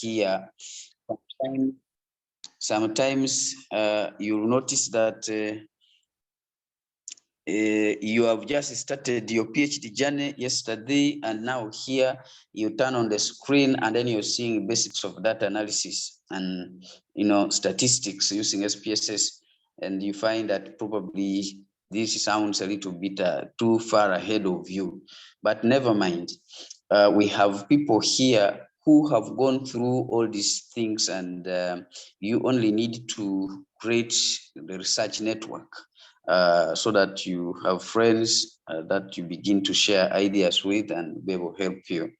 here. Sometimes you'll notice that you have just started your PhD journey yesterday, and now here you turn on the screen and then you're seeing basics of data analysis and statistics using SPSS, and you find that probably this sounds a little bit too far ahead of you. But never mind. We have people here who have gone through all these things, and you only need to create the research network so that you have friends that you begin to share ideas with, and they will help you.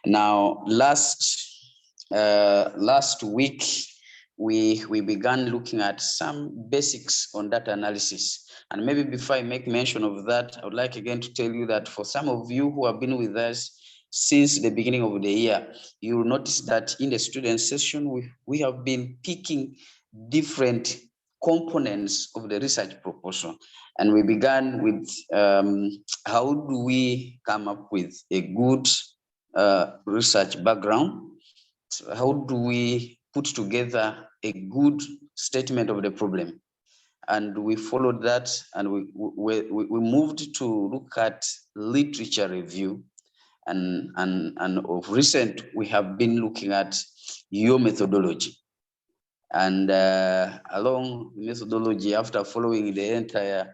Now, last week, we began looking at some basics on data analysis. And maybe before I make mention of that, I would like again to tell you that for some of you who have been with us since the beginning of the year, you will notice that in the student session, we have been picking different components of the research proposal. And we began with how do we come up with a good research background? So how do we put together a good statement of the problem? And we followed that, and we moved to look at literature review. And of recent, we have been looking at your methodology. And along methodology, after following the entire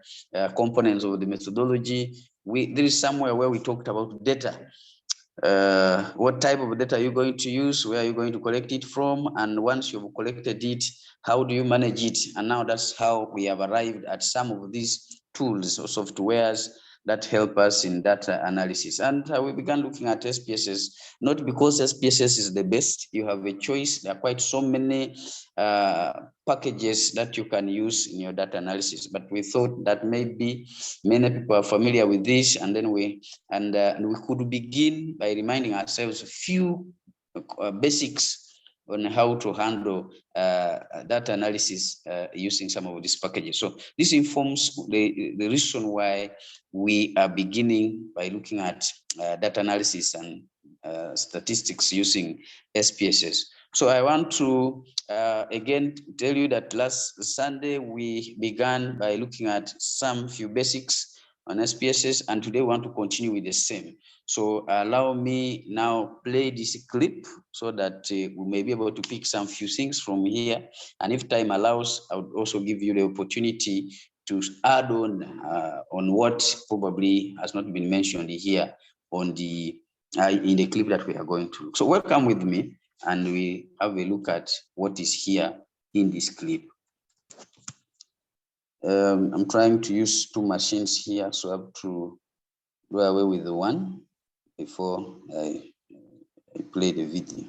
components of the methodology, there is somewhere where we talked about data. What type of data are you going to use? Where are you going to collect it from? And once you've collected it, how do you manage it? And now that's how we have arrived at some of these tools or softwares that help us in data analysis. And we began looking at SPSS, not because SPSS is the best. You have a choice. There are quite so many packages that you can use in your data analysis, but we thought that maybe many people are familiar with this, and then we could begin by reminding ourselves a few basics on how to handle data analysis using some of these packages. So this informs the reason why we are beginning by looking at data analysis and statistics using SPSS. So I want to again tell you that last Sunday we began by looking at some few basics on SPSS, and today we want to continue with the same. So allow me now play this clip so that we may be able to pick some few things from here. And if time allows, I would also give you the opportunity to add on what probably has not been mentioned here on the in the clip that we are going to. So welcome with me, and we have a look at what is here in this clip. I'm trying to use two machines here, so I have to do away with the one before I play the video.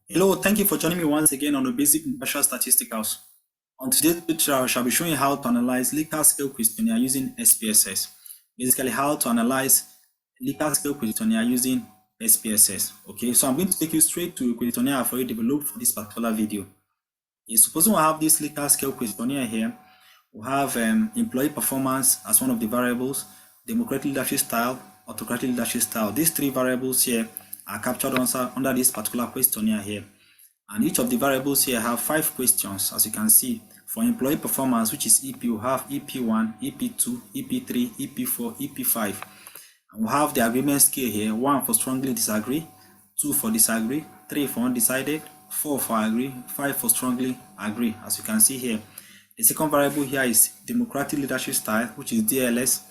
Hello, thank you for joining me once again on the Basic Partial Statisticals. On today's lecture, I shall be showing you how to analyze Likert scale questionnaire using SPSS. Basically, how to analyze Likert scale questionnaire using SPSS. Okay, so I'm going to take you straight to a questionnaire I've already developed for this particular video. Supposing we have this Likert scale questionnaire here, we have employee performance as one of the variables, democratic leadership style, autocratic leadership style. These three variables here are captured under this particular questionnaire here. And each of the variables here have 5 questions, as you can see. For employee performance, which is EP, we have EP1, EP2, EP3, EP4, EP5. And we have the agreement scale here, 1 for strongly disagree, 2 for disagree, 3 for undecided, 4 for agree, 5 for strongly agree, as you can see here. The second variable here is democratic leadership style, which is DLS.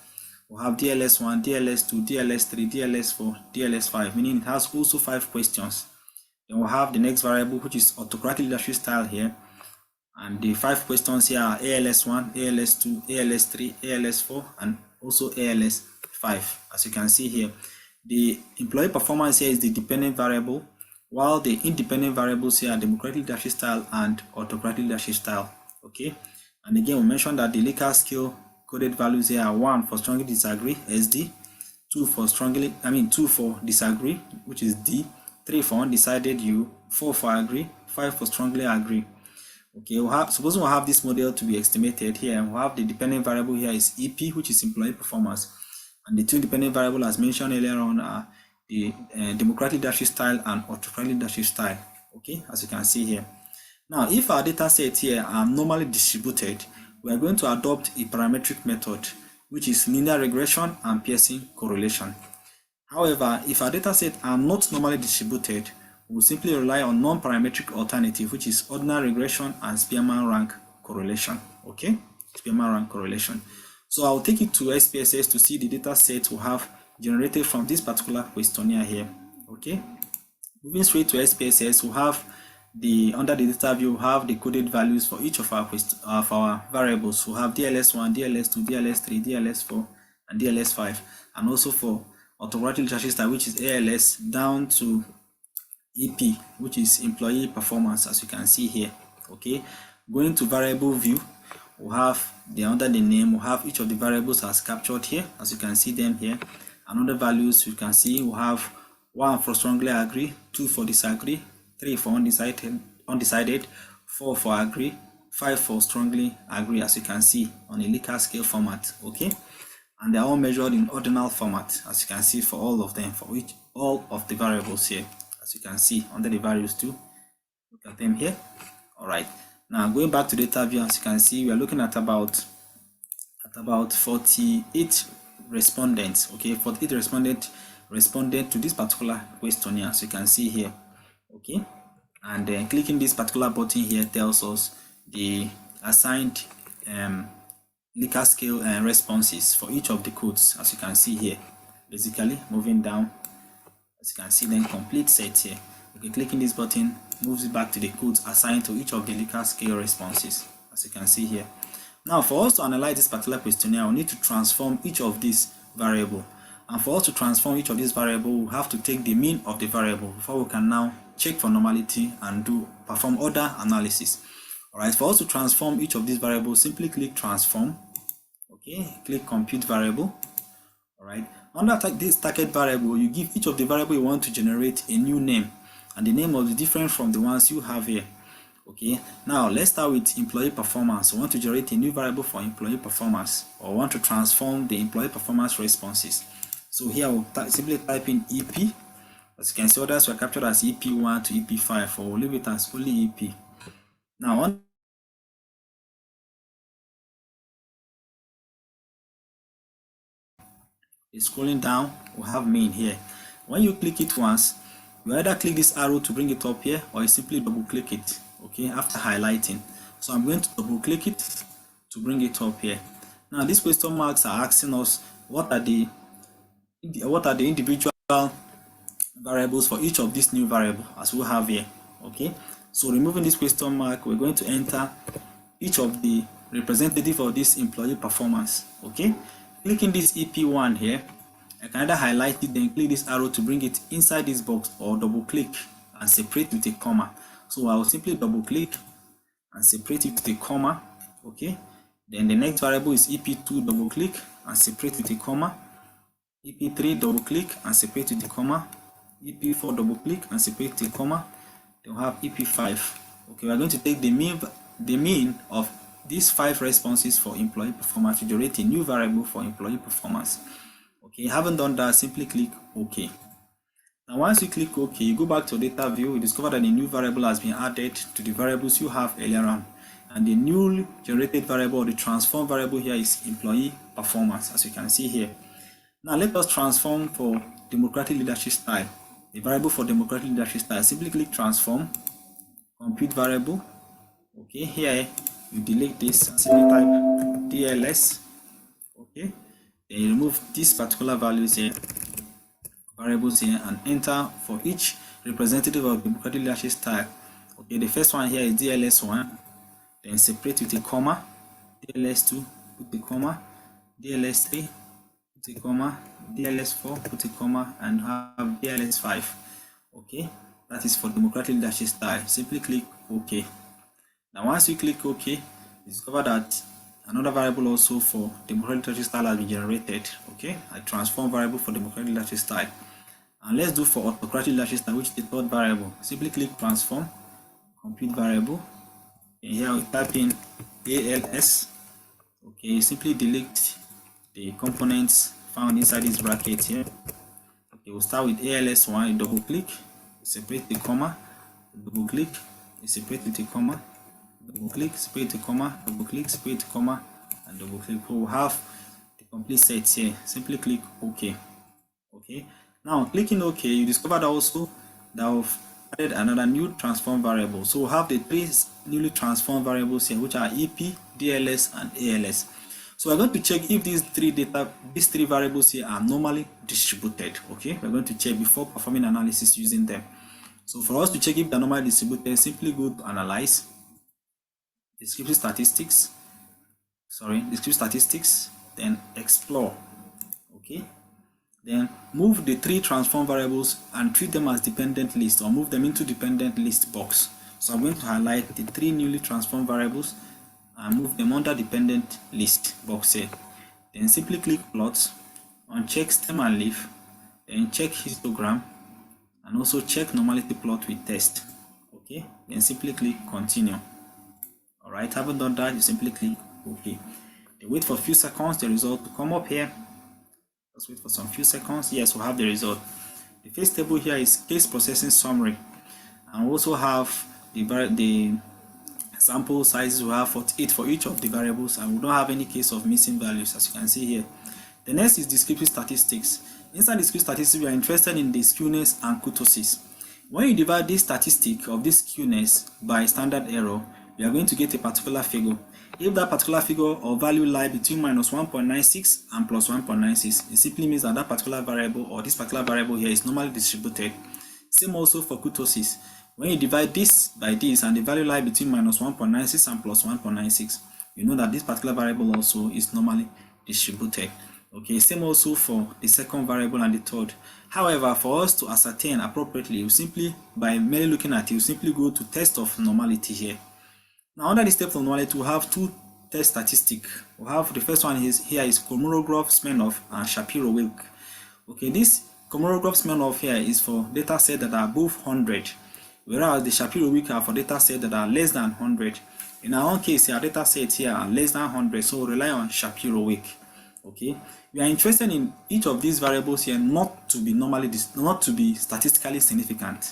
We have DLS1, DLS2, DLS3, DLS4, DLS5, meaning it has also 5 questions. Then we'll have the next variable, which is autocratic leadership style here. And the 5 questions here are ALS1, ALS2, ALS3, ALS4, and also ALS5. As you can see here, the employee performance here is the dependent variable, while the independent variables here are democratic leadership style and autocratic leadership style. Okay, and again, we mentioned that the Likert scale coded values here are 1 for strongly disagree, SD, 2 for disagree, which is D, 3 for undecided, U, 4 for agree, 5 for strongly agree. Okay, suppose we'll have this model to be estimated here. We'll have the dependent variable here is EP, which is employee performance, and the two dependent variables as mentioned earlier on are the democratic leadership style and autocratic leadership style. Okay, as you can see here. Now, if our data set here are normally distributed, we are going to adopt a parametric method, which is linear regression and Pearson correlation. However, if our data set are not normally distributed, we'll simply rely on non-parametric alternative, which is ordinary regression and Spearman rank correlation. Okay, Spearman rank correlation. So I'll take it to SPSS to see the data set we have generated from this particular questionnaire here. Okay, moving straight to SPSS, we have under the data view, we have the coded values for each of our variables. We have DLS1, DLS2, DLS3, DLS4, and DLS5, and also for autocratic leadership style, which is ALS, down to EP, which is employee performance, as you can see here. Okay, going to variable view, we have under the name, we have each of the variables as captured here, as you can see them here. And other values you can see, we have 1 for strongly agree, 2 for disagree, 3 for undecided, 4 for agree, 5 for strongly agree, as you can see on a Likert scale format. Okay, and they're all measured in ordinal format, as you can see for all of them, for all of the variables here, as you can see under the values too. Look at them here. All right, now going back to data view, as you can see, we are looking at about 48 respondents. Okay, 48 responded to this particular questionnaire, as you can see here. Okay, and then clicking this particular button here tells us the assigned Likert scale responses for each of the codes, as you can see here. Basically, moving down, as you can see, then complete set here. Okay, clicking this button moves it back to the codes assigned to each of the Likert scale responses, as you can see here. Now, for us to analyze this particular questionnaire, we need to transform each of these variables. And for us to transform each of these variables, we have to take the mean of the variable before we can now check for normality and perform other analysis. All right, for us to transform each of these variables, simply click transform. Okay, click compute variable. All right, under this target variable, you give each of the variable you want to generate a new name, and the name will be different from the ones you have here. Okay, now let's start with employee performance. We want to generate a new variable for employee performance, or want to transform the employee performance responses. So here we'll simply type in EP. As you can see, others were captured as EP1 to EP5, or we'll leave it as only EP. Now, scrolling down, we'll have main here. When you click it once, you either click this arrow to bring it up here, or you simply double click it. Okay, after highlighting. So I'm going to double click it to bring it up here. Now these question marks are asking us what are the individual variables for each of these new variable as we have here. Okay, so removing this question mark, we're going to enter each of the representative of this employee performance. Okay, clicking this EP1 here, I can either highlight it, then click this arrow to bring it inside this box, or double click and separate with a comma. So I will simply double click and separate it with a comma. Okay, then the next variable is EP2, double click and separate with a comma. EP3, double click and separate with a comma. EP4, double click and separate with a comma. Then we'll have EP5. Okay, we're going to take the mean of these 5 responses for employee performance to generate a new variable for employee performance. Okay, haven't done that, simply click OK. Now once you click OK, you go back to data view, you discover that a new variable has been added to the variables you have earlier on. And the newly generated variable, or the transform variable here, is employee performance, as you can see here. Now let us transform for democratic leadership style. The variable for democratic leadership style, simply click transform, compute variable. Okay, here you delete this and simply type DLS. Okay, then you remove these particular values here, variables here, and enter for each representative of democratic leadership style. Okay, the first one here is DLS1, then separate with a comma, DLS2, put a comma, DLS3, put a comma, DLS4, put a comma, and have DLS5. Okay, that is for democratic leadership style. Simply click OK. Now once you click OK, you discover that another variable also for democratic leadership style has been generated. Okay, a transform variable for democratic leadership style. And let's do for autocratic leadership style, which is the third variable. Simply click transform, compute variable, and here we type in ALS. Okay, simply delete the components found inside this bracket here. Okay, we'll start with ALS1, double click, separate the comma, double click, separate with the comma, double click, separate the comma, double click, separate the comma, and double click. We'll have the complete set here. Simply click OK. Okay, now clicking OK, you discovered also that we've added another new transform variable. So we'll have the three newly transformed variables here, which are EP, DLS, and ALS. So we're going to check if these three variables here are normally distributed. Okay, we're going to check before performing analysis using them. So for us to check if they're normally distributed, simply go to Analyze, Descriptive Statistics, then Explore. Okay, then move the three transform variables and treat them as dependent list, or move them into dependent list box. So I'm going to highlight the three newly transformed variables and move them under dependent list box here. Then simply click Plot, uncheck Stem and Leaf, then check Histogram, and also check Normality Plot with Test. Okay, then simply click Continue. Alright, having done that, you simply click OK. Then wait for a few seconds, the result to come up here. Let's wait for some few seconds. Yes, we'll have the result. The first table here is case processing summary, and we also have the sample sizes. We have 48 for each of the variables, and we don't have any case of missing values, as you can see here. The next is descriptive statistics. Inside descriptive statistics, we are interested in the skewness and kurtosis. When you divide this statistic of this skewness by standard error, you are going to get a particular figure. If that particular figure or value lie between minus 1.96 and plus 1.96, it simply means that that particular variable or this particular variable here is normally distributed. Same also for kurtosis. When you divide this by this and the value lie between minus 1.96 and plus 1.96, you know that this particular variable also is normally distributed. Okay, same also for the second variable and the third. However, for us to ascertain appropriately, you simply, by merely looking at it, you simply go to test of normality here. Now under this test of normality, we have two test statistics. We have the first one is Komorogov, Smirnov, and Shapiro-Wilk. Okay, this Komorogov, Smirnov here is for data sets that are above 100, whereas the Shapiro-Wilk are for data sets that are less than 100. In our own case, our data sets here are less than 100, so we rely on Shapiro-Wilk. Okay, we are interested in each of these variables here not to be statistically significant.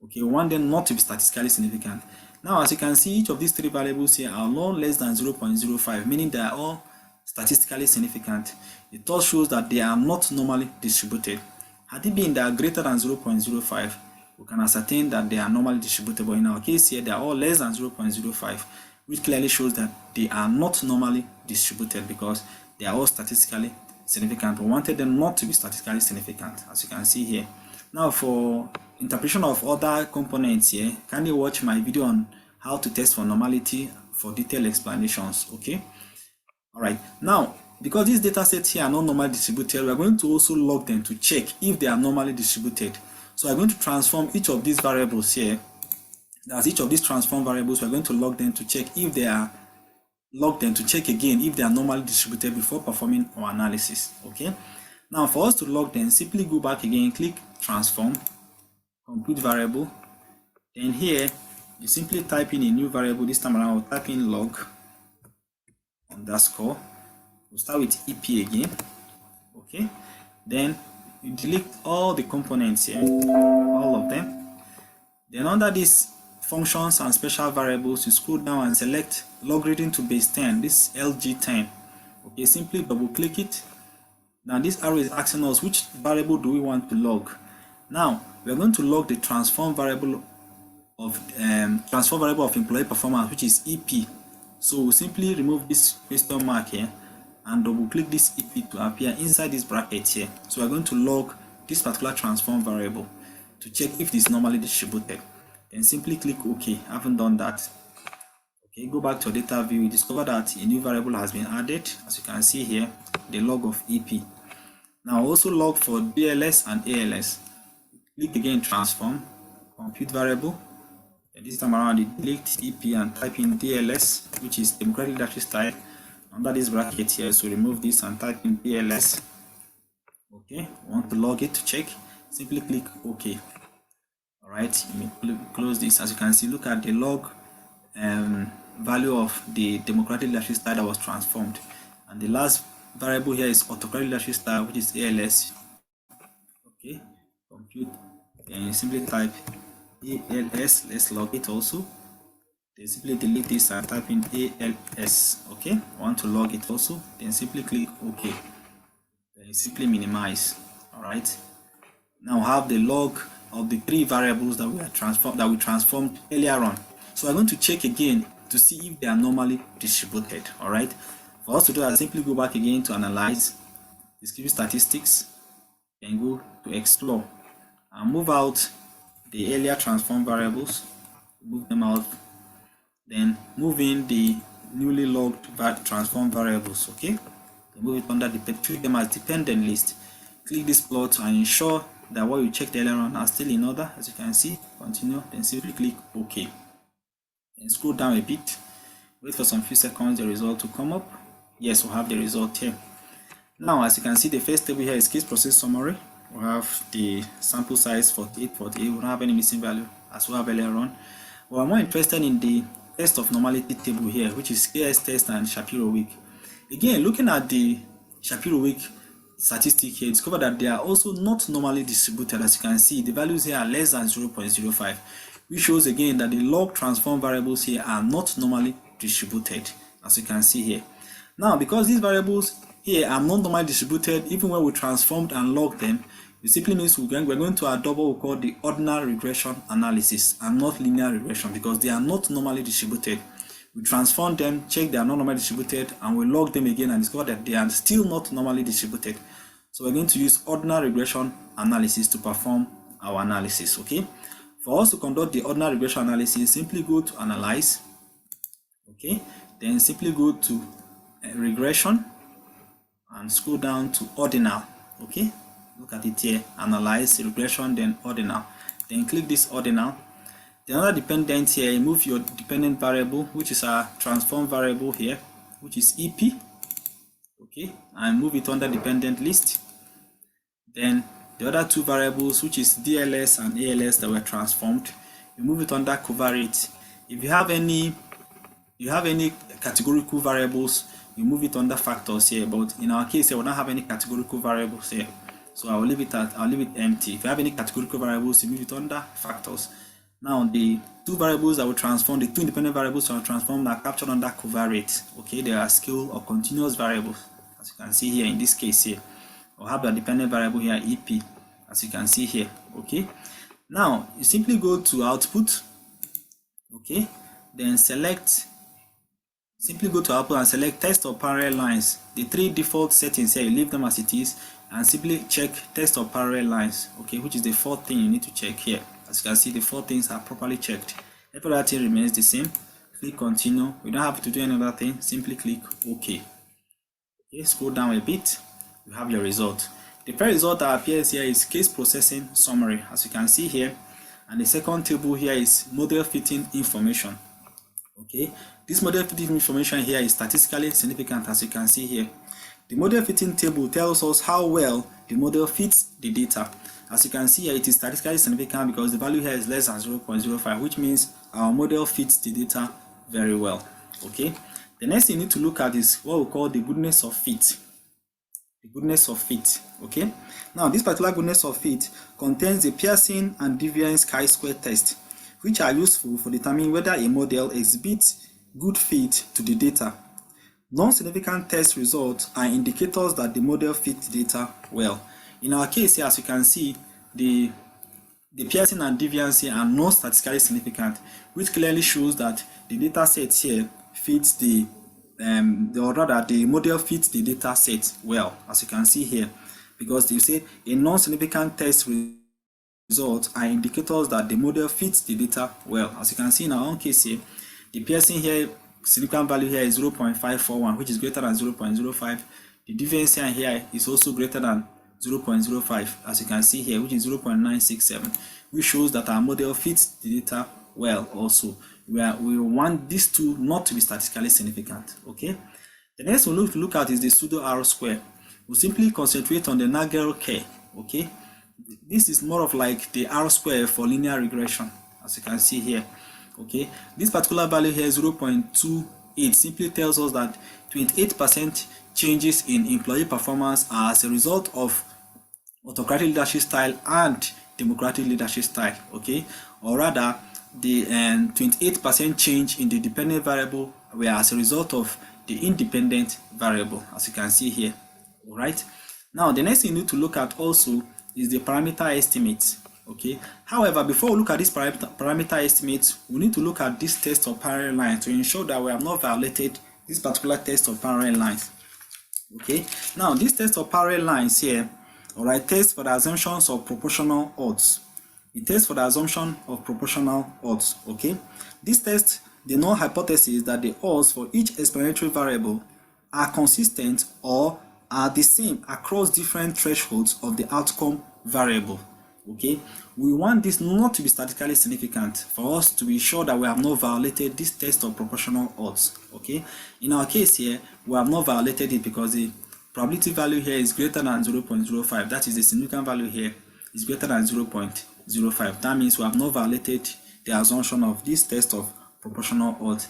Okay, we want them not to be statistically significant. Now, as you can see, each of these three variables here are all less than 0.05, meaning they are all statistically significant. It thus shows that they are not normally distributed. Had it been they are greater than 0.05, we can ascertain that they are normally distributed. But in our case here, they are all less than 0.05, which clearly shows that they are not normally distributed because they are all statistically significant. We wanted them not to be statistically significant, as you can see here. Now, for interpretation of other components here, kindly watch my video on how to test for normality for detailed explanations. Okay, all right. Now, because these data sets here are not normally distributed, we are going to also log them to check if they are normally distributed. So I'm going to transform each of these variables here. That's each of these transform variables. We're going to log them to check if they are again if they are normally distributed before performing our analysis. Okay, now for us to log them, simply go back again, click transform, compute variable, then here you simply type in a new variable. This time around we'll type in log underscore. We'll start with EP again. Okay, then you delete all the components here, all of them. Then under this functions and special variables, you scroll down and select logarithm to base 10, this LG10. Okay, simply double click it. Now this arrow is asking us which variable do we want to log. Now we are going to log the transform variable of employee performance, which is EP. So we'll simply remove this question mark here and double click this EP to appear inside this bracket here. So we're going to log this particular transform variable. to check if it is normally distributed. Then simply click OK. I haven't done that. Okay, go back to your data view. You discover that a new variable has been added. As you can see here, the log of EP. Now also log for DLS and ALS. Click again transform, compute variable. And this time around, you delete EP and type in DLS, which is democratic leadership style. Under this bracket here, so remove this and type in DLS. Okay, want to log it to check, simply click OK. All right, you may close this. As you can see, look at the log value of the democratic leadership style that was transformed, and the last variable here is autocratic leadership style, which is ALS. Okay, compute, and you simply type ALS. Let's log it also. Then simply delete this and type in ALS. Okay, want to log it also, then simply click OK. Then simply minimize. All right, now have the log of the three variables that we transformed earlier on. So I'm going to check again to see if they are normally distributed. All right, for us to do that, simply go back again to analyze, distribute statistics, and go to explore and move out the earlier transformed variables, move them out, then move in the newly logged transformed variables. Okay, move it under treat them as dependent list. Click this plot and ensure that what you checked earlier on are still in order. As you can see, continue, then simply click OK. And scroll down a bit, wait for some few seconds the result to come up. Yes, we have the result here. Now, as you can see, the first table here is case process summary. We have the sample size 48. We don't have any missing value as we have earlier on. We are more interested in the test of normality table here, which is KS test and Shapiro week. Again, looking at the Shapiro week statistic here, discover that they are also not normally distributed. As you can see, the values here are less than 0.05, which shows again that the log transform variables here are not normally distributed, as you can see here. Now, because these variables here are not normally distributed, even when we transformed and logged them, it simply means we're going to adopt what we call the ordinary regression analysis and not linear regression, because they are not normally distributed. We transform them, check they are not normally distributed, and we log them again and discover that they are still not normally distributed. So we're going to use ordinary regression analysis to perform our analysis. Okay, for us to conduct the ordinary regression analysis, simply go to analyze. Okay, then simply go to regression and scroll down to ordinal. Okay, look at it here, analyze, regression, then ordinal. Then click this ordinal. The other dependent here, move your dependent variable, which is a transform variable here, which is EP. Okay, and move it under dependent list. Then the other two variables, which is DLS and ALS that were transformed, you move it under covariate. If you have any categorical variables, you move it under factors here. But in our case here, we don't have any categorical variables here, so I'll leave it empty. If you have any categorical variables, you move it under factors. Now, the two variables that we transform, the two independent variables that we transformed, are captured under covariate. Okay, they are scale or continuous variables, as you can see here. In this case here, we'll have the dependent variable here, EP, as you can see here. Okay, now you simply go to output. Okay, then simply go to output and select test or parallel lines. The three default settings here, you leave them as it is, and simply check test or parallel lines. Okay, which is the fourth thing you need to check here. As you can see, the four things are properly checked. Every other thing remains the same. Click continue. We don't have to do any other thing. Simply click OK. Okay, scroll down a bit. You have your result. The first result that appears here is case processing summary, as you can see here. And the second table here is model fitting information. Okay, this model fitting information here is statistically significant, as you can see here. The model fitting table tells us how well the model fits the data. As you can see here, it is statistically significant because the value here is less than 0.05, which means our model fits the data very well. Okay, the next thing you need to look at is what we call the goodness of fit. The goodness of fit. Okay, now this particular goodness of fit contains the Pearson and deviance chi-square test, which are useful for determining whether a model exhibits good fit to the data. Non-significant test results are indicators that the model fits the data well. In our case here, as you can see, the Pearson and deviance here are not statistically significant, which clearly shows that the data set here fits the model fits the data set well, as you can see here, because they say a non-significant test results are indicators that the model fits the data well. As you can see in our own case here, the Pearson here significant value here is 0.541, which is greater than 0.05. The deviance here is also greater than 0.05, as you can see here, which is 0.967, which shows that our model fits the data well also. We want these two not to be statistically significant. Okay. The next we'll look at is the pseudo R square. We'll simply concentrate on the Nagel K. Okay. This is more of like the R square for linear regression, as you can see here. Okay, this particular value here, 0.28, simply tells us that 28% changes in employee performance are as a result of autocratic leadership style and democratic leadership style. Okay, or rather, the 28% change in the dependent variable were as a result of the independent variable, as you can see here. All right. Now, the next thing you need to look at also is the parameter estimate. Okay. However, before we look at this parameter estimate, we need to look at this test of parallel lines to ensure that we have not violated this particular test of parallel lines. Okay. Now, this test of parallel lines here, all right, test for the assumptions of proportional odds. It tests for the assumption of proportional odds. Okay. This test, the null hypothesis is that the odds for each explanatory variable are consistent or are the same across different thresholds of the outcome variable. Okay, we want this not to be statistically significant for us to be sure that we have not violated this test of proportional odds. Okay, in our case here, we have not violated it because the probability value here is greater than 0.05. That is, the significant value here is greater than 0.05. That means we have not violated the assumption of this test of proportional odds.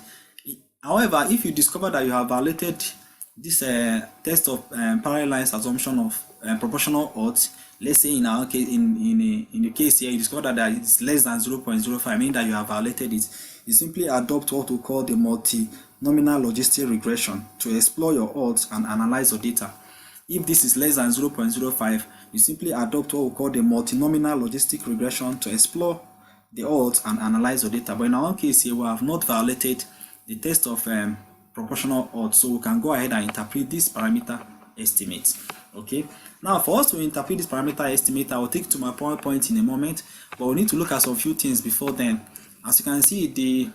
However, if you discover that you have violated this test of parallel lines assumption of proportional odds, let's say in our case, in the case here, you discover that it's less than 0.05, meaning that you have violated it. You simply adopt what we call the multi-nominal logistic regression to explore your odds and analyze your data. If this is less than 0.05, you simply adopt what we call the multi-nominal logistic regression to explore the odds and analyze your data. But in our case here, we have not violated the test of proportional odds, so we can go ahead and interpret this parameter estimate. Okay, now for us to interpret this parameter estimate, I will take to my PowerPoint in a moment, but we need to look at some few things before then. As you can see, the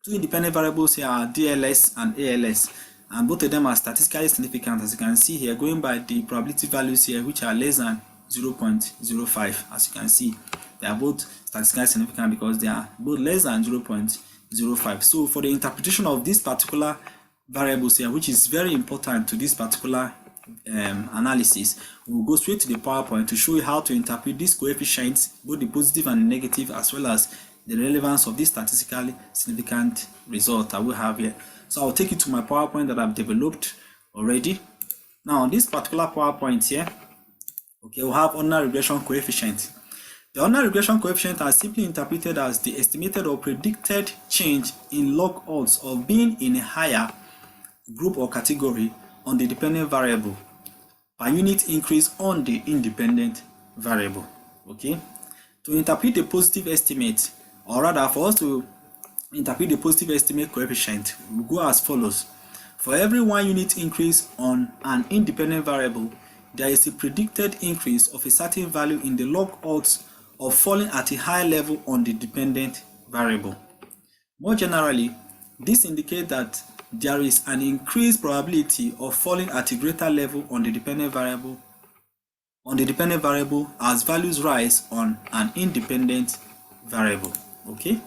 two independent variables here are DLS and ALS, and both of them are statistically significant, as you can see here, going by the probability values here, which are less than 0.05. As you can see, they are both statistically significant because they are both less than 0.05. So for the interpretation of this particular variables here, which is very important to this particular analysis, we'll go straight to the PowerPoint to show you how to interpret these coefficients, both the positive and the negative, as well as the relevance of this statistically significant result that we have here. So I'll take you to my PowerPoint that I've developed already. Now, on this particular PowerPoint here, okay, we'll have ordinary regression coefficient. The ordinary regression coefficient are simply interpreted as the estimated or predicted change in log odds of being in a higher group or category on the dependent variable per unit increase on the independent variable. Okay, to interpret the positive estimate, or rather for us to interpret the positive estimate coefficient, we go as follows. For every 1 unit increase on an independent variable, there is a predicted increase of a certain value in the log odds of falling at a high level on the dependent variable. More generally, this indicates that there is an increased probability of falling at a greater level on the dependent variable as values rise on an independent variable. Okay.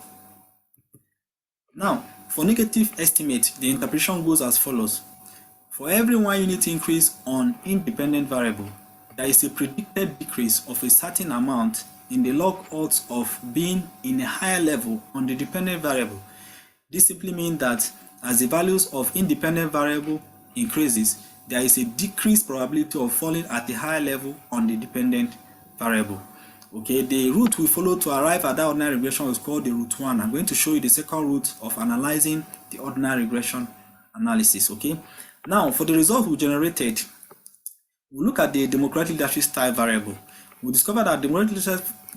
Now, for negative estimate, the interpretation goes as follows. For every 1 unit increase on independent variable, there is a predicted decrease of a certain amount in the log odds of being in a higher level on the dependent variable. This simply means that as the values of independent variable increases, there is a decreased probability of falling at a higher level on the dependent variable. Okay, the route we follow to arrive at that ordinary regression is called the route 1. I'm going to show you the second route of analyzing the ordinary regression analysis. Okay, now for the result we generated, we look at the democratic leadership style variable. We discovered that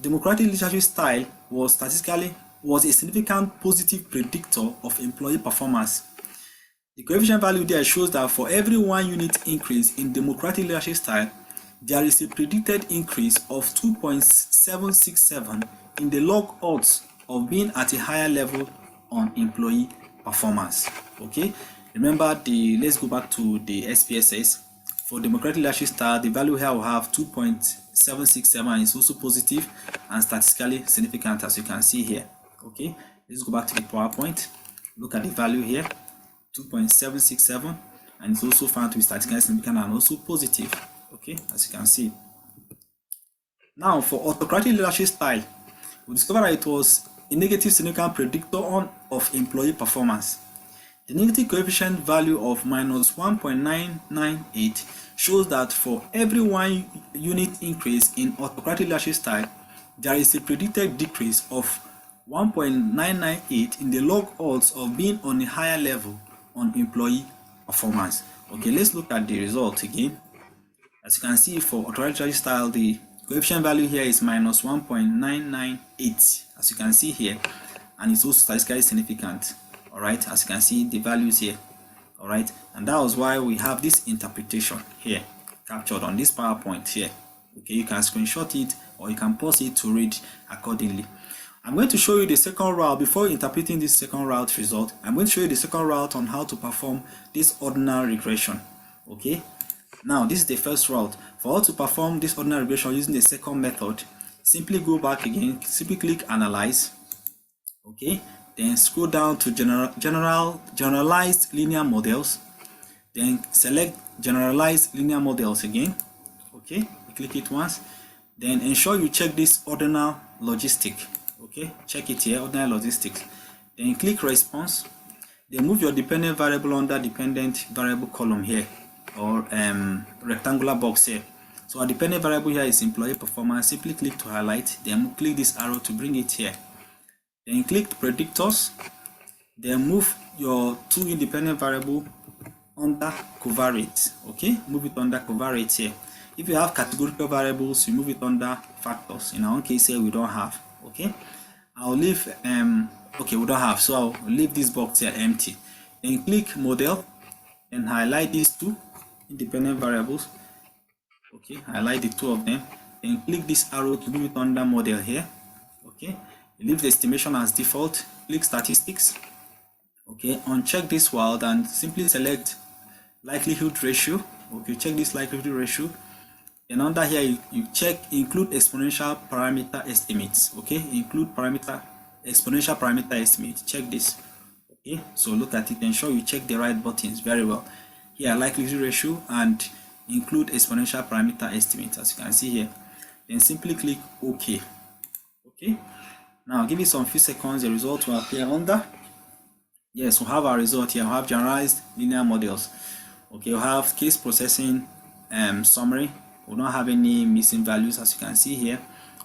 democratic leadership style was a significant positive predictor of employee performance. The coefficient value there shows that for every 1 unit increase in democratic leadership style, there is a predicted increase of 2.767 in the log odds of being at a higher level on employee performance. Okay, remember let's go back to the SPSS. For democratic leadership style, the value here will have 2.767 is also positive and statistically significant, as you can see here. Okay, let's go back to the PowerPoint. Look at the value here, 2.767, and it's also found to be statistically significant and also positive. Okay, as you can see. Now, for autocratic leadership style, we discovered that it was a negative significant predictor of employee performance. The negative coefficient value of minus 1.998 shows that for every 1 unit increase in autocratic leadership style, there is a predicted decrease of 1.998 in the log odds of being on a higher level on employee performance. Okay, let's look at the result again. As you can see, for autocratic leadership style, the coefficient value here is minus 1.998, as you can see here, and it's also statistically significant. All right, as you can see the values here. All right, and that was why we have this interpretation here captured on this PowerPoint here. Okay, you can screenshot it or you can pause it to read accordingly. I'm going to show you the second route. Before interpreting this second route result, I'm going to show you the second route on how to perform this ordinal regression. Okay, now this is the first route. For us to perform this ordinal regression using the second method, simply go back again, simply click Analyze. Okay, then scroll down to generalized linear models, then select generalized linear models again. Okay, click it once, then ensure you check this ordinal logistic. Okay, check it here, ordinal logistics, then click response, then move your dependent variable under dependent variable column here, or rectangular box here. So our dependent variable here is employee performance. Simply click to highlight, then click this arrow to bring it here. Then click predictors, then move your two independent variable under covariate. Okay, move it under covariate here. If you have categorical variables, you move it under factors. In our own case here, we don't have. Okay, I'll leave okay, we don't have, so I'll leave this box here empty. Then click model and highlight these two independent variables. Okay, highlight the two of them, and click this arrow to move it under model here. Okay, leave the estimation as default, click statistics. Okay, uncheck this wild and simply select likelihood ratio. Okay, check this likelihood ratio, and under here you check include exponential parameter estimates. Okay, include exponential parameter estimate. Check this. Okay, so look at it, ensure you check the right buttons very well. Here, likelihood ratio and include exponential parameter estimate, as you can see here. Then simply click OK. Okay, now give it some few seconds, the result will appear under. Yes, we have our result here. We have generalized linear models. Okay, we have case processing summary. We don't have any missing values, as you can see here.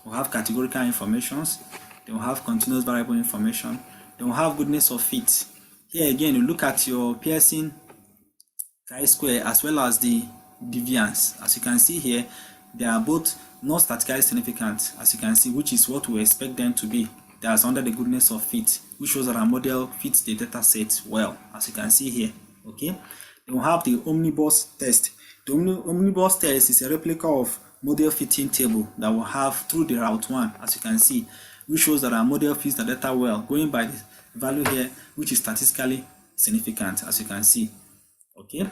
We have categorical informations. Then we have continuous variable information. Then we have goodness of fit. Here again, you look at your Pearson chi-square as well as the deviance. As you can see here, they are both not statistically significant, as you can see, which is what we expect them to be. That's under the goodness of fit, which shows that our model fits the data set well, as you can see here. Okay, then we have the omnibus test. The omnibus test is a replica of model fitting table that we have through the route 1, as you can see, which shows that our model fits the data well, going by the value here, which is statistically significant, as you can see. Okay,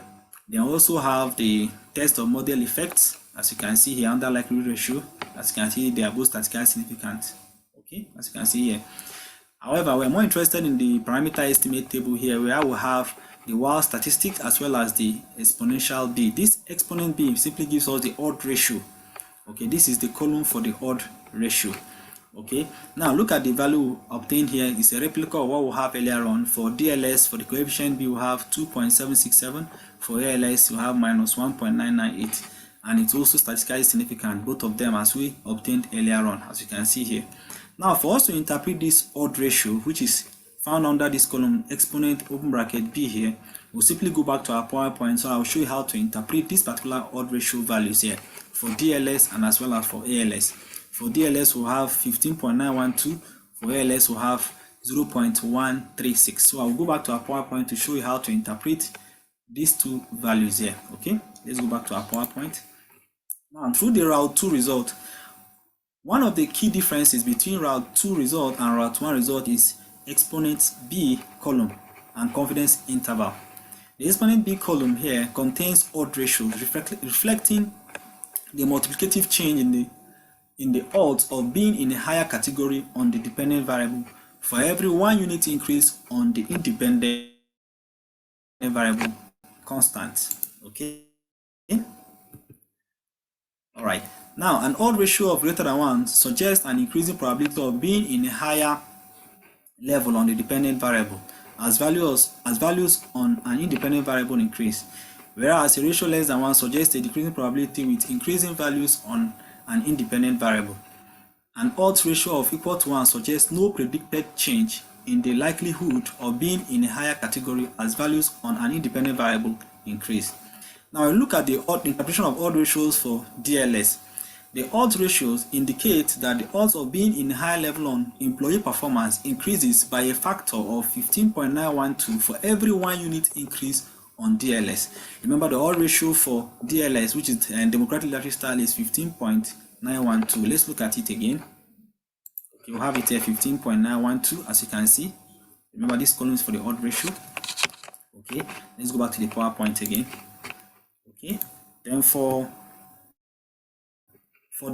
then also have the test of model effects, as you can see here under likelihood ratio. As you can see, they are both statistically significant. Okay, as you can see here. However, we're more interested in the parameter estimate table here, where we have the wild statistics as well as the exponential b. This exponent b simply gives us the odd ratio. Okay, this is the column for the odd ratio. Okay, now look at the value obtained here. It's a replica of what we have earlier on. For DLS, for the coefficient b, we have 2.767. For ALS, we have minus 1.998, and it's also statistically significant, both of them, as we obtained earlier on, as you can see here. Now, for us to interpret this odd ratio, which is found under this column exponent open bracket b here, we'll simply go back to our PowerPoint. So I'll show you how to interpret this particular odd ratio values here for DLS and as well as for ALS. For DLS, we'll have 15.912. For ALS, we'll have 0.136. So I'll go back to our PowerPoint to show you how to interpret these two values here. Okay, let's go back to our PowerPoint. Now, through the route 2 result, one of the key differences between route 2 result and route 1 result is exponent B column and confidence interval. The exponent B column here contains odd ratios reflecting the multiplicative change in the odds of being in a higher category on the dependent variable for every 1 unit increase on the independent variable constant. Okay. All right. Now, an odd ratio of greater than 1 suggests an increasing probability of being in a higher level on the dependent variable as values on an independent variable increase, whereas a ratio less than 1 suggests a decreasing probability with increasing values on an independent variable. An odds ratio of equal to 1 suggests no predicted change in the likelihood of being in a higher category as values on an independent variable increase. Now, we look at the interpretation of odd ratios for DLS. The odds ratios indicate that the odds of being in a higher level on employee performance increases by a factor of 15.912 for every 1 unit increase on DLS. Remember, the odd ratio for DLS, which is democratic leadership style, is 15.912. Let's look at it again. Okay, we'll have it here 15.912, as you can see. Remember, this column is for the odd ratio. Okay, let's go back to the PowerPoint again. Okay, then for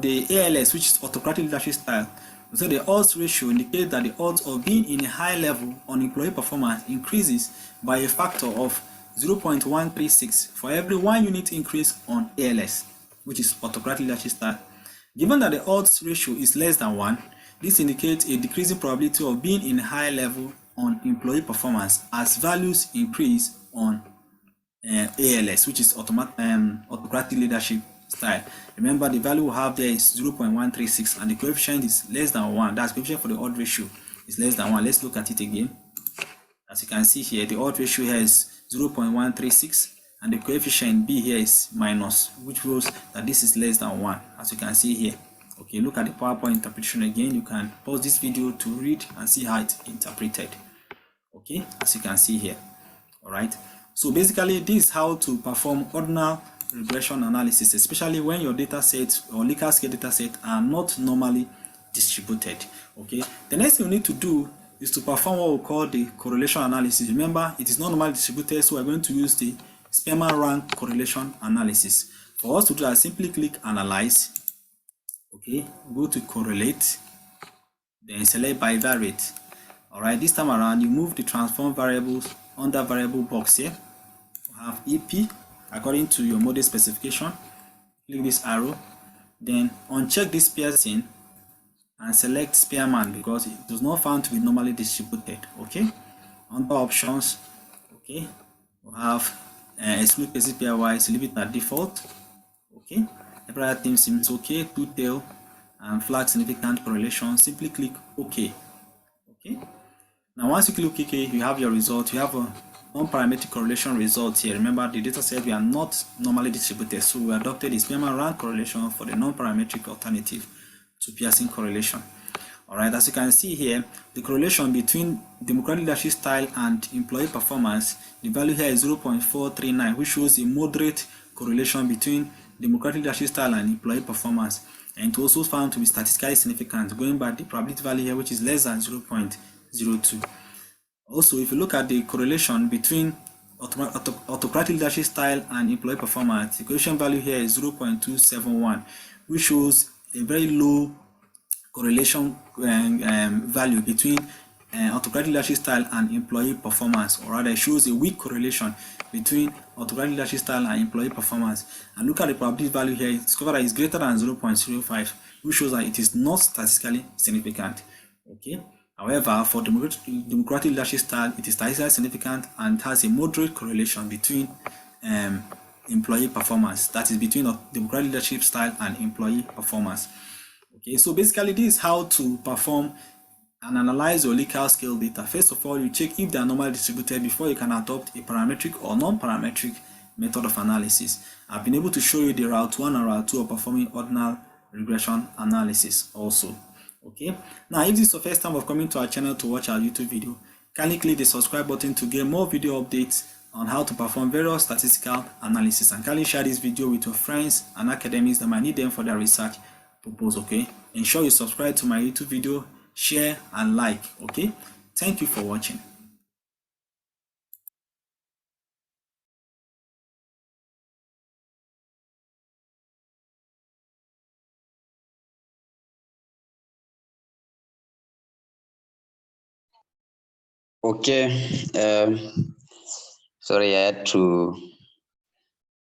the ALS, which is autocratic leadership style, so the odds ratio indicates that the odds of being in a high level on employee performance increases by a factor of 0.136 for every 1 unit increase on ALS, which is autocratic leadership style. Given that the odds ratio is less than 1, this indicates a decreasing probability of being in a high level on employee performance as values increase on ALS, which is autocratic leadership style. Remember, the value we have there is 0.136 and the coefficient is less than 1. That's coefficient for the odd ratio is less than 1. Let's look at it again. As you can see here, the odd ratio here is 0.136 and the coefficient B here is minus, which shows that this is less than 1, as you can see here. Okay, look at the PowerPoint interpretation again. You can pause this video to read and see how it's interpreted. Okay, as you can see here. All right. So basically, this is how to perform ordinal regression analysis, especially when your data sets or Likert scale data set are not normally distributed. Okay. The next thing we need to do is to perform what we call the correlation analysis. Remember, it is not normally distributed, so we're going to use the Spearman rank correlation analysis. For us to do that, simply click Analyze. Okay, go to Correlate, then select Bivariate. All right, this time around, you move the transform variables under variable box here. You have EP according to your model specification. Click this arrow, then uncheck this Pearson and select Spearman because it was not found to be normally distributed. Okay, under options, okay, we have exclude basic pairwise, leave it at default. Okay, every other thing seems okay. Two tail and flag significant correlation. Simply click OK. Okay. Now, once you click OK, you have your result. You have a non-parametric correlation result here. Remember, the data set we are not normally distributed, so we adopted the Spearman rank correlation for the non-parametric alternative to Pearson correlation. All right, as you can see here, the correlation between democratic leadership style and employee performance, the value here is 0.439, which shows a moderate correlation between democratic leadership style and employee performance. And it was also found to be statistically significant, going by the probability value here, which is less than 0.02. Also, if you look at the correlation between autocratic leadership style and employee performance, the correlation value here is 0.271, which shows a very low correlation value between autocratic leadership style and employee performance, or rather it shows a weak correlation between autocratic leadership style and employee performance. And look at the probability value here, it's discovered that it's greater than 0.05, which shows that it is not statistically significant. Okay. However, for democratic leadership style, it is statistically significant and has a moderate correlation between employee performance, that is between democratic leadership style and employee performance. Okay, so basically this is how to perform and analyze your Likert scale data. First of all, you check if they are normally distributed before you can adopt a parametric or non-parametric method of analysis. I've been able to show you the route 1 and route 2 of performing ordinal regression analysis also. Okay, now if this is your first time of coming to our channel to watch our YouTube video, kindly click the subscribe button to get more video updates on how to perform various statistical analysis, and kindly share this video with your friends and academics that might need them for their research purpose. Okay, ensure you subscribe to my YouTube video, share and like. Okay, thank you for watching. Okay, sorry, I had to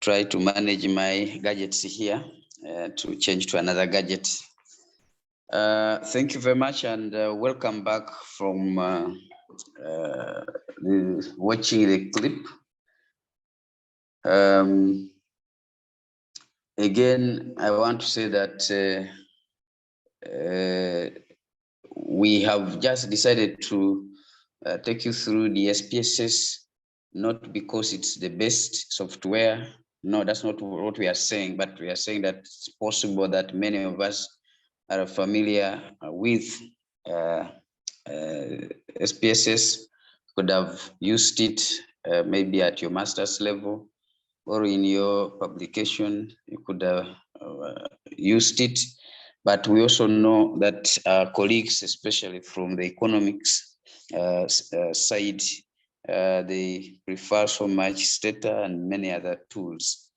try to manage my gadgets here to change to another gadget. Thank you very much, and welcome back from watching the clip. Again, I want to say that we have just decided to take you through the SPSS, not because it's the best software. No, that's not what we are saying, but we are saying that it's possible that many of us are familiar with SPSS, could have used it maybe at your master's level or in your publication, you could have used it. But we also know that our colleagues, especially from the economics side, they prefer so much Stata and many other tools.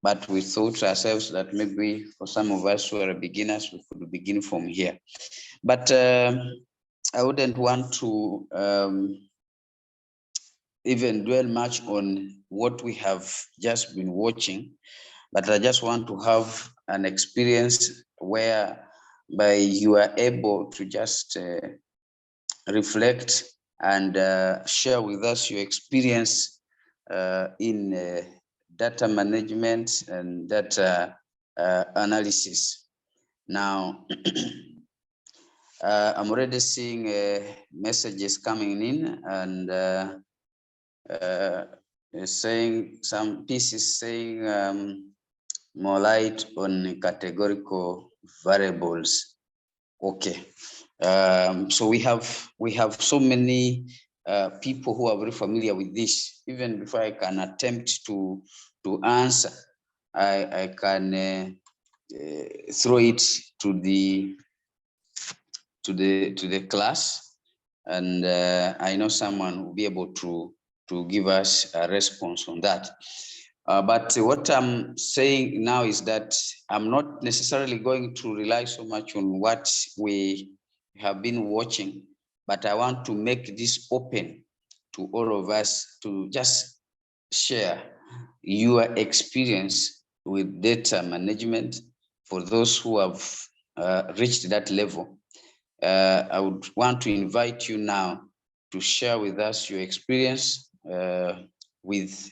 But we thought ourselves that maybe for some of us who are beginners, we could begin from here. But I wouldn't want to even dwell much on what we have just been watching, but I just want to have an experience whereby you are able to just reflect and share with us your experience in data management and data analysis. Now, I'm already seeing messages coming in, and saying some pieces saying more light on categorical variables. Okay, so we have so many people who are very familiar with this. Even before I can attempt to answer, I can throw it to the class, and I know someone will be able to give us a response on that. But what I'm saying now is that I'm not necessarily going to rely so much on what we have been watching, but I want to make this open to all of us to just share your experience with data management for those who have reached that level. I would want to invite you now to share with us your experience with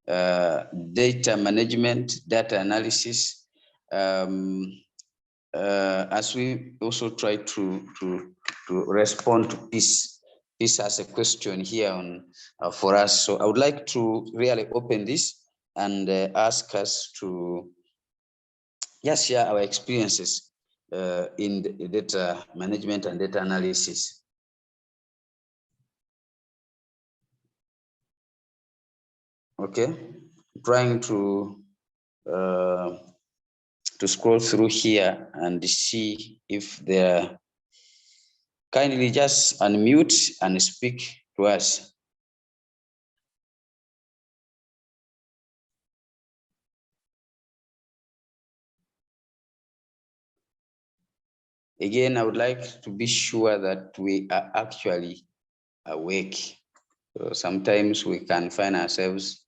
data management, data analysis, as we also try to respond to peace as a question here on for us. So I would like to really open this and ask us to just share our experiences in the data management and data analysis. Okay, trying to scroll through here and see if there. Kindly just unmute and speak to us. Again, I would like to be sure that we are actually awake. So sometimes we can find ourselves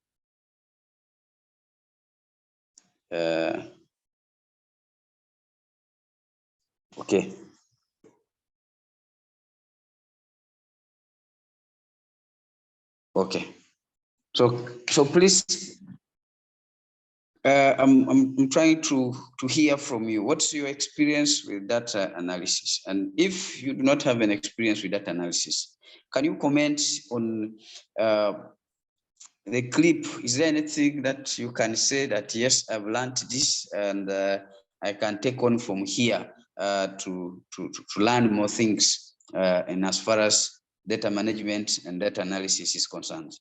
okay. Okay. So please, I'm trying to hear from you. What's your experience with data analysis? And if you do not have an experience with data analysis, can you comment on the clip? Is there anything that you can say that, yes, I've learned this and I can take on from here to learn more things and as far as data management and data analysis is concerned?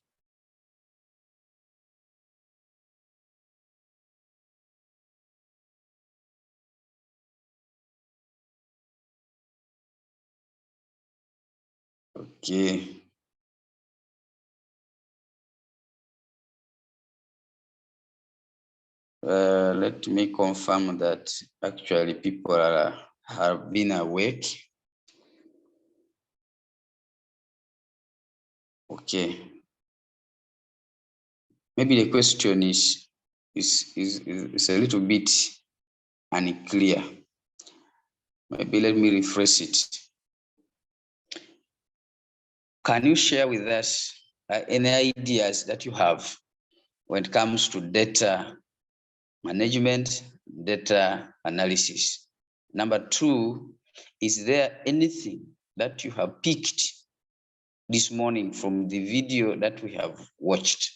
Okay. Let me confirm that actually people have been awake. Okay. Maybe the question is a little bit unclear. Maybe let me rephrase it. Can you share with us any ideas that you have when it comes to data management, data analysis? Number two, is there anything that you have picked this morning from the video that we have watched?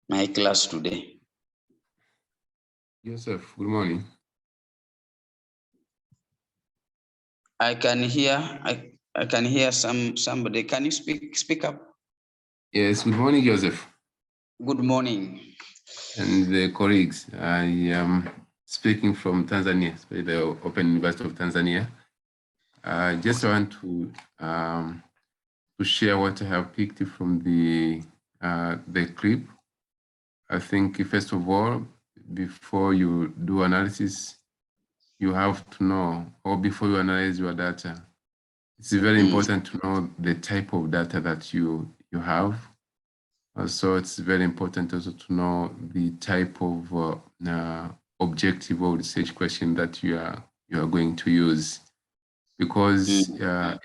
My class today. Joseph, good morning. I can hear I can hear somebody. Can you speak up? Yes, good morning, Joseph. Good morning. And the colleagues, I am speaking from Tanzania, the Open University of Tanzania. I just want to share what I have picked from the clip. I think first of all, before you do analysis, you have to know, or before you analyze your data, it's very important to know the type of data that you have. So it's very important also to know the type of objective or research question that you are going to use, because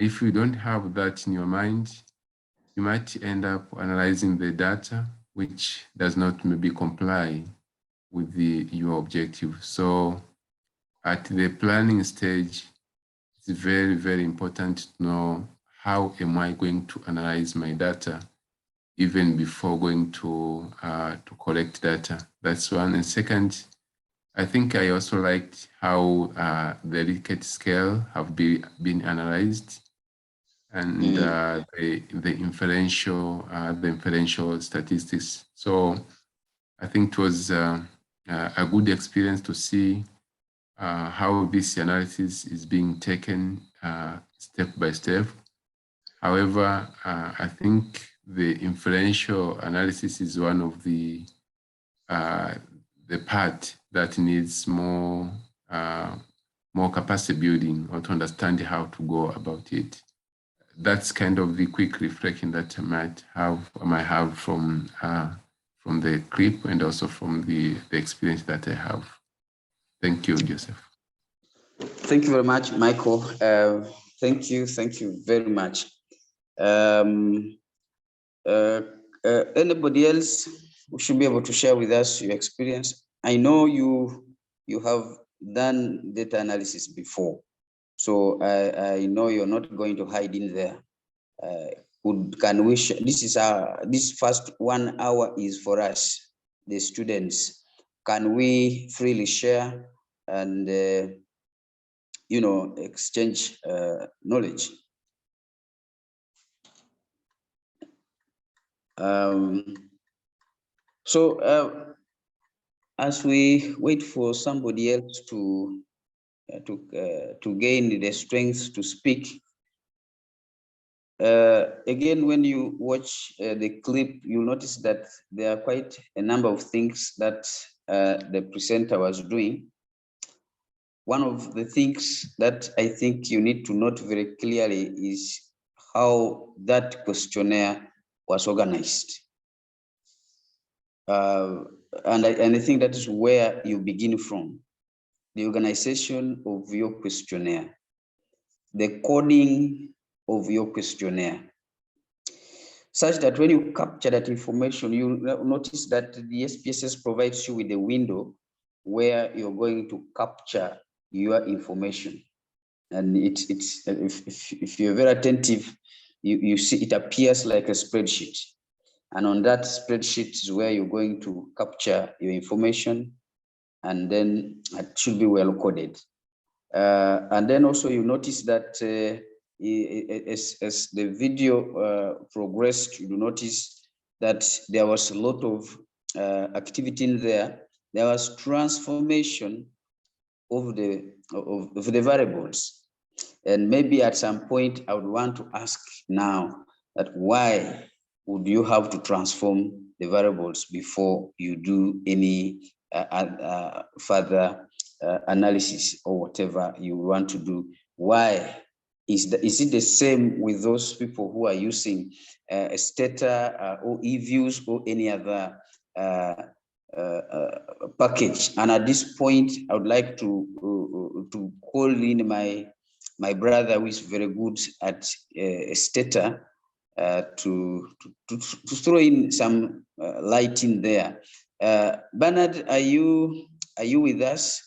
if you don't have that in your mind, you might end up analyzing the data which does not maybe comply with your objective. So at the planning stage, it's very, very important to know how am I going to analyze my data even before going to collect data. That's one. And second, I think I also liked how the Likert scale have been analyzed, and the inferential statistics. So I think it was a good experience to see how this analysis is being taken step by step. However, I think the inferential analysis is one of the part that needs more capacity building, or to understand how to go about it. That's kind of the quick reflection that I might have from the clip, and also from the experience that I have. Thank you, Joseph. Thank you very much, Michael. Thank you very much. Anybody else who should be able to share with us your experience? I know you have done data analysis before, so I know you're not going to hide in there. Can we this first 1 hour is for us, the students. Can we freely share and exchange knowledge? As we wait for somebody else to gain the strength to speak, again, when you watch the clip, you'll notice that there are quite a number of things that the presenter was doing. One of the things that I think you need to note very clearly is how that questionnaire was organized. And I think that is where you begin from. The organization of your questionnaire, the coding of your questionnaire, such that when you capture that information, you notice that the SPSS provides you with a window where you're going to capture your information. And if you're very attentive, you see it appears like a spreadsheet. And on that spreadsheet is where you're going to capture your information, and then it should be well coded. And then also you notice that as the video progressed, you notice that there was a lot of activity in there, there was transformation of the variables. And maybe at some point I would want to ask now that why would you have to transform the variables before you do any further analysis or whatever you want to do? Why? Is it the same with those people who are using Stata or eViews or any other package? And at this point, I would like to call in my brother, who is very good at Stata, to throw in some light in there. Bernard, are you with us?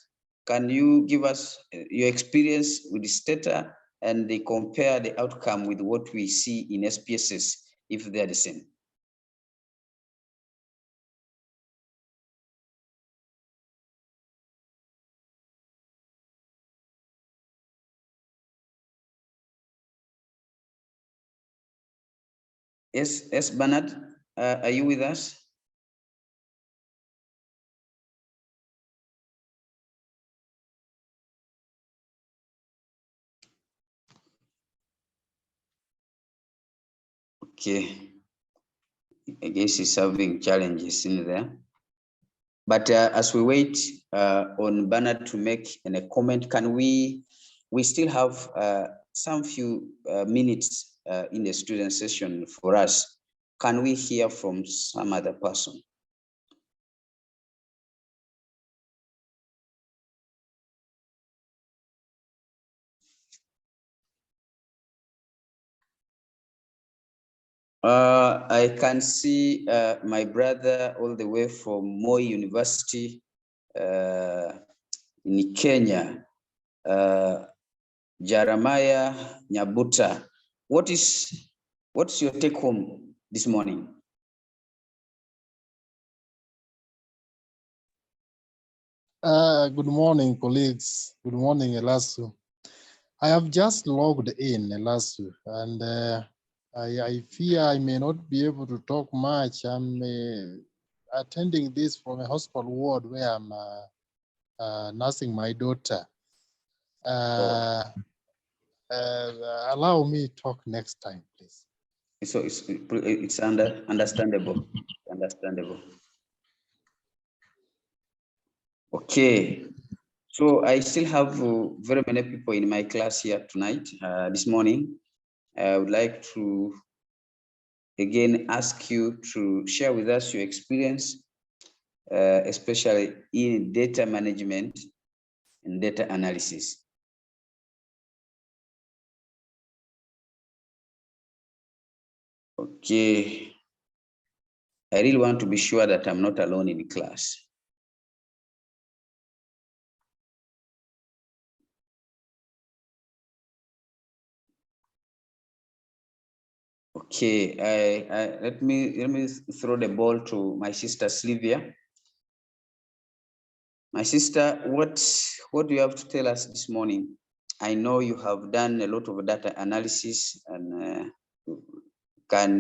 Can you give us your experience with Stata and they compare the outcome with what we see in SPSS, if they're the same? Yes, Bernard, are you with us? Okay, I guess he's having challenges in there. But as we wait on Bernard to make a comment, can we still have some few minutes in the student session for us? Can we hear from some other person? I can see my brother all the way from Moi University in Kenya, Jeremiah Nyabuta. What's your take home this morning? Good morning, colleagues. Good morning, Elasu. I have just logged in, Elasu, and I fear I may not be able to talk much. I'm attending this from a hospital ward where I'm nursing my daughter. Allow me to talk next time, please. So it's understandable. Understandable. Okay. So I still have very many people in my class here tonight, this morning. I would like to again ask you to share with us your experience, especially in data management and data analysis. Okay. I really want to be sure that I'm not alone in class. Okay, let me throw the ball to my sister Sylvia. My sister, what do you have to tell us this morning? I know you have done a lot of data analysis and can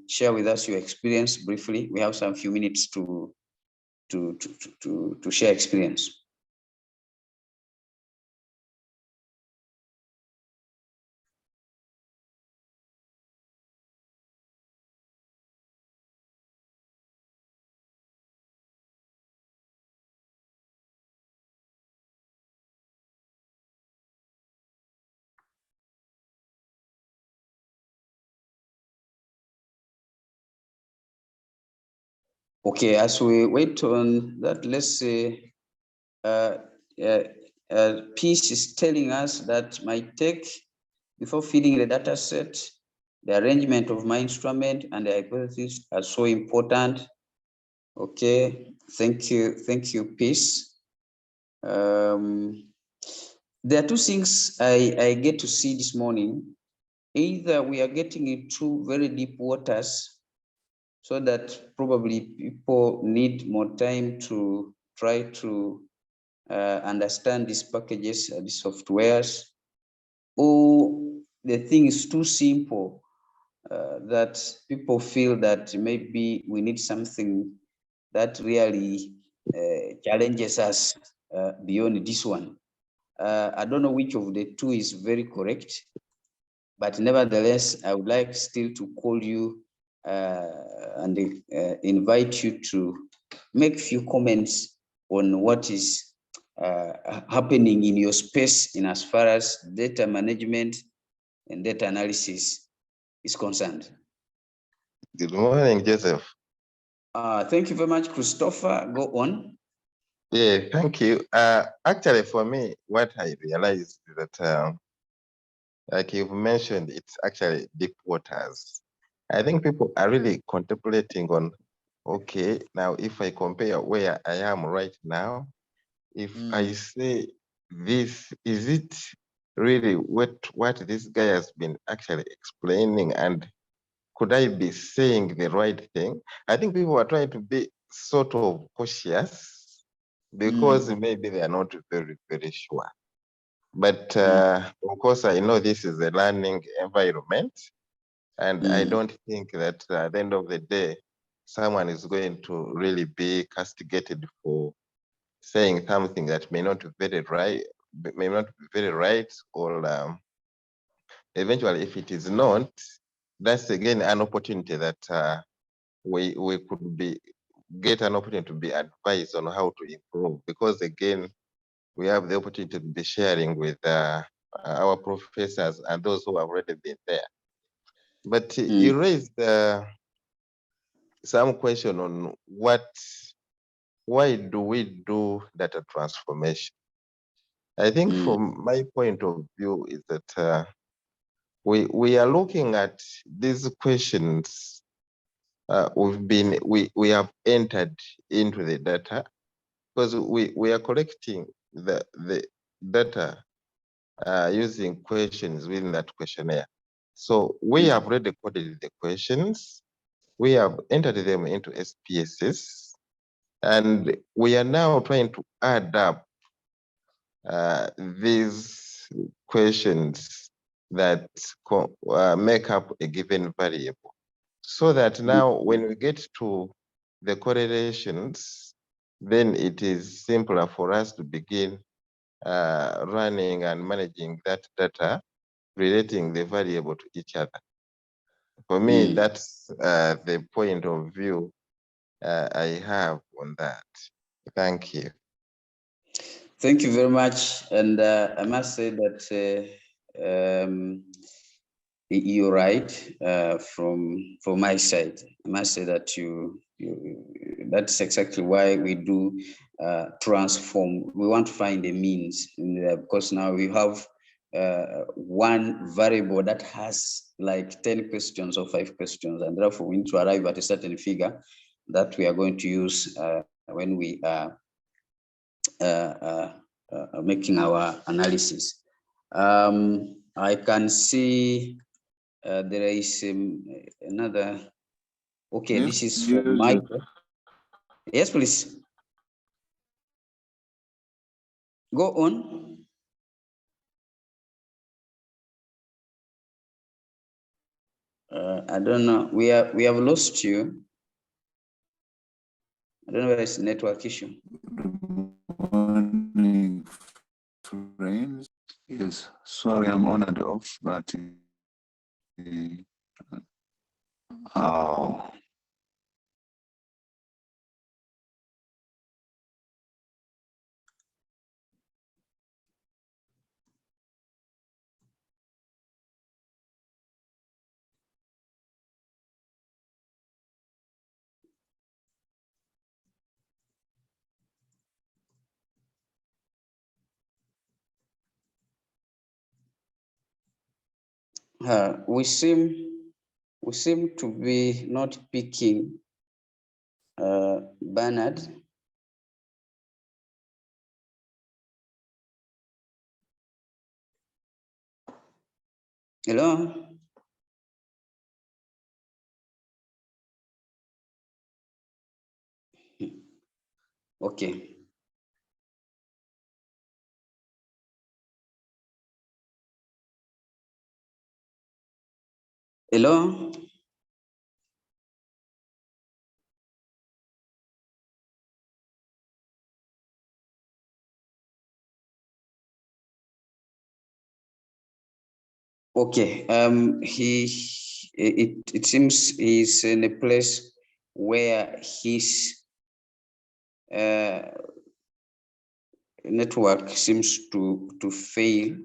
share with us your experience briefly. We have some few minutes to share experience. Okay, as we wait on that, let's say Peace is telling us that my take before feeding the data set, the arrangement of my instrument and the hypothesis are so important. Okay, thank you, Peace. There are two things I get to see this morning. Either we are getting into very deep waters, so that probably people need more time to try to understand these packages, these softwares, or the thing is too simple that people feel that maybe we need something that really challenges us beyond this one. I don't know which of the two is very correct, but nevertheless, I would like still to call you and invite you to make few comments on what is happening in your space in as far as data management and data analysis is concerned. Good morning, Joseph. Thank you very much, Christopher. Go on. Yeah, thank you. Actually, for me, what I realized is that, like you've mentioned, it's actually deep waters. I think people are really contemplating on, okay, now if I compare where I am right now, if I say this, is it really what this guy has been actually explaining, and could I be saying the right thing? I think people are trying to be sort of cautious because maybe they are not very, very sure. But of course, I know this is a learning environment, and I don't think that at the end of the day, someone is going to really be castigated for saying something that may not be very right, or eventually, if it is not, that's again an opportunity that we could get an opportunity to be advised on how to improve, because again, we have the opportunity to be sharing with our professors and those who have already been there. But you raised some question on why do we do data transformation? I think from my point of view is that we are looking at these questions. We have entered into the data, because we are collecting the data using questions within that questionnaire. So we have already coded the questions, we have entered them into SPSS, and we are now trying to add up these questions that make up a given variable, so that now when we get to the correlations, then it is simpler for us to begin running and managing that data, relating the variable to each other. For me, that's the point of view I have on that. Thank you. Thank you very much. And I must say that you're right from my side. I must say that that's exactly why we do transform. We want to find a means, because now we have one variable that has like 10 questions or 5 questions, and therefore we need to arrive at a certain figure that we are going to use when we are making our analysis. I can see there is another. Okay, this is from Michael. Yes, please. Go on. I don't know. We have lost you. I don't know whether it's a network issue. Good morning, friends. Yes, sorry, I'm on and off, but We seem to be not picking Bernard. Hello. Okay. Hello. Okay, it seems he's in a place where his network seems to fail.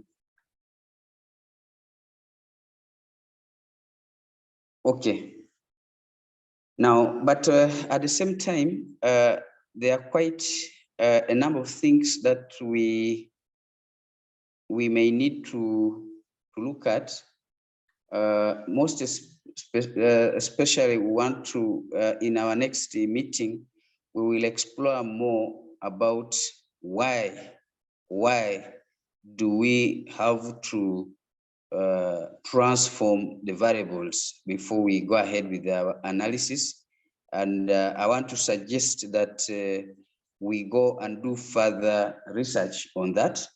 Okay. Now, but at the same time, there are quite a number of things that we may need to look at. Most especially, we want to in our next meeting, we will explore more about why do we have to transform the variables before we go ahead with our analysis. And I want to suggest that we go and do further research on that.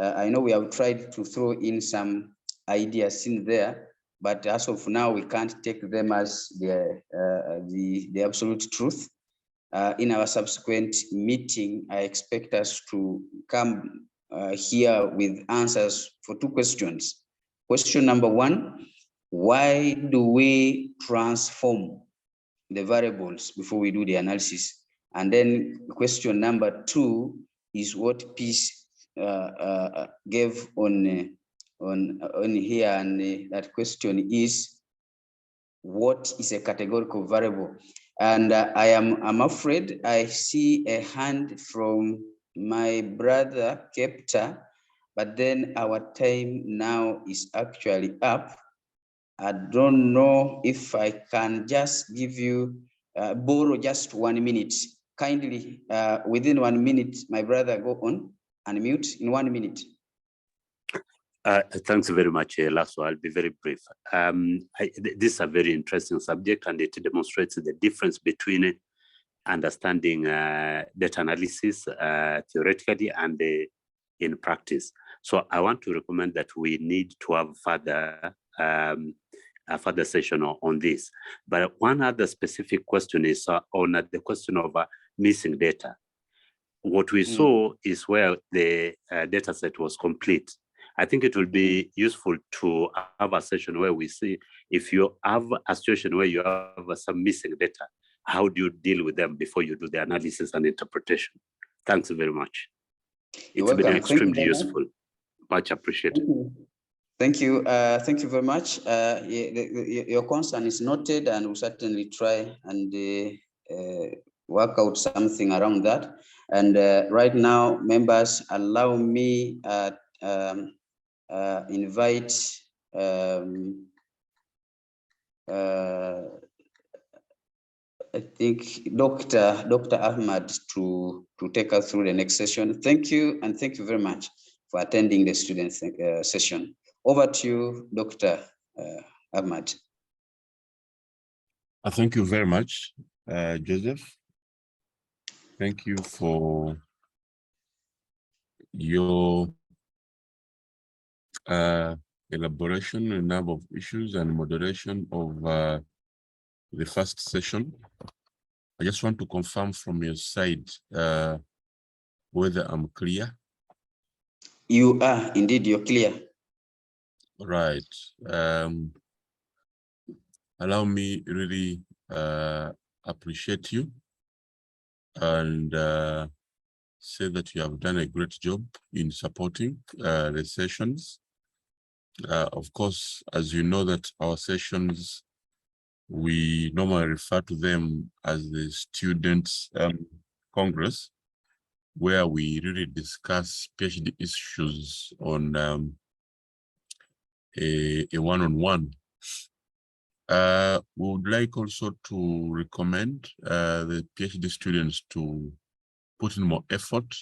I know we have tried to throw in some ideas in there, but as of now, we can't take them as the absolute truth. In our subsequent meeting, I expect us to come here with answers for two questions. Question number one, why do we transform the variables before we do the analysis? And then question number two is what Peace gave on here, and that question is, what is a categorical variable? And I'm afraid I see a hand from my brother Kepta, but then our time now is actually up. I don't know if I can just give you, borrow just 1 minute. Kindly, within 1 minute, my brother, go on and mute in 1 minute. Thanks very much, Lasso. I'll be very brief. This is a very interesting subject, and it demonstrates the difference between understanding data analysis theoretically and in practice. So I want to recommend that we need to have a further session on this. But one other specific question is on the question of missing data. What we saw is where the data set was complete. I think it will be useful to have a session where we see if you have a situation where you have some missing data, how do you deal with them before you do the analysis and interpretation? Thanks very much. It's been extremely useful. Much appreciated. Thank you. Thank you very much. Your concern is noted, and we'll certainly try and work out something around that. And right now, members, allow me invite I think Dr. Ahmad to take us through the next session. Thank you, and thank you very much for attending the student session. Over to you, Dr. Ahmad. Thank you very much, Joseph. Thank you for your elaboration on a number of issues and moderation of the first session. I just want to confirm from your side whether I'm clear. You are, indeed, you're clear. Right. Allow me really appreciate you and say that you have done a great job in supporting the sessions. Of course, as you know that our sessions, we normally refer to them as the Students' Congress, where we really discuss PhD issues on a one-on-one. We would like also to recommend the PhD students to put in more effort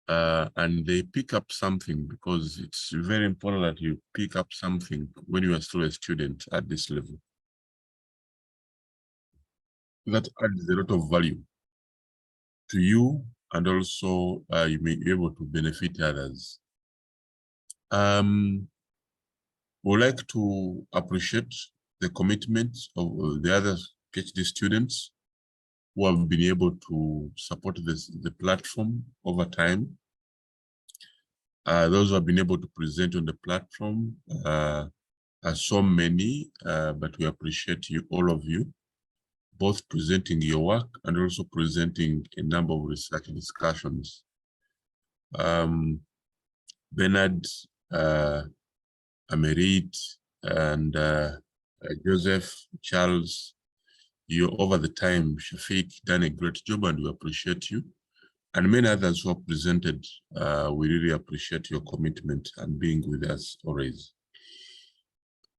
and they pick up something, because it's very important that you pick up something when you are still a student at this level. That adds a lot of value to you, and also you may be able to benefit others. We'd like to appreciate the commitment of the other PhD students who have been able to support the platform over time. Those who have been able to present on the platform are so many, but we appreciate you, all of you, both presenting your work and also presenting a number of research discussions. Bernard, Amerit, and Joseph, Charles, you over the time, Shafiq, done a great job and we appreciate you. And many others who have presented, we really appreciate your commitment and being with us always.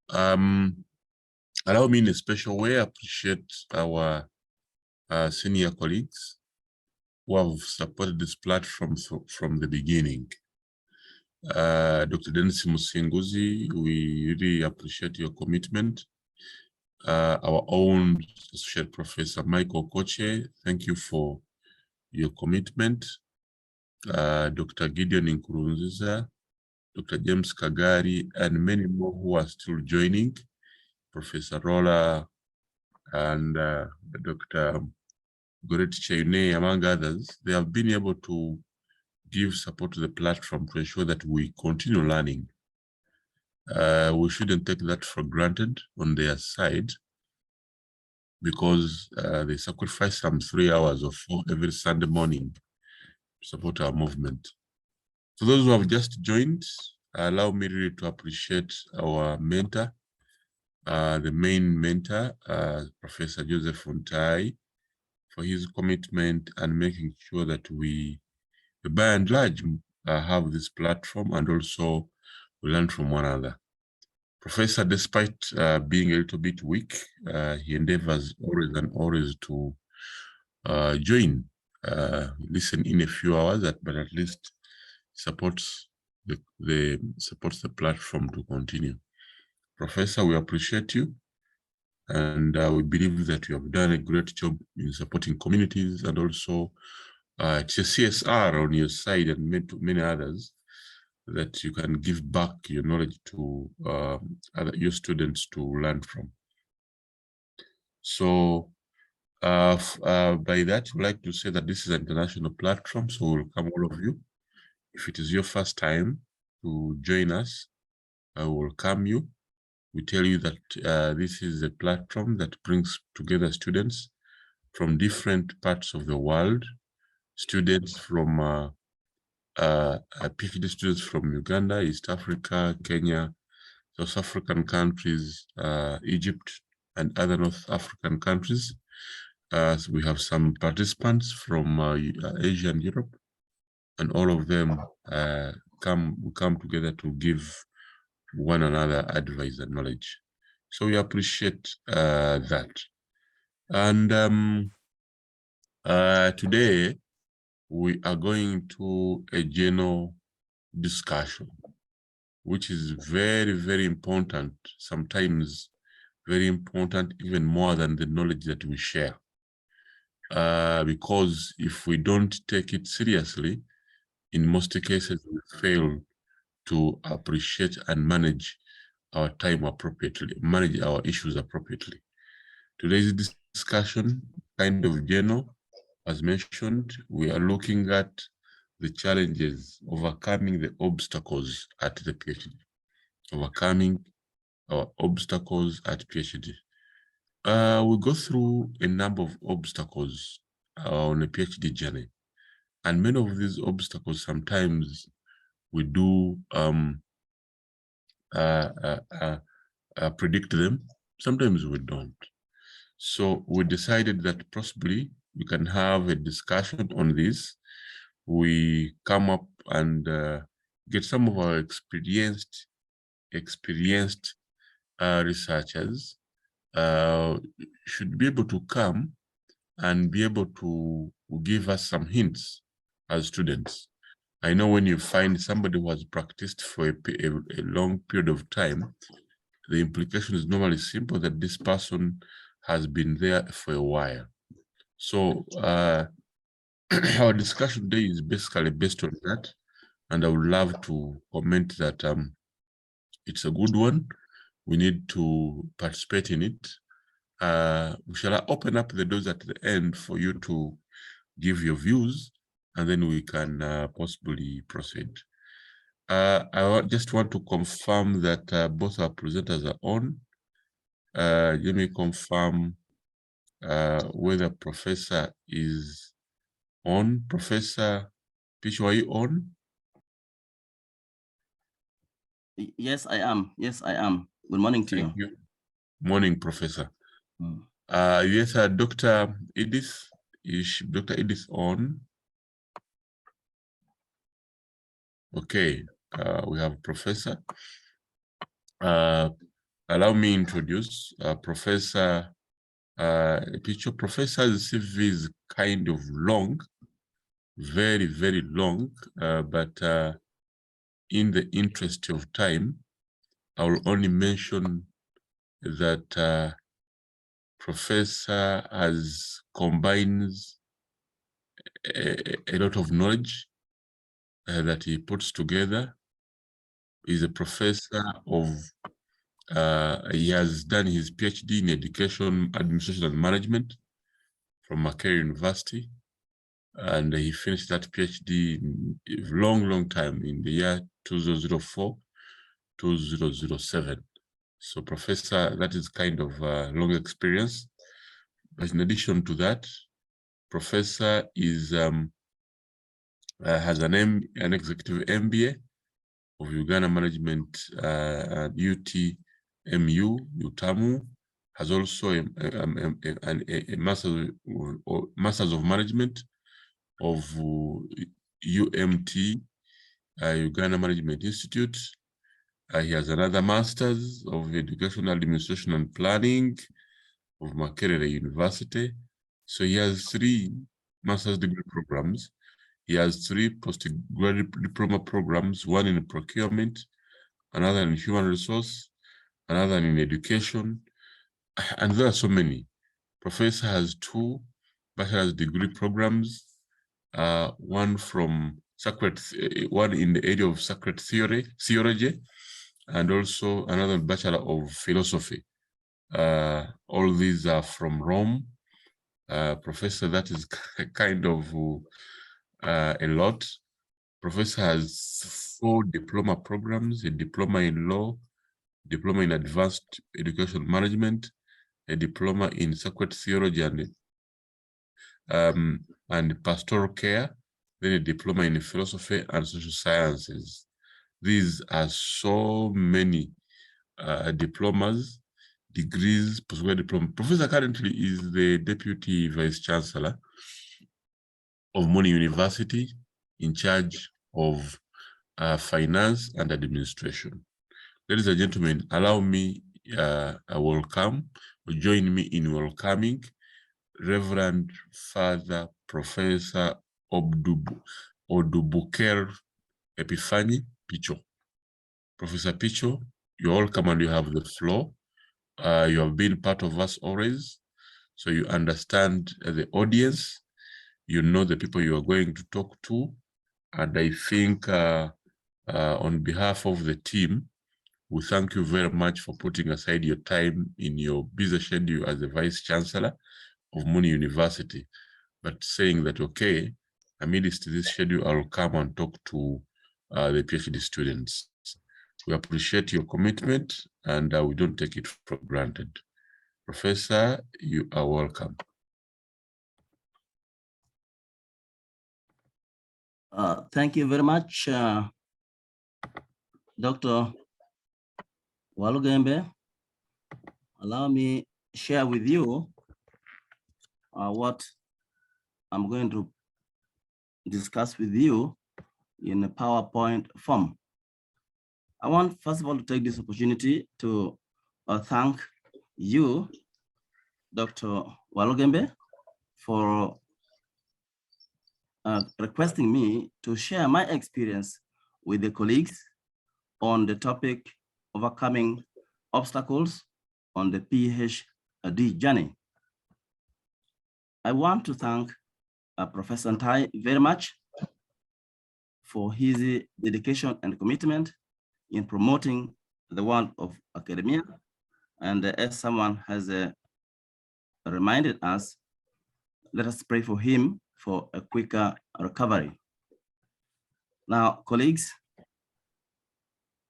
Allow me in a special way appreciate our senior colleagues who have supported this platform from the beginning. Dr. Dennis Musinguzi, we really appreciate your commitment. Our own Associate Professor Michael Koche, thank you for your commitment. Dr. Gideon Nkurunziza, Dr. James Kagari, and many more who are still joining, Professor Rolla and Dr. Goret Cheyne, among others. They have been able to give support to the platform to ensure that we continue learning. We shouldn't take that for granted on their side, because they sacrifice some 3 hours or 4 every Sunday morning to support our movement. For those who have just joined, allow me really to appreciate our mentor, the main mentor, Professor Joseph Untai, for his commitment and making sure that we, by and large, have this platform and also we learn from one another. Professor, despite being a little bit weak, he endeavors always and always to join, listen in a few hours, but at least supports supports the platform to continue. Professor, we appreciate you, and we believe that you have done a great job in supporting communities, and also it's a CSR on your side and many others, that you can give back your knowledge to your students to learn from. So by that, I'd like to say that this is an international platform, so welcome all of you. If it is your first time to join us, I will welcome you. We tell you that this is a platform that brings together students from different parts of the world, students from PhD students from Uganda, East Africa, Kenya, South African countries, Egypt, and other North African countries. So we have some participants from Asia and Europe, and all of them come together to give one another advice and knowledge. So we appreciate that. And today we are going to a general discussion, which is very, very important, sometimes very important, even more than the knowledge that we share. Because if we don't take it seriously, in most cases, we fail to appreciate and manage our time appropriately, manage our issues appropriately. Today's discussion, kind of general, as mentioned, we are looking at the challenges, overcoming the obstacles at the PhD, overcoming our obstacles at PhD. We go through a number of obstacles on a PhD journey, and many of these obstacles, sometimes we do predict them, sometimes we don't. So we decided that possibly we can have a discussion on this. We come up and get some of our experienced researchers should be able to come and be able to give us some hints as students. I know when you find somebody who has practiced for a long period of time, the implication is normally simple, that this person has been there for a while. So our discussion today is basically based on that, and I would love to comment that it's a good one. We need to participate in it. We shall open up the doors at the end for you to give your views, and then we can possibly proceed. just want to confirm that both our presenters are on. Let me confirm whether Professor is on. Professor Picho, are you on? Yes, I am. Yes, I am. Good morning to Thank you. Morning, Professor. Yes, Dr. Edith. Is Dr. Edith on? Okay, we have Professor. Allow me introduce Professor Picho. Professor's CV is kind of long, very, very long, but in the interest of time, I will only mention that Professor combines a lot of knowledge that he puts together. He's a professor of, he has done his PhD in Education, Administration and Management from Makerere University. And he finished that PhD in a long, long time in the year 2004, 2007. So Professor, that is kind of a long experience. But in addition to that, Professor is has an executive MBA of Uganda Management at UTMU, UTAMU, has also a Masters of Management of UMT, Uganda Management Institute. He has another Masters of Educational Administration and Planning of Makerere University. So he has 3 master's degree programs. He has 3 postgraduate diploma programs, one in procurement, another in human resource, another in education, and there are so many. Professor has 2 bachelor's degree programs, one in the area of sacred theology, and also another Bachelor of Philosophy. All these are from Rome. Professor, that is kind of a lot. Professor has 4 diploma programs: a diploma in law, diploma in advanced education management, a diploma in sacred theology and pastoral care, then a diploma in philosophy and social sciences. These are so many diplomas, degrees, postgraduate diploma. Professor currently is the Deputy Vice Chancellor of Moni University, in charge of finance and administration. Ladies and gentlemen, allow me join me in welcoming Reverend Father Professor Odubuker Epiphany Picho. Professor Picho, you're welcome and you have the floor. You have been part of us always, so you understand the audience, you know the people you are going to talk to, and I think on behalf of the team, we thank you very much for putting aside your time in your busy schedule as the Vice Chancellor of Muni University, but saying that, okay, amidst this schedule, I will come and talk to the PhD students. We appreciate your commitment and we don't take it for granted. Professor, you are welcome. Thank you very much, Dr. Walugembe. Allow me share with you what I'm going to discuss with you in a PowerPoint form. I want, first of all, to take this opportunity to thank you, Dr. Walugembe, for requesting me to share my experience with the colleagues on the topic overcoming obstacles on the PhD journey. I want to thank Professor Ntai very much for his dedication and commitment in promoting the world of academia. And as someone has reminded us, let us pray for him for a quicker recovery. Now, colleagues,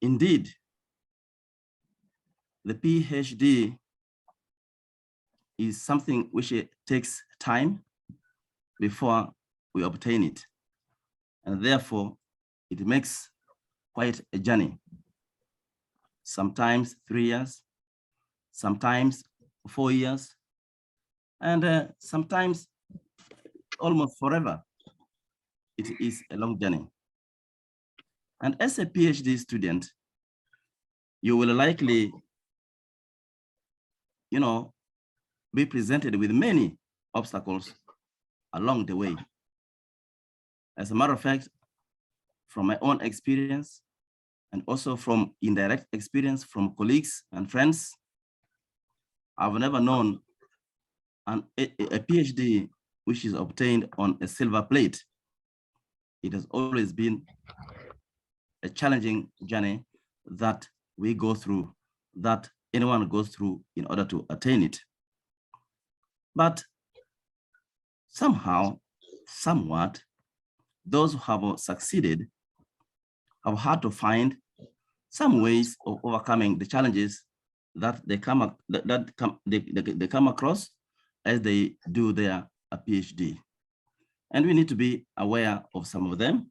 Indeed, the PhD is something which takes time before we obtain it. And therefore, it makes quite a journey. Sometimes 3 years, sometimes 4 years, and sometimes almost forever. It is a long journey. And as a PhD student, you will likely, be presented with many obstacles along the way. As a matter of fact, from my own experience, and also from indirect experience from colleagues and friends, I've never known a PhD which is obtained on a silver plate. It has always been a challenging journey that we go through, that anyone goes through in order to attain it. But somehow, somewhat, those who have succeeded have had to find some ways of overcoming the challenges that they come across as they do their PhD. And we need to be aware of some of them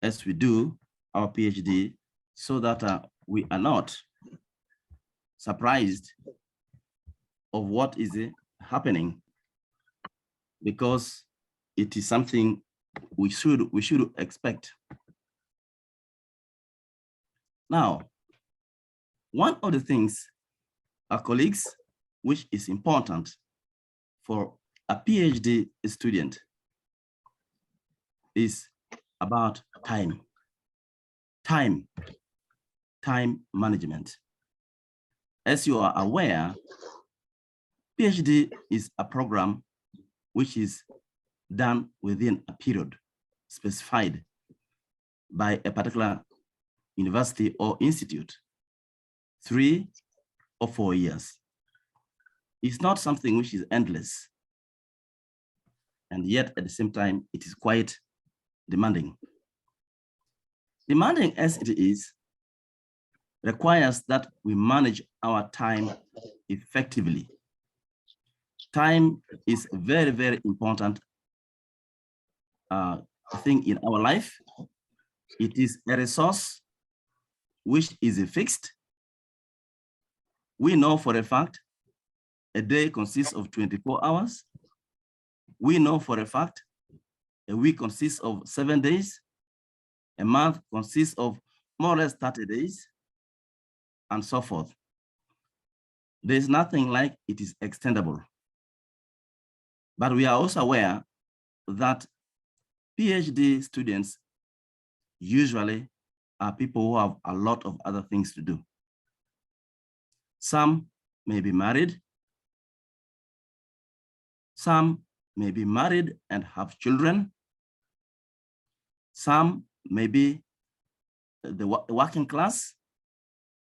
as we do our PhD, so that we are not surprised of what is happening, because it is something we should expect. Now, one of the things, our colleagues, which is important for a PhD student is about time management. As you are aware, PhD is a program which is done within a period specified by a particular university or institute, 3 or 4 years. It's not something which is endless. And yet at the same time, it is quite demanding. Demanding as it is, requires that we manage our time effectively. Time is a very, very important thing in our life. It is a resource which is fixed. We know for a fact a day consists of 24 hours. We know for a fact a week consists of 7 days. A month consists of more or less 30 days, and so forth. There's nothing like it is extendable. But we are also aware that PhD students usually are people who have a lot of other things to do. Some may be married. Some may be married and have children. Some may be the working class,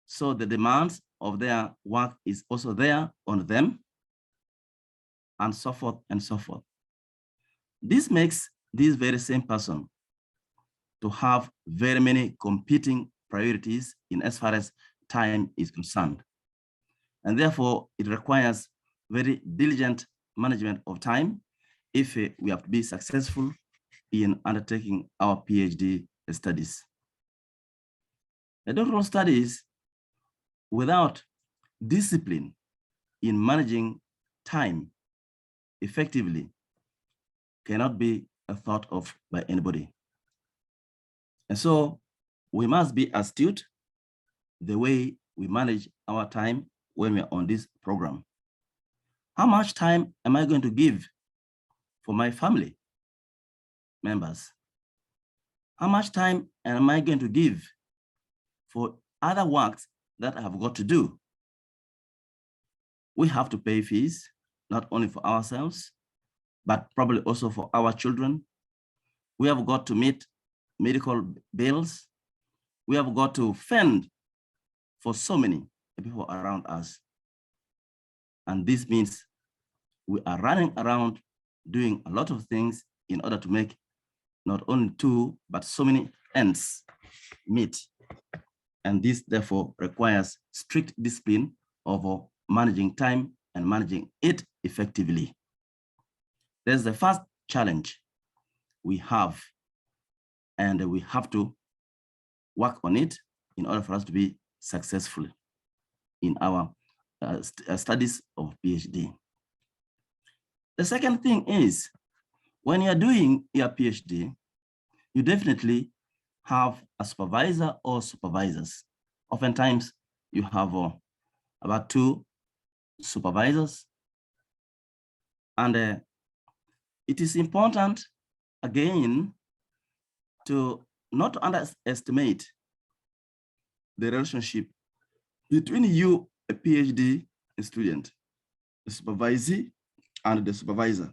so the demands of their work is also there on them, and so forth and so forth. This makes this very same person to have very many competing priorities in as far as time is concerned. And therefore, it requires very diligent management of time if we have to be successful in undertaking our PhD studies. The doctoral studies without discipline in managing time effectively cannot be thought of by anybody. And so we must be astute the way we manage our time when we're on this program. How much time am I going to give for my family members? How much time am I going to give for other works that I have got to do? We have to pay fees, not only for ourselves, but probably also for our children. We have got to meet medical bills. We have got to fend for so many people around us. And this means we are running around doing a lot of things in order to make not only 2, but so many ends meet. And this therefore requires strict discipline of managing time and managing it effectively. That's the first challenge we have, and we have to work on it in order for us to be successful in our studies of PhD. The second thing is, when you're doing your PhD, you definitely have a supervisor or supervisors. Oftentimes, you have about 2 supervisors. And it is important, again, to not underestimate the relationship between you, a PhD student, the supervisee, and the supervisor.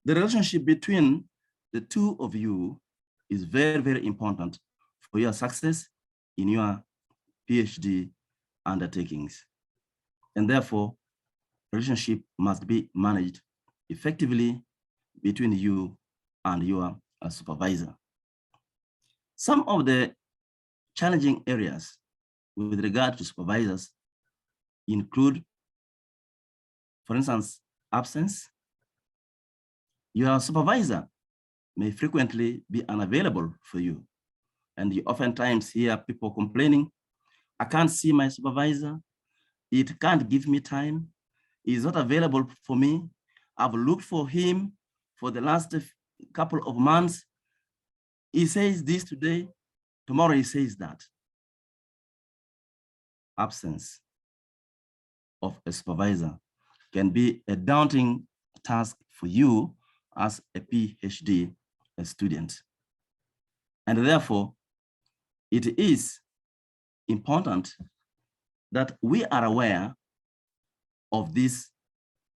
The relationship between the 2 of you is very, very important for your success in your PhD undertakings. And therefore, relationship must be managed effectively between you and your supervisor. Some of the challenging areas with regard to supervisors include, for instance, absence. Your supervisor may frequently be unavailable for you. And you oftentimes hear people complaining, I can't see my supervisor. It can't give me time. He's not available for me. I've looked for him for the last couple of months. He says this today, tomorrow he says that. Absence of a supervisor can be a daunting task for you as a PhD student. And therefore, it is important that we are aware of this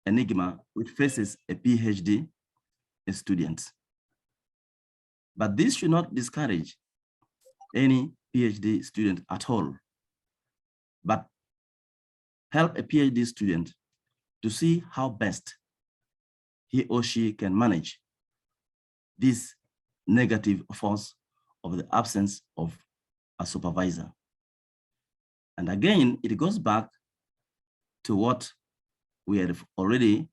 enigma which faces a PhD student. But this should not discourage any PhD student at all, but help a PhD student to see how best he or she can manage this negative force of the absence of a supervisor. And again, it goes back to what we have already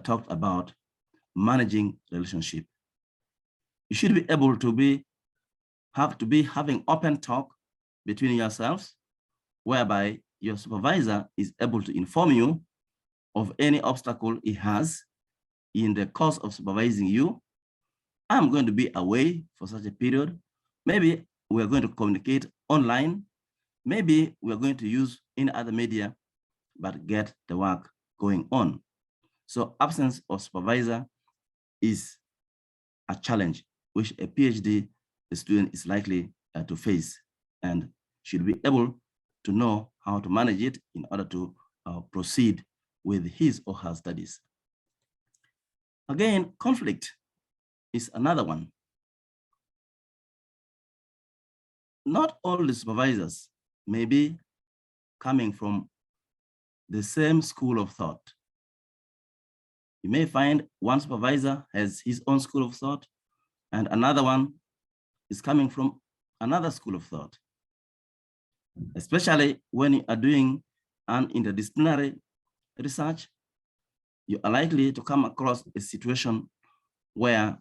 talked about, managing relationship. You should be able to have having open talk between yourselves, whereby your supervisor is able to inform you of any obstacle he has in the course of supervising you. I'm going to be away for such a period. Maybe we're going to communicate online. Maybe we're going to use any other media, but get the work going on. So absence of supervisor is a challenge which a PhD student is likely to face and should be able to know how to manage it in order to proceed with his or her studies. Again, conflict is another one. Not all the supervisors may be coming from the same school of thought. You may find one supervisor has his own school of thought and another one is coming from another school of thought. Especially when you are doing an interdisciplinary research, you are likely to come across a situation where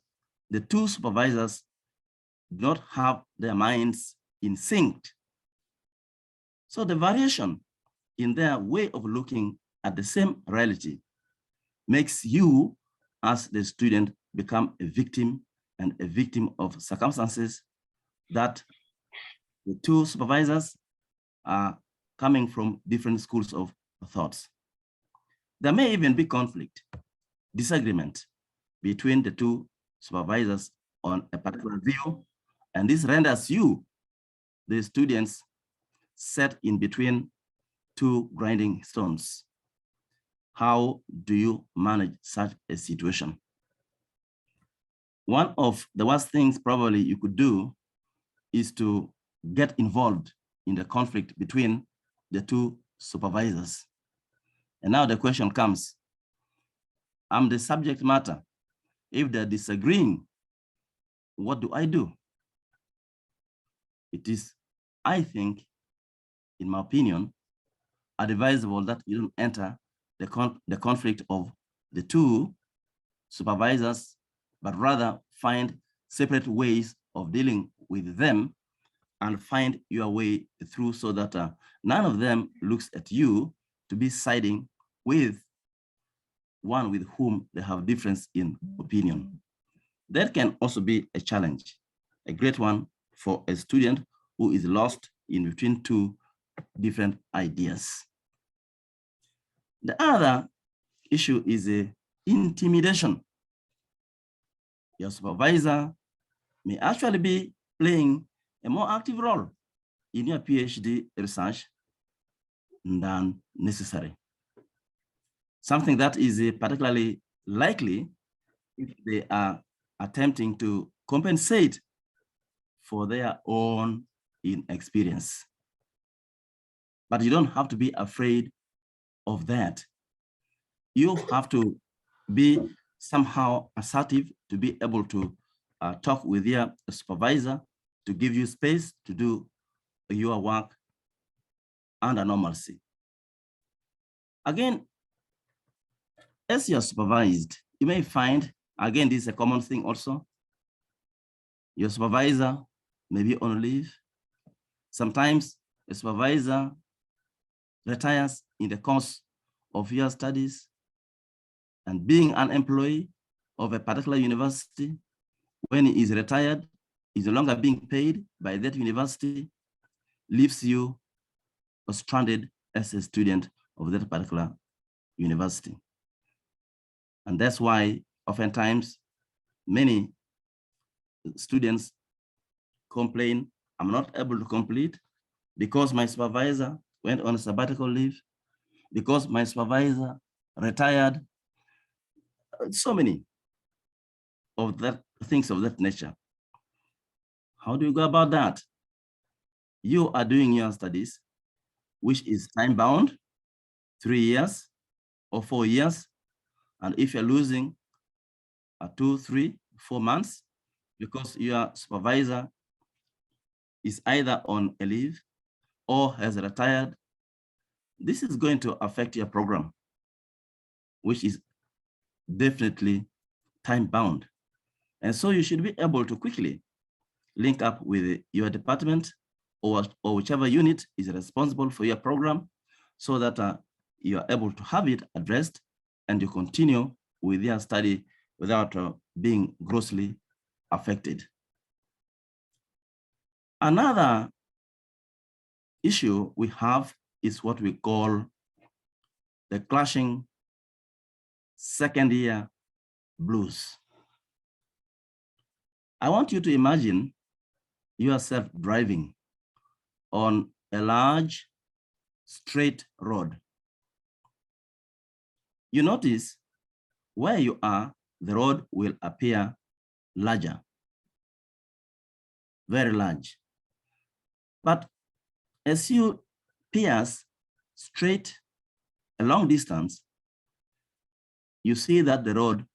the 2 supervisors do not have their minds in sync. So the variation in their way of looking at the same reality makes you as the student become a victim, and a victim of circumstances that the 2 supervisors are coming from different schools of thoughts. There may even be conflict, disagreement between the 2 supervisors on a particular view, and this renders you, the students, set in between 2 grinding stones. How do you manage such a situation? One of the worst things probably you could do is to get involved in the conflict between the 2 supervisors. And now the question comes, I'm the subject matter. If they're disagreeing, what do I do? It is I think, in my opinion, advisable that you don't enter the conflict of the two supervisors, but rather find separate ways of dealing with them and find your way through so that none of them looks at you to be siding with one with whom they have difference in opinion. That can also be a challenge, a great one for a student who is lost in between two different ideas. The other issue is intimidation. Your supervisor may actually be playing a more active role in your PhD research than necessary. Something that is particularly likely if they are attempting to compensate for their own inexperience. But you don't have to be afraid of that. You have to be somehow assertive to be able to talk with your supervisor to give you space to do your work under normalcy. Again, as you're supervised, you may find, again, this is a common thing also, your supervisor may be on leave. Sometimes a supervisor retires in the course of your studies, and being an employee of a particular university, when he is retired, is no longer being paid by that university, leaves you stranded as a student of that particular university. And that's why oftentimes many students complain, I'm not able to complete because my supervisor went on a sabbatical leave, because my supervisor retired. So many of that things of that nature. How do you go about that? You are doing your studies, which is time-bound, 3 years or 4 years. And if you're losing 2, 3, 4 months, because your supervisor is either on a leave or has retired, this is going to affect your program, which is definitely time-bound. And so you should be able to quickly link up with your department or whichever unit is responsible for your program so that you are able to have it addressed and you continue with your study without being grossly affected. Another issue we have is what we call the clashing second year blues. I want you to imagine yourself driving on a large straight road. You notice where you are, the road will appear larger, very large. But as you pierce straight a long distance, you see that the road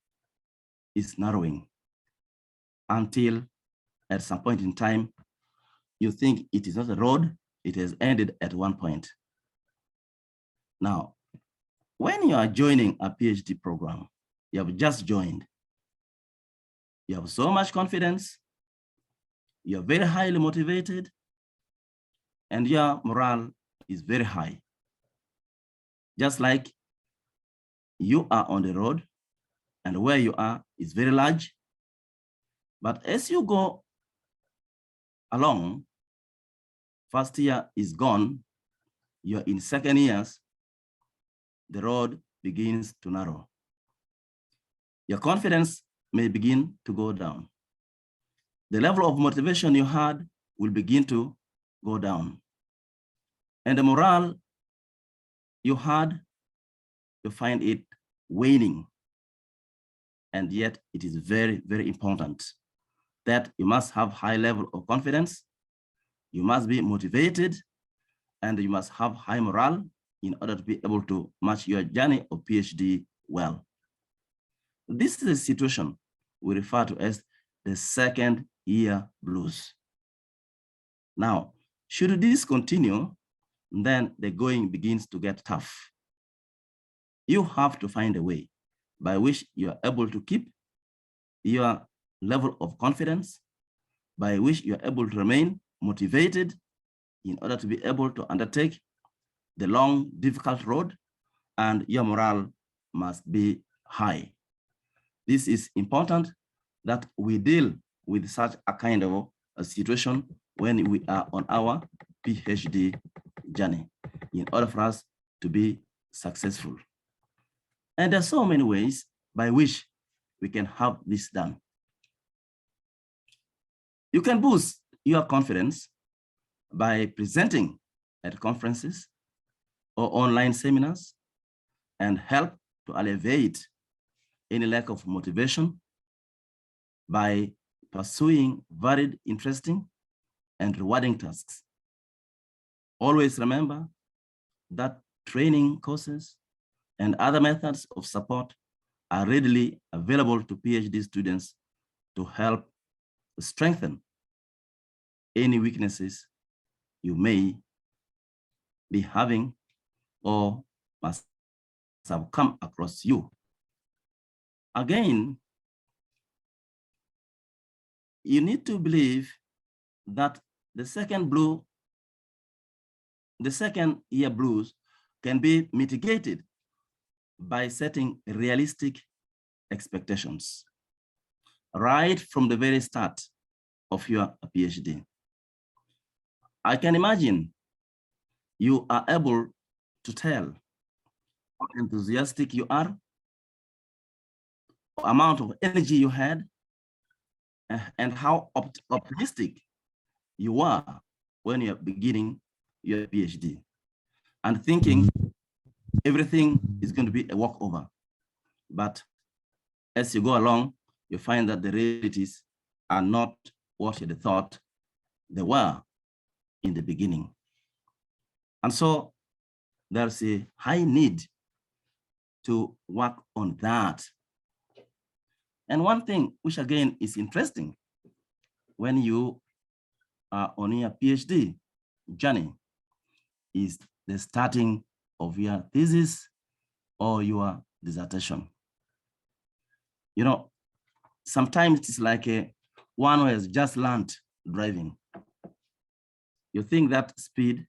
is narrowing until at some point in time, you think it is not a road, it has ended at one point. Now, when you are joining a PhD program, you have just joined, you have so much confidence, you're very highly motivated, and your morale is very high. Just like you are on the road and where you are is very large, but as you go along, first year is gone, you're in second years, the road begins to narrow. Your confidence may begin to go down. The level of motivation you had will begin to go down. And the morale you had, you find it waning. And yet it is very, very important that you must have high level of confidence, you must be motivated, and you must have high morale in order to be able to match your journey of PhD well. This is a situation we refer to as the second year blues. Now, Should this continue, then the going begins to get tough. You have to find a way by which you are able to keep your level of confidence, by which you are able to remain motivated in order to be able to undertake the long, difficult road, and your morale must be high. This is important that we deal with such a kind of a situation when we are on our PhD journey in order for us to be successful. And there are so many ways by which we can have this done. You can boost your confidence by presenting at conferences or online seminars and help to alleviate any lack of motivation by pursuing varied, interesting, and rewarding tasks. Always remember that training courses and other methods of support are readily available to PhD students to help strengthen any weaknesses you may be having or must have come across you. Again, you need to believe that the second year blues can be mitigated by setting realistic expectations right from the very start of your PhD. I can imagine you are able to tell how enthusiastic you are, amount of energy you had, and how optimistic you are when you're beginning your PhD, and thinking everything is going to be a walkover. But as you go along, you find that the realities are not what you thought they were in the beginning. And so there's a high need to work on that. And one thing which again is interesting when you are on your PhD journey is the starting of your thesis or your dissertation. You know, sometimes it's like one who has just learned driving. You think that speed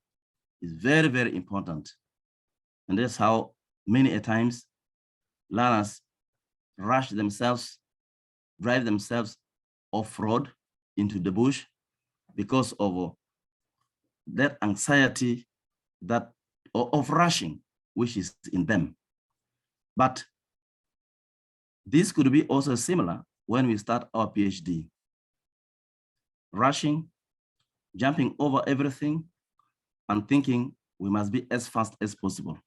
is very, very important. And that's how many a times learners rush themselves, drive themselves off-road into the bush because of that anxiety of rushing, which is in them. But this could be also similar when we start our PhD. Rushing, jumping over everything, and thinking we must be as fast as possible.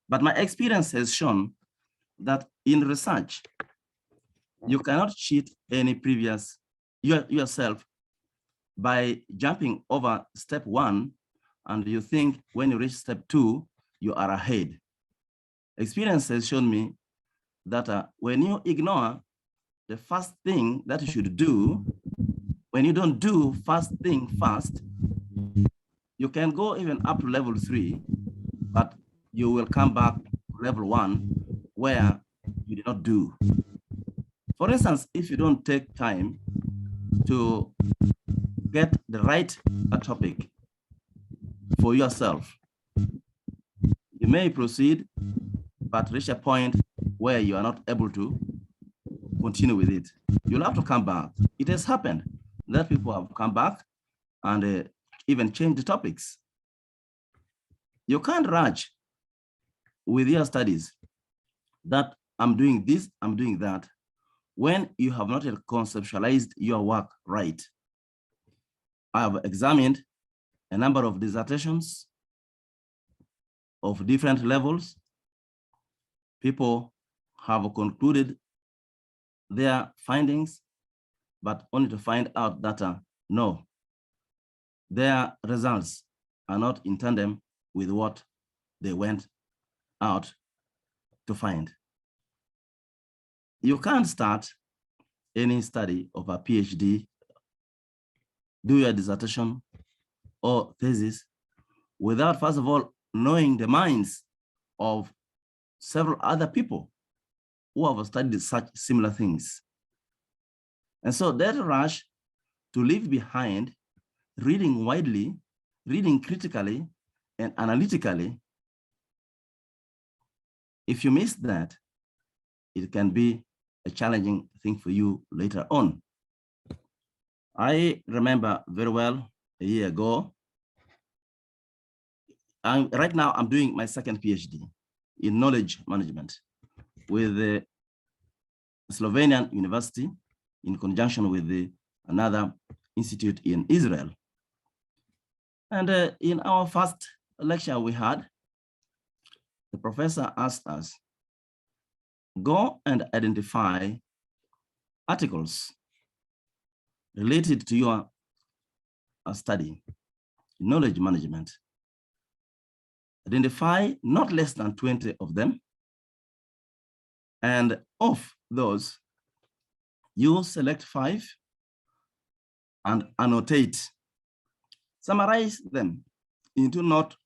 But my experience has shown that in research, you cannot cheat any previous yourself by jumping over step 1, and you think when you reach step 2, you are ahead. Experience has shown me that when you ignore the first thing that you should do, when you don't do first thing fast, you can go even up to level 3, but you will come back to level 1 where you did not do. For instance, if you don't take time to get the right topic for yourself, you may proceed, but reach a point where you are not able to continue with it. You'll have to come back. It has happened that people have come back and even change the topics. You can't rush with your studies that I'm doing this, I'm doing that, when you have not yet conceptualized your work right. I have examined a number of dissertations of different levels. People have concluded their findings, but only to find out that no, their results are not in tandem with what they went out to find. You can't start any study of a PhD, do your dissertation, or thesis without, first of all, knowing the minds of several other people who have studied such similar things. And so that rush to leave behind reading widely, reading critically and analytically, if you miss that, it can be a challenging thing for you later on. I remember very well a year ago, right now I'm doing my second PhD in knowledge management with the Slovenian University in conjunction with another institute in Israel. And in our first lecture we had, the professor asked us, go and identify articles related to your study, knowledge management. Identify not less than 20 of them. And of those, you select 5 and annotate. Summarize them into not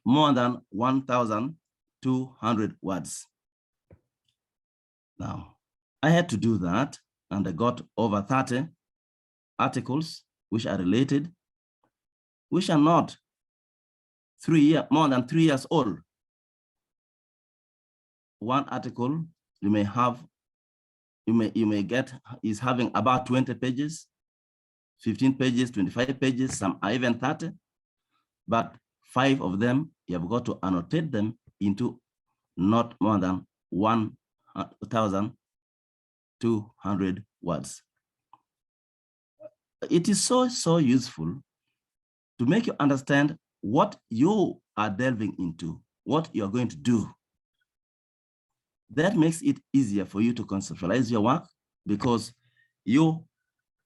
more than 1,200 words. Now, I had to do that, and I got over 30 articles which are related, which are not more than 3 years old. One article you may get is having about 20 pages, 15 pages, 25 pages, some are even 30, but 5 of them, you have got to annotate them into not more than 1,200 words. It is so useful to make you understand what you are delving into, what you are going to do. That makes it easier for you to conceptualize your work because you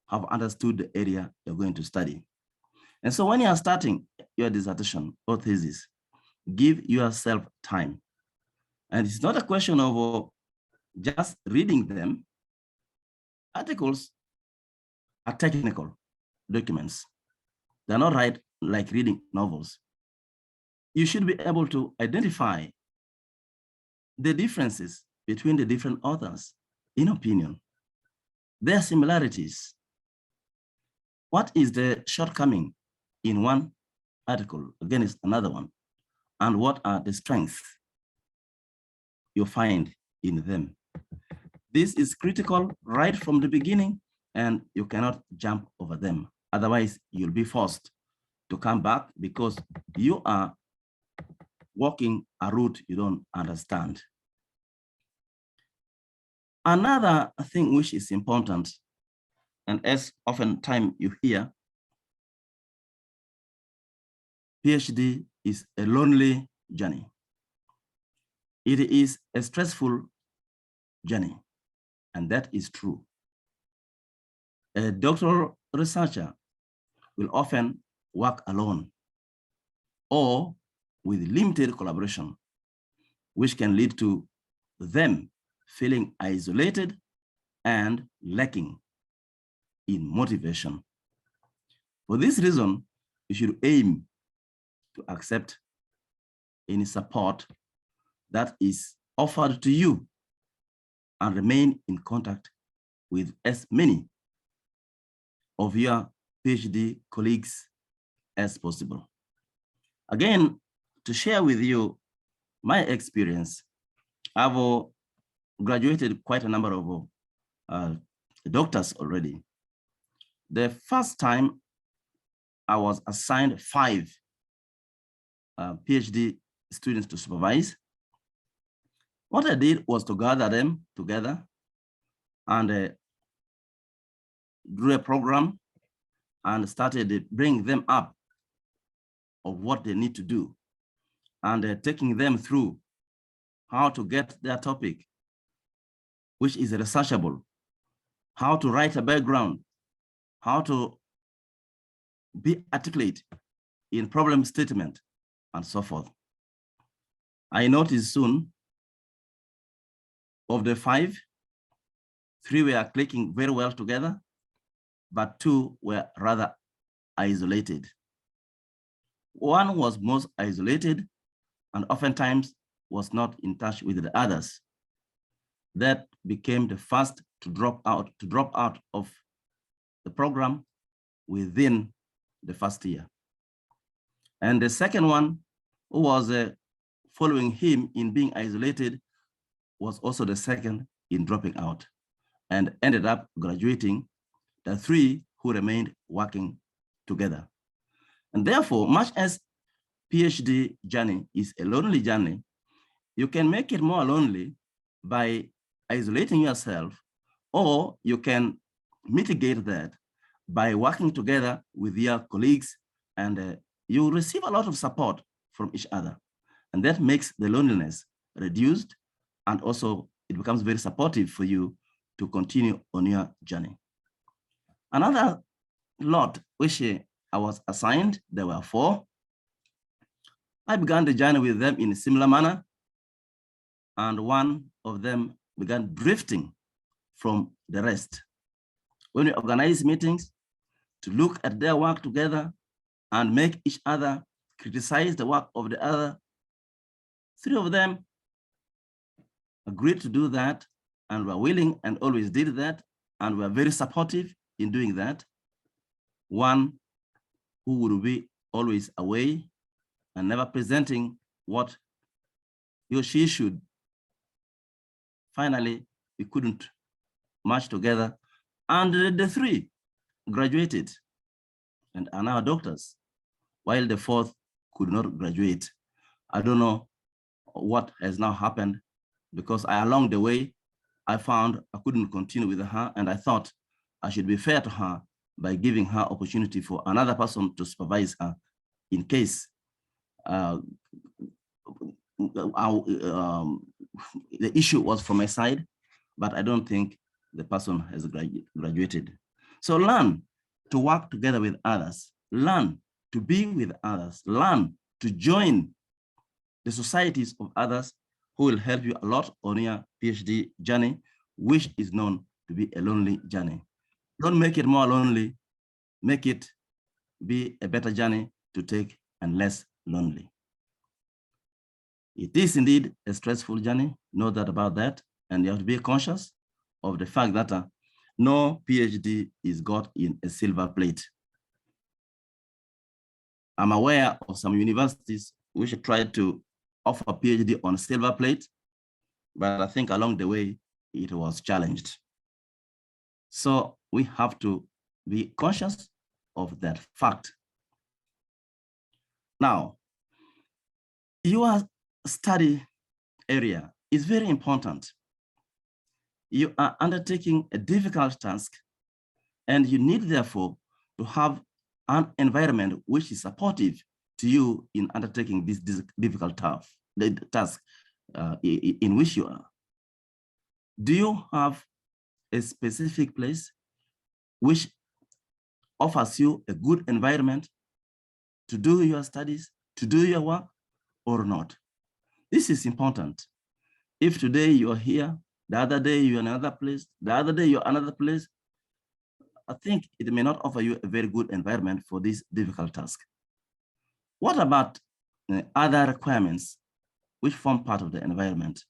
have understood the area you're going to study. And so when you are starting your dissertation or thesis, give yourself time. And it's not a question of just reading them. Articles are technical documents. They're not like reading novels. You should be able to identify the differences between the different authors in opinion, their similarities. What is the shortcoming in one article against another one? And what are the strengths you find in them? This is critical right from the beginning, and you cannot jump over them. Otherwise, you'll be forced to come back because you are walking a route you don't understand. Another thing which is important, and as oftentimes you hear, PhD is a lonely journey. It is a stressful journey, and that is true. A doctoral researcher will often work alone or with limited collaboration, which can lead to them feeling isolated and lacking in motivation. For this reason, you should aim to accept any support that is offered to you and remain in contact with as many of your PhD colleagues as possible. Again, to share with you my experience, I've graduated quite a number of doctors already. The first time I was assigned 5 PhD students to supervise. What I did was to gather them together and drew a program and started bringing them up of what they need to do and taking them through how to get their topic, which is researchable, how to write a background, how to be articulate in problem statement, and so forth. I noticed soon of the 5, 3 were clicking very well together, but 2 were rather isolated. One was most isolated and oftentimes was not in touch with the others. That became the first to drop out of the program within the first year. And the second one, who was following him in being isolated, was also the second in dropping out and ended up graduating, the three who remained working together. And therefore, much as PhD journey is a lonely journey, you can make it more lonely by isolating yourself, or you can mitigate that by working together with your colleagues, and you receive a lot of support from each other. And that makes the loneliness reduced, and also it becomes very supportive for you to continue on your journey. Another lot which I was assigned, there were 4. I began the journey with them in a similar manner, and one of them began drifting from the rest. When we organize meetings to look at their work together and make each other criticize the work of the other, 3 of them agreed to do that and were willing and always did that and were very supportive in doing that. One who would be always away and never presenting what he or she should. Finally, we couldn't march together, and the 3 graduated and are now doctors, while the 4th could not graduate. I don't know what has now happened, because along the way, I found I couldn't continue with her, and I thought I should be fair to her by giving her opportunity for another person to supervise her in case the issue was from my side, but I don't think the person has graduated. So learn to work together with others, learn to be with others, learn to join the societies of others who will help you a lot on your PhD journey, which is known to be a lonely journey. Don't make it more lonely, make it be a better journey to take and less lonely. It is indeed a stressful journey, no doubt about that, and you have to be conscious of the fact that no PhD is got in a silver plate. I'm aware of some universities which try to offer a PhD on a silver plate, but I think along the way it was challenged. So we have to be conscious of that fact. Now, your study area is very important. You are undertaking a difficult task, and you need, therefore, to have an environment which is supportive to you in undertaking this difficult task in which you are. Do you have a specific place which offers you a good environment to do your studies, to do your work, or not? This is important. If today you are here, the other day you're in another place, the other day you're another place, I think it may not offer you a very good environment for this difficult task. What about other requirements which form part of the environment?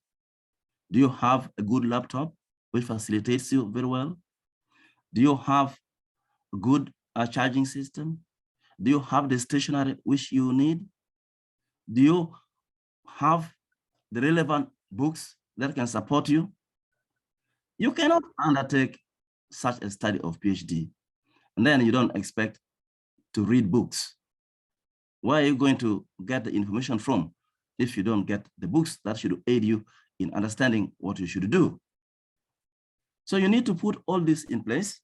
Do you have a good laptop which facilitates you very well? Do you have a good charging system? Do you have the stationery which you need? Do you have the relevant books that can support you? You cannot undertake such a study of PhD, and then you don't expect to read books. Where are you going to get the information from if you don't get the books that should aid you in understanding what you should do? So you need to put all this in place.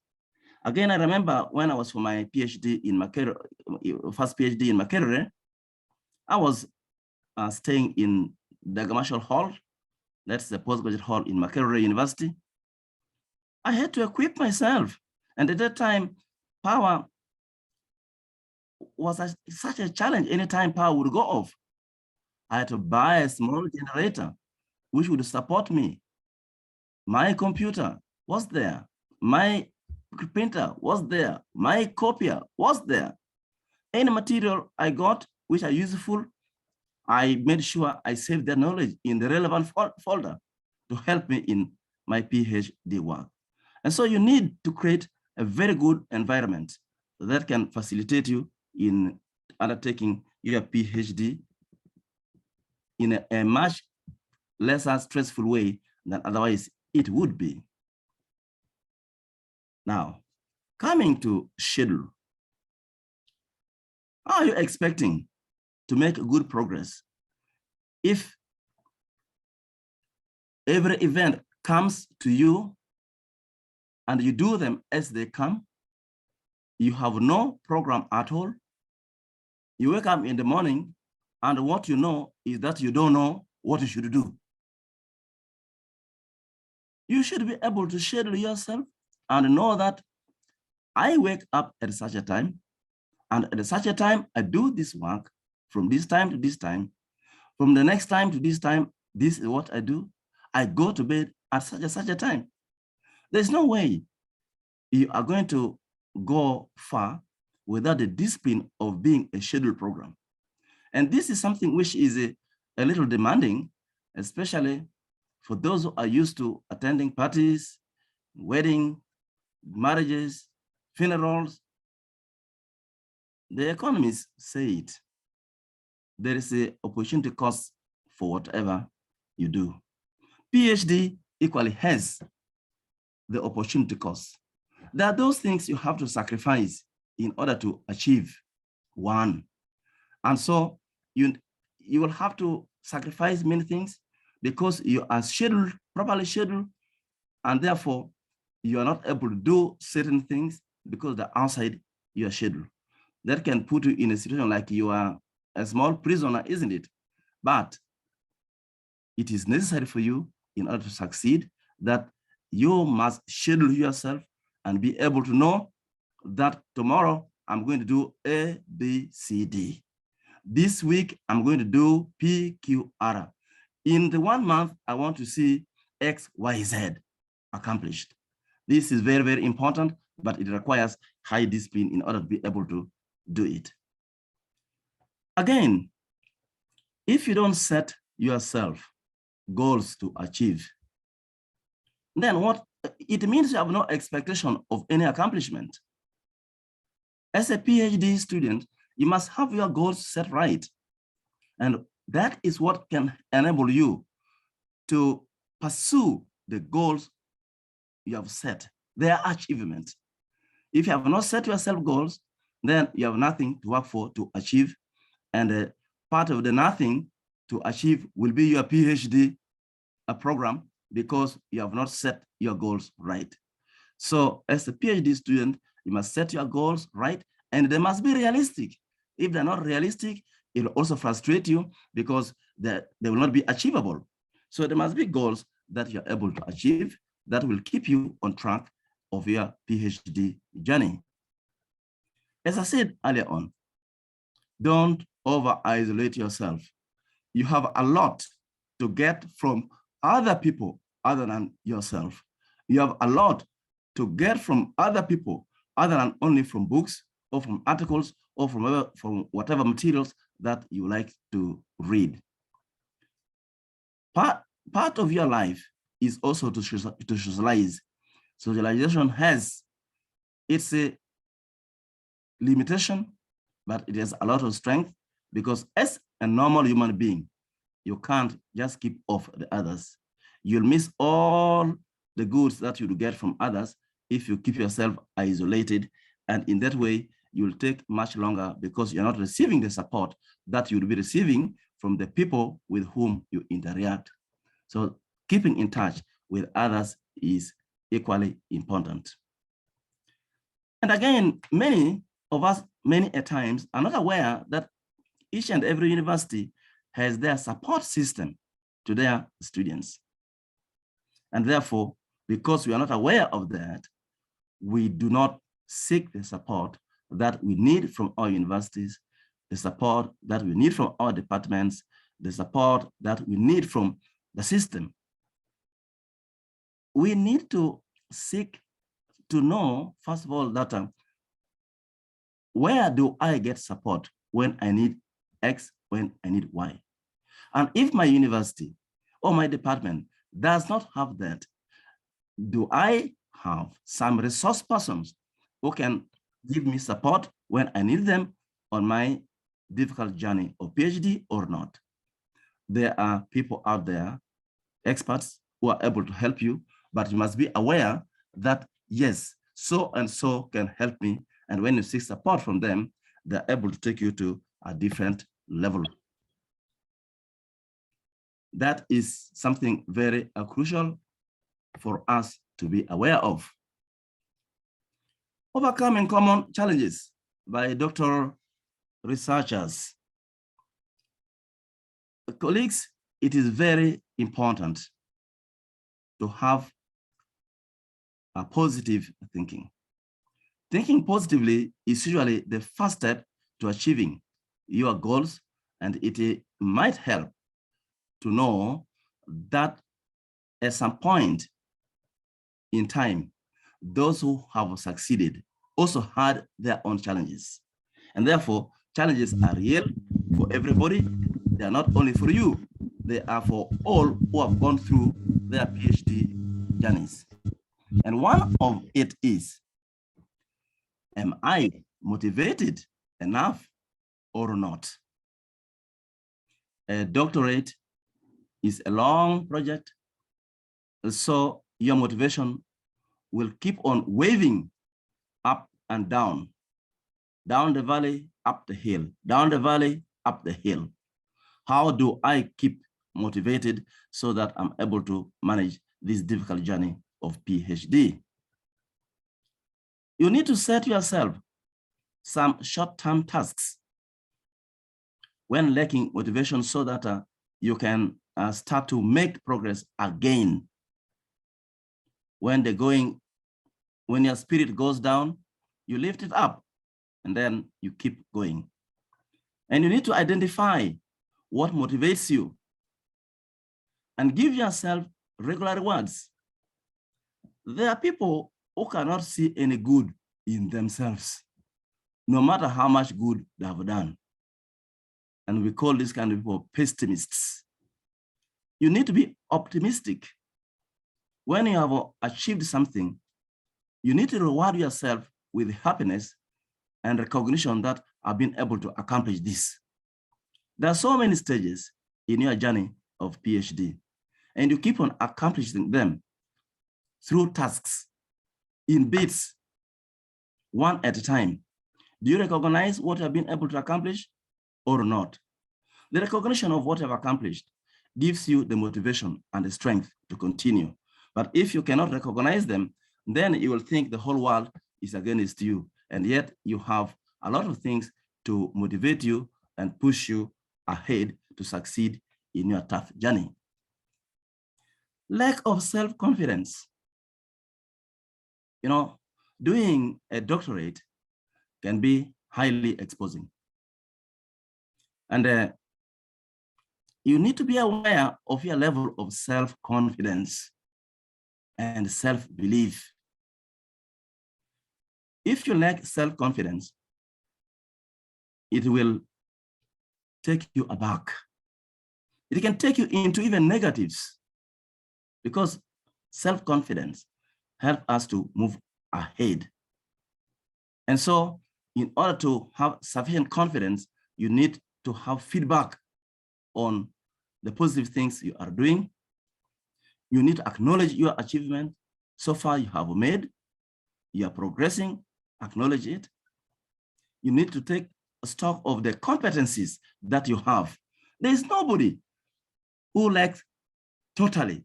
Again, I remember when I was for my PhD in Makerere, first PhD in Makerere, I was staying in the Commercial Hall. That's the postgraduate hall in Makerere University. I had to equip myself. And at that time, power was such a challenge. Anytime power would go off, I had to buy a small generator which would support me. My computer was there. My printer was there. My copier was there. Any material I got which are useful, I made sure I saved their knowledge in the relevant folder to help me in my PhD work. And so you need to create a very good environment that can facilitate you in undertaking your PhD in a much lesser stressful way than otherwise it would be. Now, coming to schedule, how are you expecting to make good progress if every event comes to you and you do them as they come? You have no program at all. You wake up in the morning and what you know is that you don't know what you should do. You should be able to schedule yourself and know that I wake up at such a time, and at such a time, I do this work from this time to this time. From the next time to this time, this is what I do. I go to bed at such a time. There's no way you are going to go far without the discipline of being a scheduled program. And this is something which is a little demanding, especially for those who are used to attending parties, weddings, marriages, funerals. The economists say it. There is an opportunity cost for whatever you do. PhD equally has the opportunity cost. There are those things you have to sacrifice in order to achieve one. And so you will have to sacrifice many things because you are scheduled, properly scheduled, and therefore you are not able to do certain things because the outside you are scheduled. That can put you in a situation like you are a small prisoner, isn't it? But it is necessary for you in order to succeed that you must schedule yourself and be able to know that tomorrow I'm going to do A, B, C, D. This week, I'm going to do P, Q, R. In the 1 month, I want to see X, Y, Z accomplished. This is very, very important, but it requires high discipline in order to be able to do it. Again, if you don't set yourself goals to achieve, then what it means you have no expectation of any accomplishment. As a PhD student, you must have your goals set right. And that is what can enable you to pursue the goals you have set, their achievement. If you have not set yourself goals, then you have nothing to work for to achieve. And part of the nothing to achieve will be your PhD program because you have not set your goals right. So as a PhD student, you must set your goals right, and they must be realistic. If they're not realistic, it will also frustrate you because they will not be achievable. So there must be goals that you're able to achieve that will keep you on track of your PhD journey. As I said earlier on, don't over-isolate yourself. You have a lot to get from other people other than yourself. You have a lot to get from other people other than only from books or from articles or from whatever materials that you like to read. Part of your life is also to socialize. Socialization has its limitation, but it has a lot of strength because as a normal human being, you can't just keep off the others. You'll miss all the goods that you get from others if you keep yourself isolated. And in that way, you'll take much longer because you're not receiving the support that you'll be receiving from the people with whom you interact. So keeping in touch with others is equally important. And again, many of us, many a times, are not aware that each and every university has their support system to their students. And therefore, because we are not aware of that, we do not seek the support that we need from our universities, the support that we need from our departments, the support that we need from the system. We need to seek to know, first of all, that where do I get support when I need X when I need Y. And if my university or my department does not have that, do I have some resource persons who can give me support when I need them on my difficult journey of PhD or not? There are people out there, experts, who are able to help you, but you must be aware that, yes, so and so can help me. And when you seek support from them, they're able to take you to a different level. That is something very crucial for us to be aware of. Overcoming common challenges by doctoral researchers. Colleagues, it is very important to have a positive thinking. Thinking positively is usually the first step to achieving your goals, and it might help to know that at some point in time, those who have succeeded also had their own challenges. And therefore, challenges are real for everybody. They are not only for you, they are for all who have gone through their PhD journeys. And one of it is, am I motivated enough or not? A doctorate is a long project, so your motivation will keep on waving up and down the valley, up the hill, down the valley, up the hill. How do I keep motivated so that I'm able to manage this difficult journey of PhD? You need to set yourself some short-term tasks when lacking motivation so that you can start to make progress again. When your spirit goes down, you lift it up and then you keep going. And you need to identify what motivates you and give yourself regular rewards. There are people who cannot see any good in themselves, no matter how much good they have done. And we call this kind of people pessimists. You need to be optimistic. When you have achieved something, you need to reward yourself with happiness and recognition that I've been able to accomplish this. There are so many stages in your journey of PhD, and you keep on accomplishing them through tasks, in bits, one at a time. Do you recognize what you have been able to accomplish or not? The recognition of what you have accomplished gives you the motivation and the strength to continue. But if you cannot recognize them, then you will think the whole world is against you. And yet you have a lot of things to motivate you and push you ahead to succeed in your tough journey. Lack of self-confidence. You know, doing a doctorate can be highly exposing. And you need to be aware of your level of self-confidence and self-belief. If you lack self-confidence, it will take you aback. It can take you into even negatives, because self-confidence helps us to move ahead. And so in order to have sufficient confidence, you need to have feedback on the positive things you are doing. You need to acknowledge your achievement so far you have made. You are progressing, acknowledge it. You need to take stock of the competencies that you have. There is nobody who lacks totally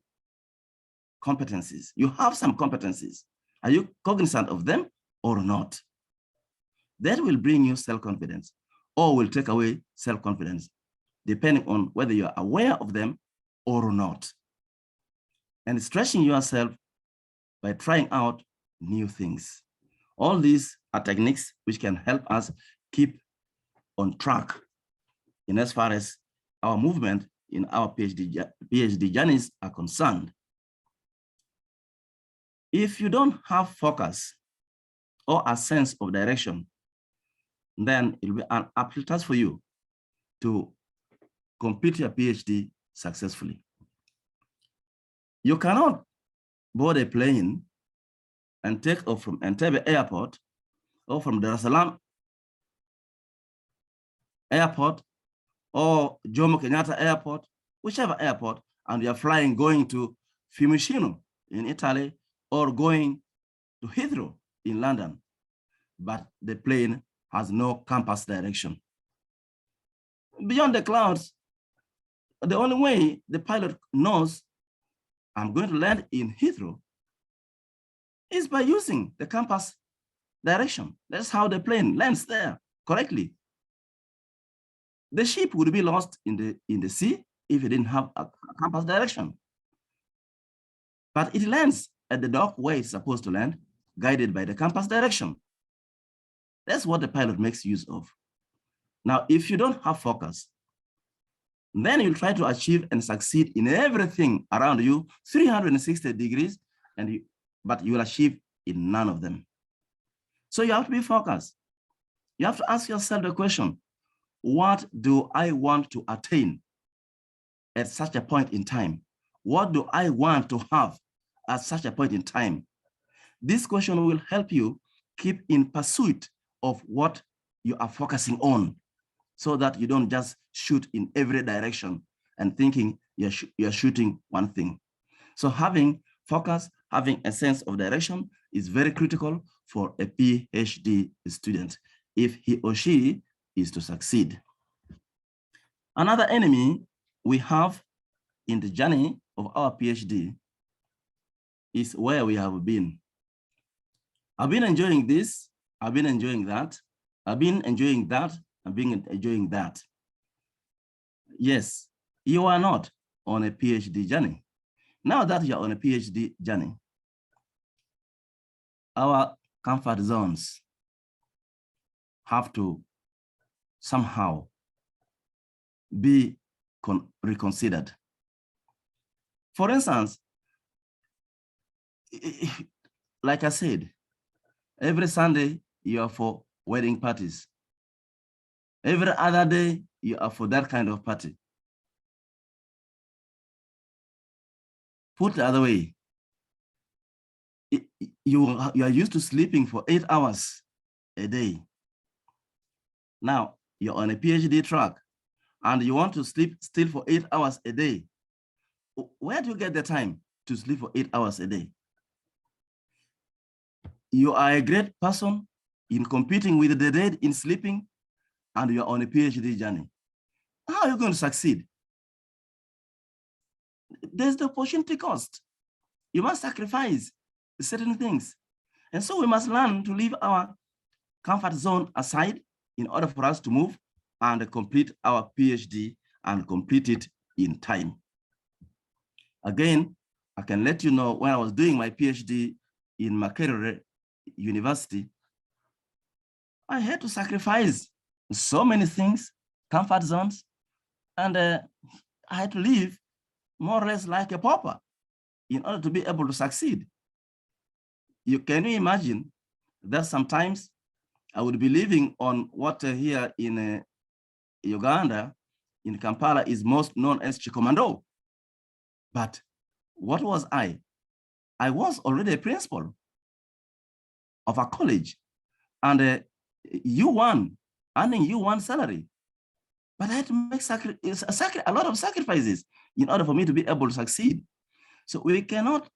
competencies. You have some competencies. Are you cognizant of them or not? That will bring you self-confidence or will take away self-confidence, depending on whether you are aware of them or not. And stretching yourself by trying out new things. All these are techniques which can help us keep on track in as far as our movement in our PhD journeys are concerned. If you don't have focus or a sense of direction, then it will be an uphill task for you to complete your PhD successfully. You cannot board a plane and take off from Entebbe Airport or from Dar es Salaam Airport or Jomo Kenyatta Airport, whichever airport, and you're flying going to Fiumicino in Italy or going to Heathrow in London, but the plane has no compass direction. Beyond the clouds, the only way the pilot knows I'm going to land in Heathrow is by using the compass direction. That's how the plane lands there correctly. The ship would be lost in the sea if it didn't have a compass direction. But it lands at the dock where it's supposed to land, guided by the compass direction. That's what the pilot makes use of. Now, if you don't have focus, then you'll try to achieve and succeed in everything around you, 360 degrees, but you will achieve in none of them. So you have to be focused. You have to ask yourself the question, what do I want to attain at such a point in time? What do I want to have at such a point in time? This question will help you keep in pursuit of what you are focusing on, so that you don't just shoot in every direction and thinking you're shooting one thing. So having focus, having a sense of direction is very critical for a PhD student if he or she is to succeed. Another enemy we have in the journey of our PhD is where we have been. I've been enjoying this, I've been enjoying that, I've been enjoying that, I've been enjoying that. Yes, you are not on a PhD journey. Now that you're on a PhD journey, our comfort zones have to somehow be reconsidered. For instance, like I said, every Sunday you are for wedding parties. Every other day you are for that kind of party. Put the other way, you are used to sleeping for 8 hours a day. Now you're on a PhD track and you want to sleep still for 8 hours a day. Where do you get the time to sleep for 8 hours a day? You are a great person in competing with the dead in sleeping, and you are on a PhD journey. How are you going to succeed? There's the opportunity cost. You must sacrifice certain things. And so we must learn to leave our comfort zone aside in order for us to move and complete our PhD and complete it in time. Again, I can let you know when I was doing my PhD in Makerere University, I had to sacrifice so many things, comfort zones, and I had to live more or less like a pauper in order to be able to succeed. Can you imagine that sometimes I would be living on what here in Uganda, in Kampala, is most known as Chikomando. But what was I? I was already a principal of a college and earning U1 salary. But I had to make a lot of sacrifices in order for me to be able to succeed. So we cannot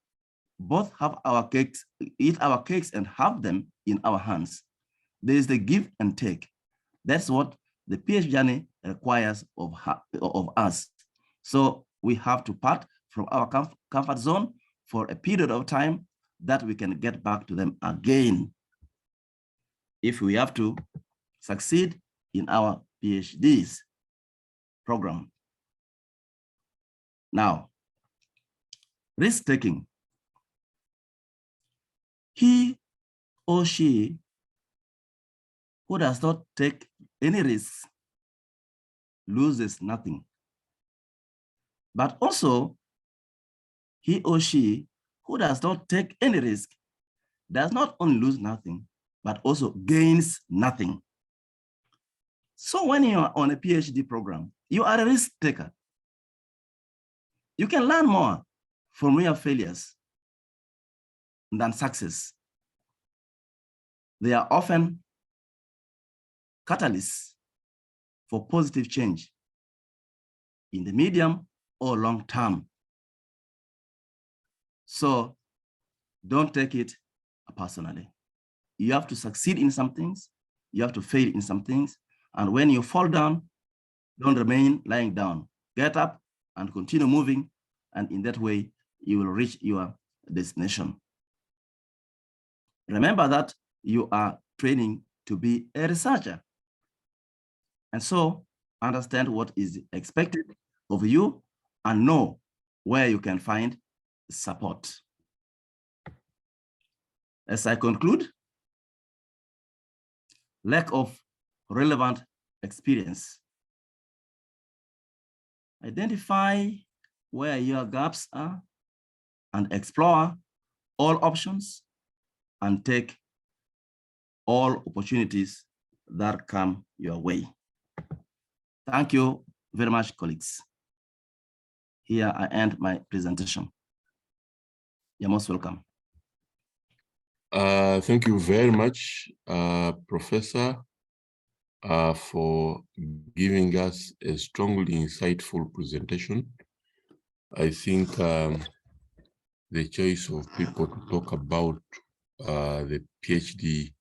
both have our cakes, eat our cakes and have them in our hands. There is the give and take. That's what the PhD journey requires of us. So we have to part from our comfort zone for a period of time that we can get back to them again if we have to succeed in our PhDs program. Now, risk-taking. He or she who does not take any risks loses nothing. But also, he or she who does not take any risk does not only lose nothing, but also gains nothing. So when you are on a PhD program, you are a risk taker. You can learn more from your failures than success. They are often catalysts for positive change in the medium or long term. So don't take it personally. You have to succeed in some things, you have to fail in some things, and when you fall down, don't remain lying down. Get up and continue moving, and in that way, you will reach your destination. Remember that you are training to be a researcher. And so understand what is expected of you and know where you can find support. As I conclude, lack of relevant experience. Identify where your gaps are and explore all options and take all opportunities that come your way. Thank you very much, colleagues. Here I end my presentation. You're most welcome. Thank you very much, Professor, for giving us a strongly insightful presentation. I think the choice of people to talk about the PhD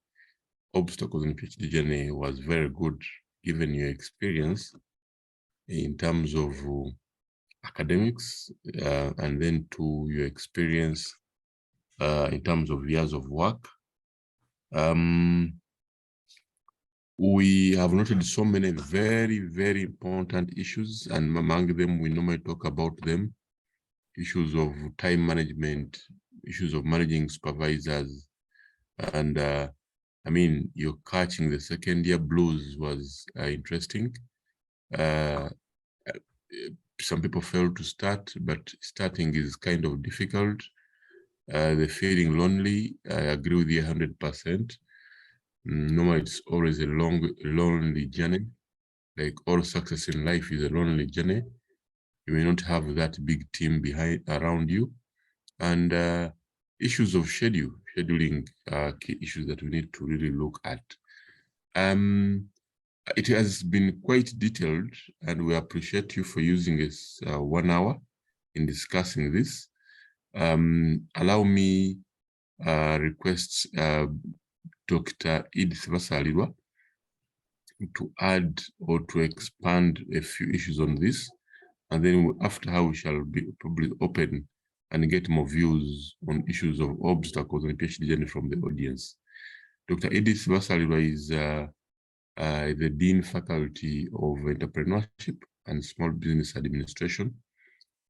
obstacles in PhD journey was very good, given your experience in terms of academics, and then to your experience in terms of years of work. We have noted so many very, very important issues, and among them, we normally talk about them. Issues of time management, issues of managing supervisors, and I mean, you're catching the second year blues was interesting. Some people fail to start, but starting is kind of difficult. They're feeling lonely. I agree with you 100%. Normally, it's always a lonely journey. Like all success in life is a lonely journey. You may not have that big team around you, and issues of scheduling key issues that we need to really look at. It has been quite detailed, and we appreciate you for using this 1 hour in discussing this. Allow me request Dr. Edith Vasalirwa to add or to expand a few issues on this, and then after her we shall be probably open and get more views on issues of obstacles and PhD journey from the audience. Dr. Edith Vasalirwa is the Dean Faculty of Entrepreneurship and Small Business Administration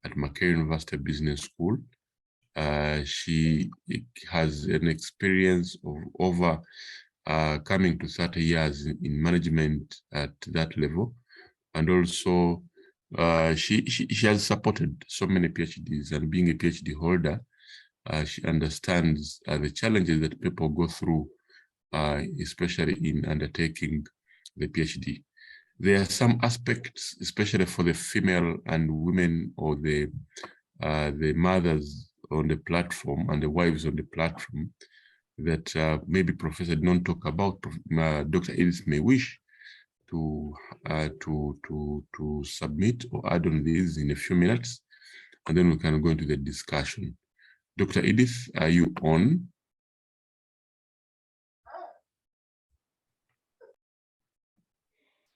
at McCary University Business School. She has an experience of over coming to 30 years in management at that level, and also she has supported so many PhDs, and being a PhD holder, she understands the challenges that people go through, especially in undertaking the PhD. There are some aspects, especially for the female and women, or the mothers on the platform and the wives on the platform, that maybe Professor don't talk about. Dr. Edith may wish to submit or add on these in a few minutes, and then we can go into the discussion. Dr. Edith, are you on?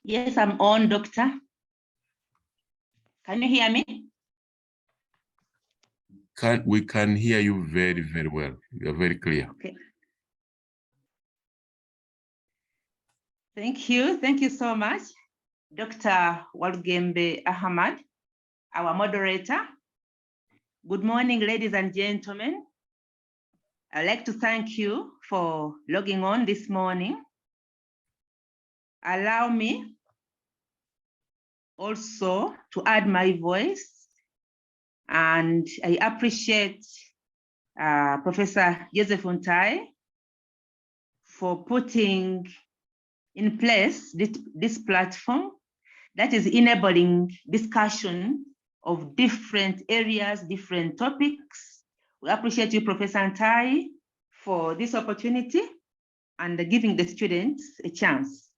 Yes, I'm on, Doctor. Can you hear me? We can hear you very, very well. You're very clear. Okay. Thank you. Thank you so much, Dr. Walgembe Ahmad, our moderator. Good morning, ladies and gentlemen. I'd like to thank you for logging on this morning. Allow me also to add my voice, and I appreciate Professor Joseph Untai for putting in place this platform that is enabling discussion of different areas, different topics. We appreciate you, Professor Antai, for this opportunity and giving the students a chance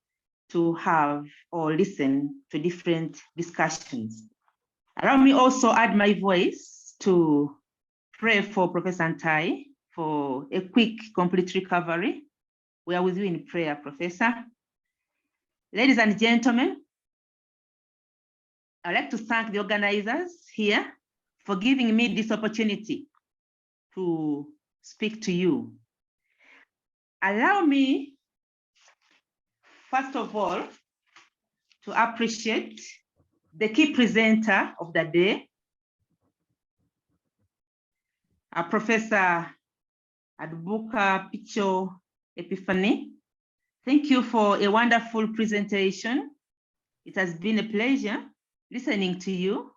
to have or listen to different discussions. Allow me also add my voice to pray for Professor Antai for a quick, complete recovery. We are with you in prayer, Professor. Ladies and gentlemen, I'd like to thank the organizers here for giving me this opportunity to speak to you. Allow me, first of all, to appreciate the key presenter of the day, Professor Adbuka Picho Epiphany. Thank you for a wonderful presentation. It has been a pleasure listening to you.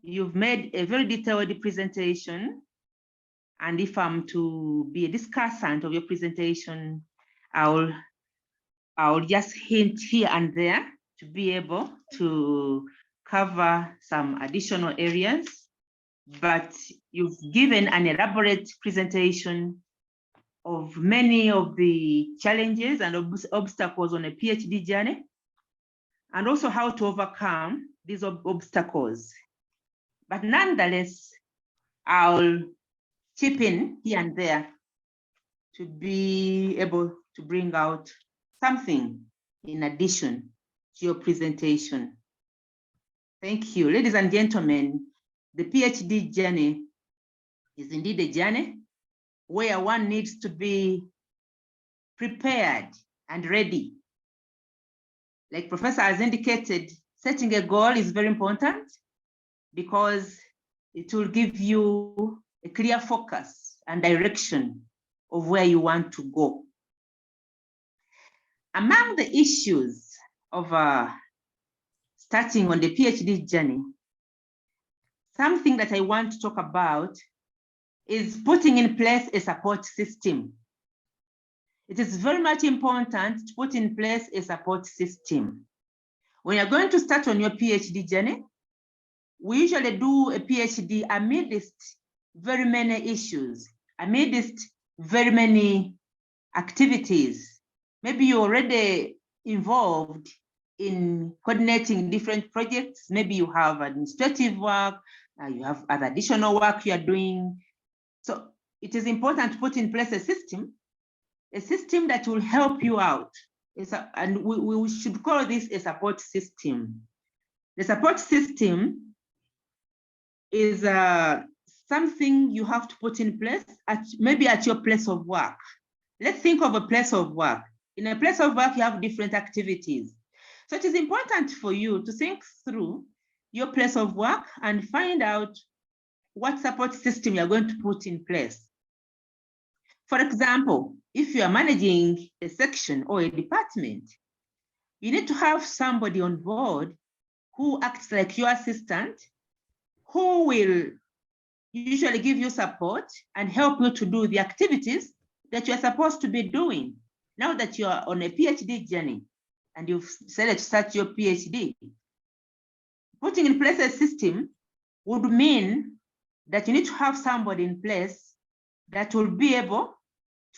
You've made a very detailed presentation. And if I'm to be a discussant of your presentation, I'll just hint here and there to be able to cover some additional areas. But you've given an elaborate presentation of many of the challenges and obstacles on a PhD journey, and also how to overcome these obstacles. But nonetheless, I'll chip in here and there to be able to bring out something in addition to your presentation. Thank you. Ladies and gentlemen, the PhD journey is indeed a journey where one needs to be prepared and ready. Like Professor has indicated, setting a goal is very important because it will give you a clear focus and direction of where you want to go. Among the issues of starting on the PhD journey, something that I want to talk about is putting in place a support system. It is very much important to put in place a support system. When you're going to start on your PhD journey, we usually do a PhD amidst very many issues, amidst very many activities. Maybe you're already involved in coordinating different projects. Maybe you have administrative work, you have other additional work you are doing. So it is important to put in place a system that will help you out. And we should call this a support system. The support system is something you have to put in place maybe at your place of work. Let's think of a place of work. In a place of work, you have different activities. So it is important for you to think through your place of work and find out what support system you're going to put in place. For example, if you are managing a section or a department, you need to have somebody on board who acts like your assistant, who will usually give you support and help you to do the activities that you're supposed to be doing. Now that you are on a PhD journey and you've decided to start your PhD, putting in place a system would mean that you need to have somebody in place that will be able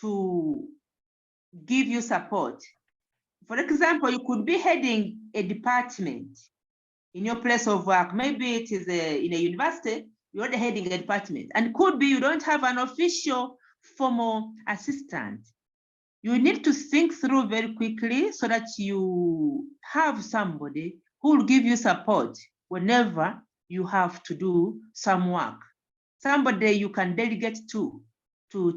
to give you support. For example, you could be heading a department in your place of work. Maybe it is in a university, you're already heading a department, and could be you don't have an official formal assistant. You need to think through very quickly so that you have somebody who will give you support whenever you have to do some work. Somebody you can delegate to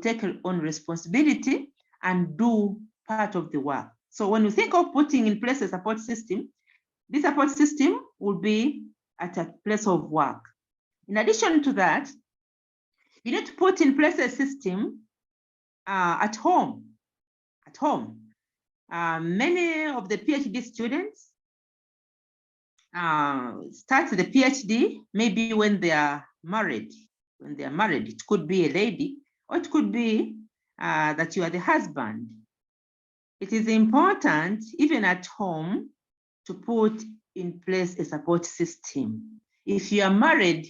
take on responsibility and do part of the work. So when you think of putting in place a support system, this support system will be at a place of work. In addition to that, you need to put in place a system at home. At home, many of the PhD students start the PhD maybe when they are married. When they are married, it could be a lady, or it could be that you are the husband. It is important, even at home, to put in place a support system. If you are married,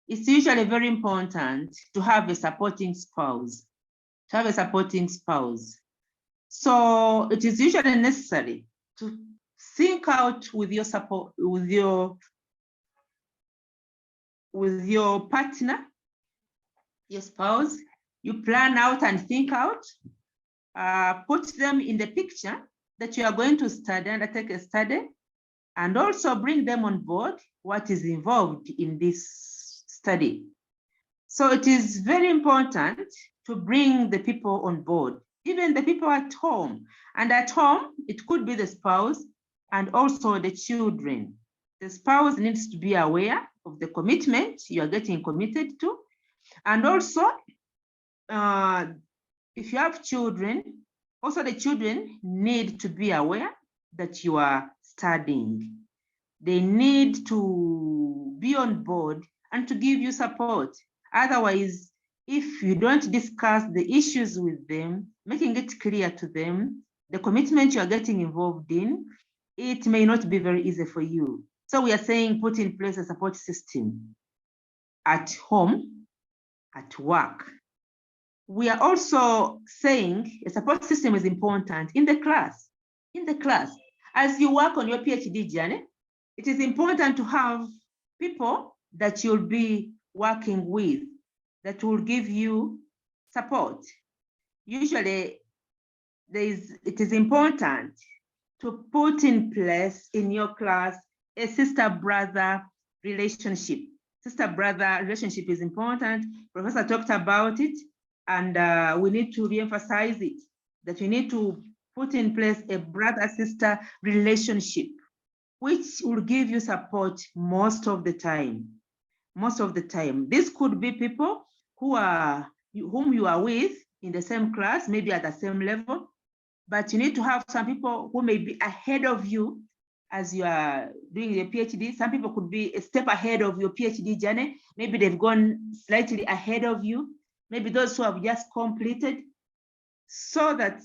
it's usually very important to have a supporting spouse, So it is usually necessary to think out with your support, with your partner, your spouse. You plan out and think out, put them in the picture that you are going to study, undertake a study, and also bring them on board what is involved in this study. So it is very important to bring the people on board, even the people at home. And at home, it could be the spouse and also the children. The spouse needs to be aware of the commitment you are getting committed to. And also, if you have children, also the children need to be aware that you are studying. They need to be on board and to give you support. Otherwise, if you don't discuss the issues with them, making it clear to them, the commitment you are getting involved in, it may not be very easy for you. So we are saying put in place a support system at home, at work. We are also saying a support system is important in the class. As you work on your PhD journey, it is important to have people that you'll be working with that will give you support. Usually, it is important to put in place in your class a sister-brother relationship. Sister-brother relationship is important. Professor talked about it, and we need to re-emphasize it, that we need to put in place a brother-sister relationship, which will give you support most of the time. This could be people whom you are with in the same class, maybe at the same level, but you need to have some people who may be ahead of you as you are doing your PhD. Some people could be a step ahead of your PhD journey. Maybe they've gone slightly ahead of you. Maybe those who have just completed, so that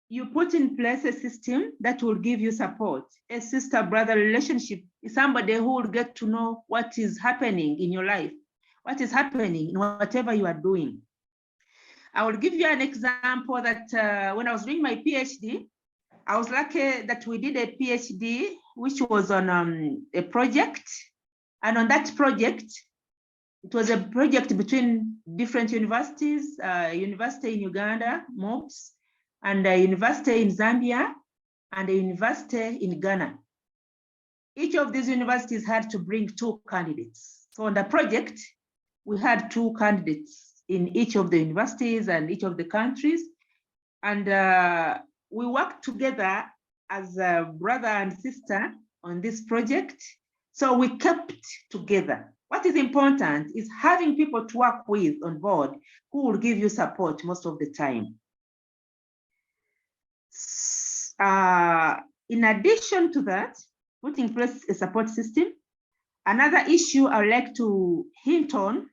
you put in place a system that will give you support. A sister-brother relationship is somebody who will get to know what is happening in your life, what is happening in whatever you are doing. I will give you an example that when I was doing my PhD, I was lucky that we did a PhD, which was on a project. And on that project, it was a project between different universities, university in Uganda, MOPS, and a university in Zambia, and a university in Ghana. Each of these universities had to bring 2 candidates. So on the project, we had 2 candidates in each of the universities and each of the countries. And we worked together as a brother and sister on this project. So we kept together. What is important is having people to work with on board who will give you support most of the time. In addition to that, putting in place a support system, another issue I would like to hint on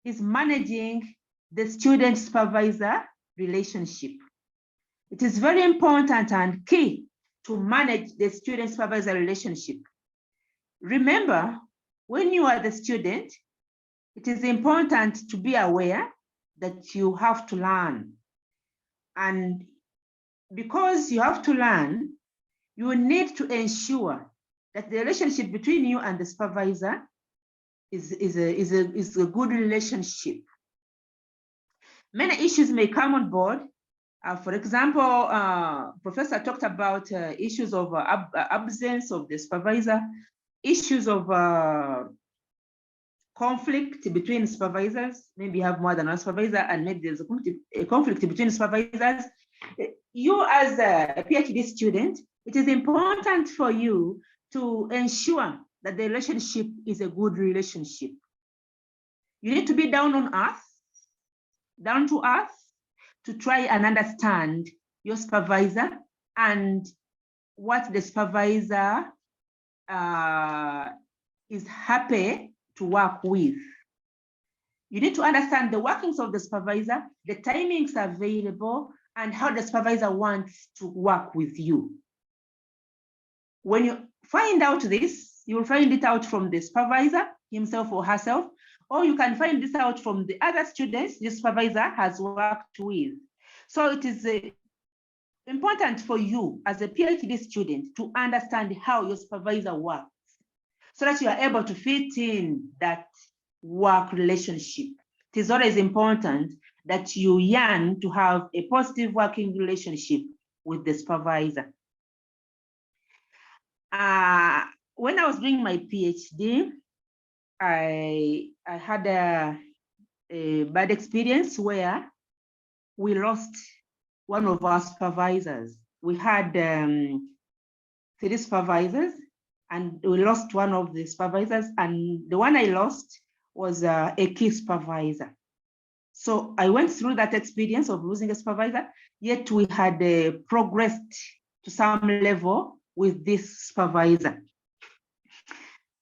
is managing the student-supervisor relationship. It is very important and key to manage the student-supervisor relationship. Remember, when you are the student, it is important to be aware that you have to learn. And because you have to learn, you need to ensure that the relationship between you and the supervisor is a good relationship. Many issues may come on board. For example, Professor talked about issues of absence of the supervisor, issues of conflict between supervisors. Maybe you have more than one supervisor, and maybe there's a conflict between supervisors. You as a PhD student, it is important for you to ensure that the relationship is a good relationship. You need to be down to earth, to try and understand your supervisor and what the supervisor is happy to work with. You need to understand the workings of the supervisor, the timings available, and how the supervisor wants to work with you. When you find out this, you will find it out from the supervisor himself or herself, or you can find this out from the other students the supervisor has worked with. So it is important for you as a PhD student to understand how your supervisor works so that you are able to fit in that work relationship. It is always important that you yearn to have a positive working relationship with the supervisor. When I was doing my PhD, I had a bad experience where we lost one of our supervisors. We had 3 supervisors, and we lost one of the supervisors, and the one I lost was a key supervisor. So I went through that experience of losing a supervisor, yet we had progressed to some level with this supervisor.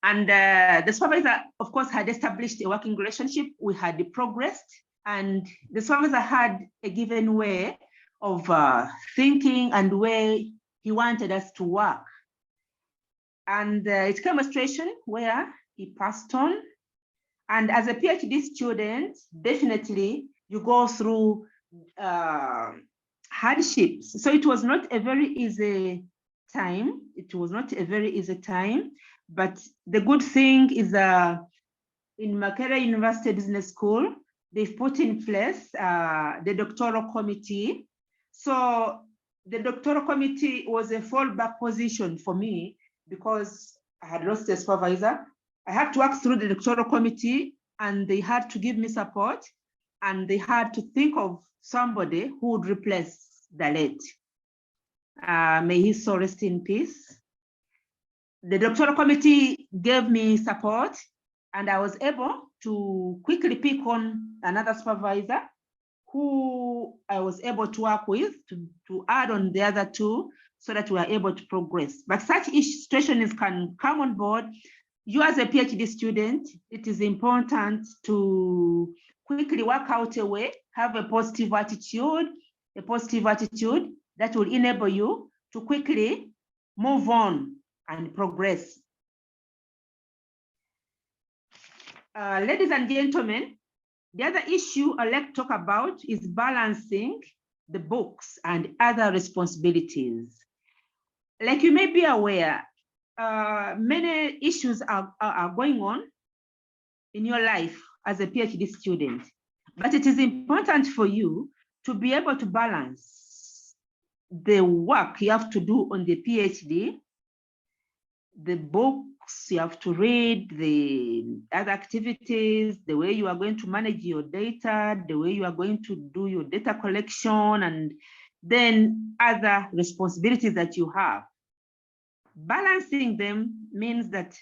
And the supervisor, of course, had established a working relationship. We had progressed, and the supervisor had a given way of thinking and way he wanted us to work. And it came a situation where he passed on. And as a PhD student, definitely you go through hardships. So it was not a very easy time. It was not a very easy time. But the good thing is in Makerere University Business School, they've put in place the doctoral committee. So the doctoral committee was a fallback position for me because I had lost a supervisor. I had to work through the doctoral committee, and they had to give me support, and they had to think of somebody who would replace the late. May his soul rest in peace. The doctoral committee gave me support, and I was able to quickly pick on another supervisor who I was able to work with to add on the other 2 so that we are able to progress. But such situations can come on board. You as a PhD student, it is important to quickly work out a way, have a positive attitude that will enable you to quickly move on and progress. Ladies and gentlemen, the other issue I'd like to talk about is balancing the books and other responsibilities. Like you may be aware, many issues are going on in your life as a PhD student, but it is important for you to be able to balance the work you have to do on the PhD, the books you have to read, the other activities, the way you are going to manage your data, the way you are going to do your data collection, and then other responsibilities that you have. Balancing them means that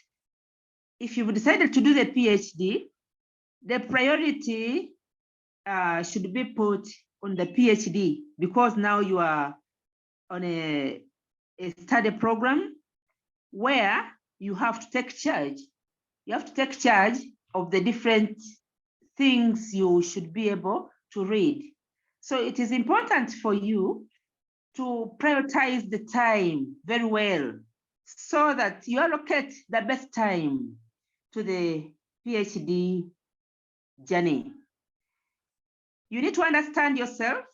if you've decided to do the PhD, the priority should be put on the PhD, because now you are on a study program where you have to take charge. You have to take charge of the different things you should be able to read. So it is important for you to prioritize the time very well so that you allocate the best time to the PhD journey. You need to understand yourself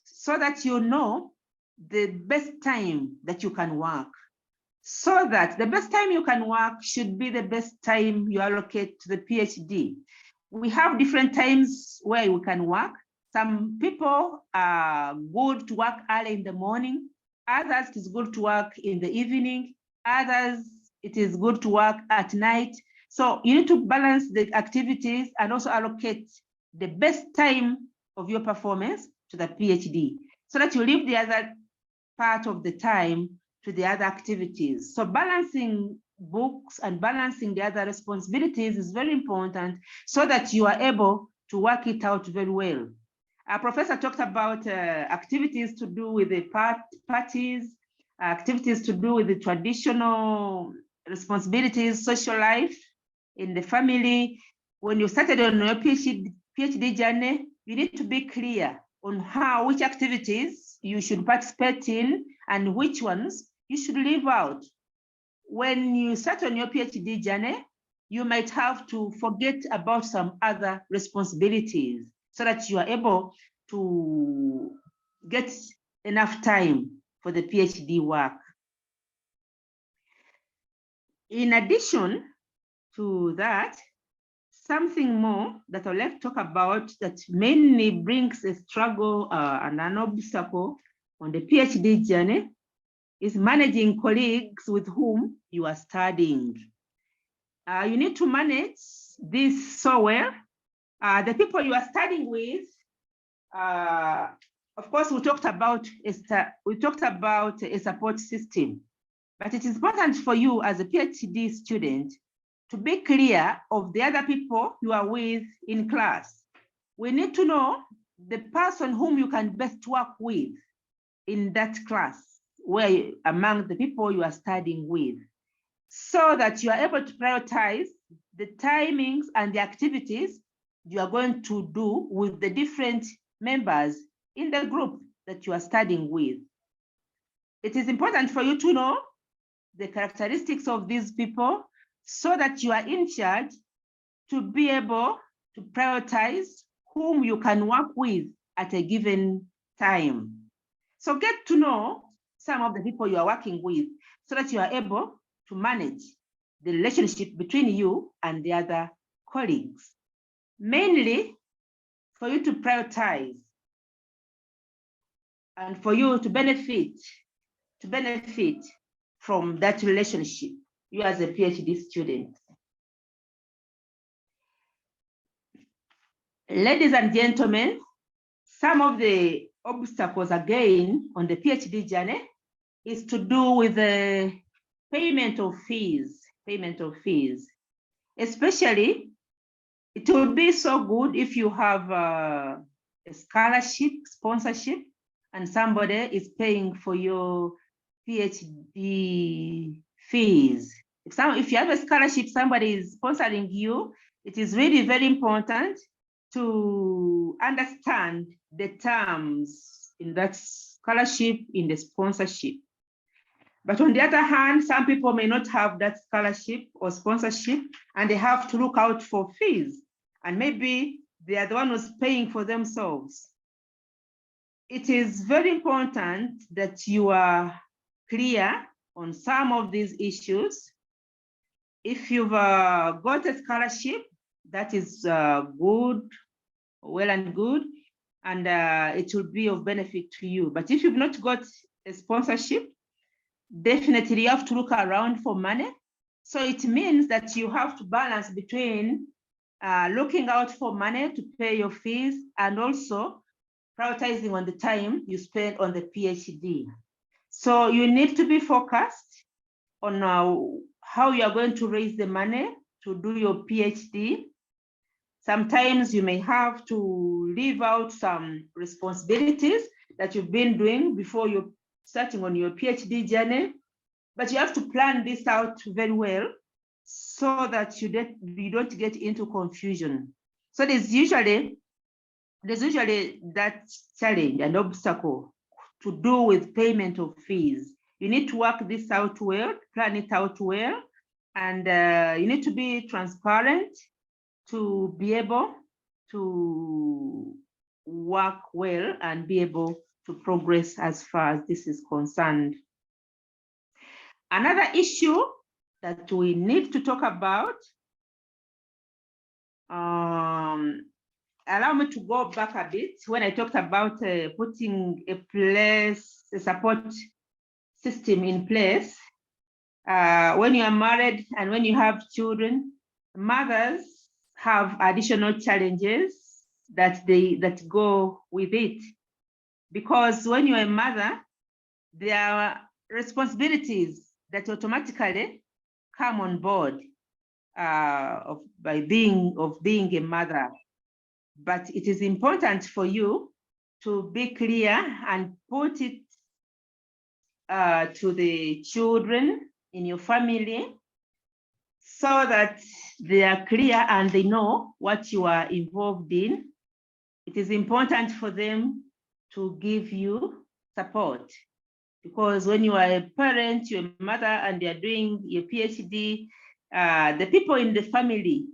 so that you know the best time that you can work. So that the best time you can work should be the best time you allocate to the PhD. We have different times where we can work. Some people are good to work early in the morning. Others, it is good to work in the evening. Others, it is good to work at night. So you need to balance the activities and also allocate the best time of your performance to the PhD so that you leave the other part of the time to the other activities. So balancing books and balancing the other responsibilities is very important so that you are able to work it out very well. Our professor talked about activities to do with the parties, activities to do with the traditional responsibilities, social life in the family. When you started on your PhD journey, you need to be clear on which activities you should participate in and which ones you should leave out. When you start on your PhD journey, you might have to forget about some other responsibilities so that you are able to get enough time for the PhD work. In addition to that, something more that I'd like to talk about that mainly brings a struggle and an obstacle on the PhD journey is managing colleagues with whom you are studying. You need to manage this so well. The people you are studying with, of course, we talked about a support system, but it is important for you as a PhD student to be clear of the other people you are with in class. We need to know the person whom you can best work with in that class, where among the people you are studying with, so that you are able to prioritize the timings and the activities you are going to do with the different members in the group that you are studying with. It is important for you to know the characteristics of these people so that you are in charge to be able to prioritize whom you can work with at a given time. So get to know some of the people you are working with so that you are able to manage the relationship between you and the other colleagues. Mainly for you to prioritize and for you to benefit from that relationship, you as a PhD student. Ladies and gentlemen, some of the obstacles again on the PhD journey is to do with the payment of fees. Especially, it would be so good if you have a scholarship, sponsorship, and somebody is paying for your PhD fees. If you have a scholarship, somebody is sponsoring you, it is really very important to understand the terms in that scholarship, in the sponsorship. But on the other hand, some people may not have that scholarship or sponsorship, and they have to look out for fees. And maybe they are the one who's paying for themselves. It is very important that you are clear on some of these issues. If you've got a scholarship, that is good, well and good, and it will be of benefit to you. But if you've not got a sponsorship, definitely you have to look around for money. So it means that you have to balance between looking out for money to pay your fees and also prioritizing on the time you spend on the PhD. So you need to be focused on how you are going to raise the money to do your PhD. Sometimes you may have to leave out some responsibilities that you've been doing before you're starting on your PhD journey, but you have to plan this out very well so that you don't get into confusion. So there's usually that challenge and obstacle to do with payment of fees. You need to work this out well, plan it out well, and you need to be transparent to be able to work well and be able to progress as far as this is concerned. Another issue that we need to talk about, allow me to go back a bit when I talked about putting a support system in place. When you are married and when you have children, mothers have additional challenges that go with it. Because when you're a mother, there are responsibilities that automatically come on board of being a mother. But it is important for you to be clear and put it to the children in your family so that they are clear and they know what you are involved in. It is important for them to give you support. Because when you are a parent, you're a mother, and you're doing your PhD, the people in the family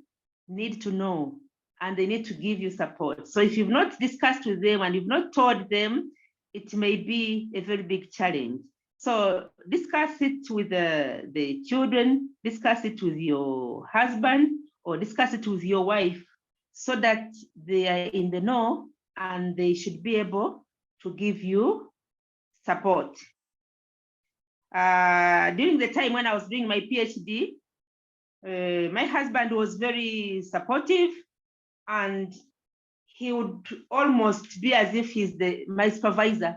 need to know, and they need to give you support. So if you've not discussed with them and you've not told them, it may be a very big challenge. So discuss it with the children, discuss it with your husband, or discuss it with your wife, so that they are in the know and they should be able to give you support. During the time when I was doing my PhD, my husband was very supportive, and he would almost be as if he's my supervisor,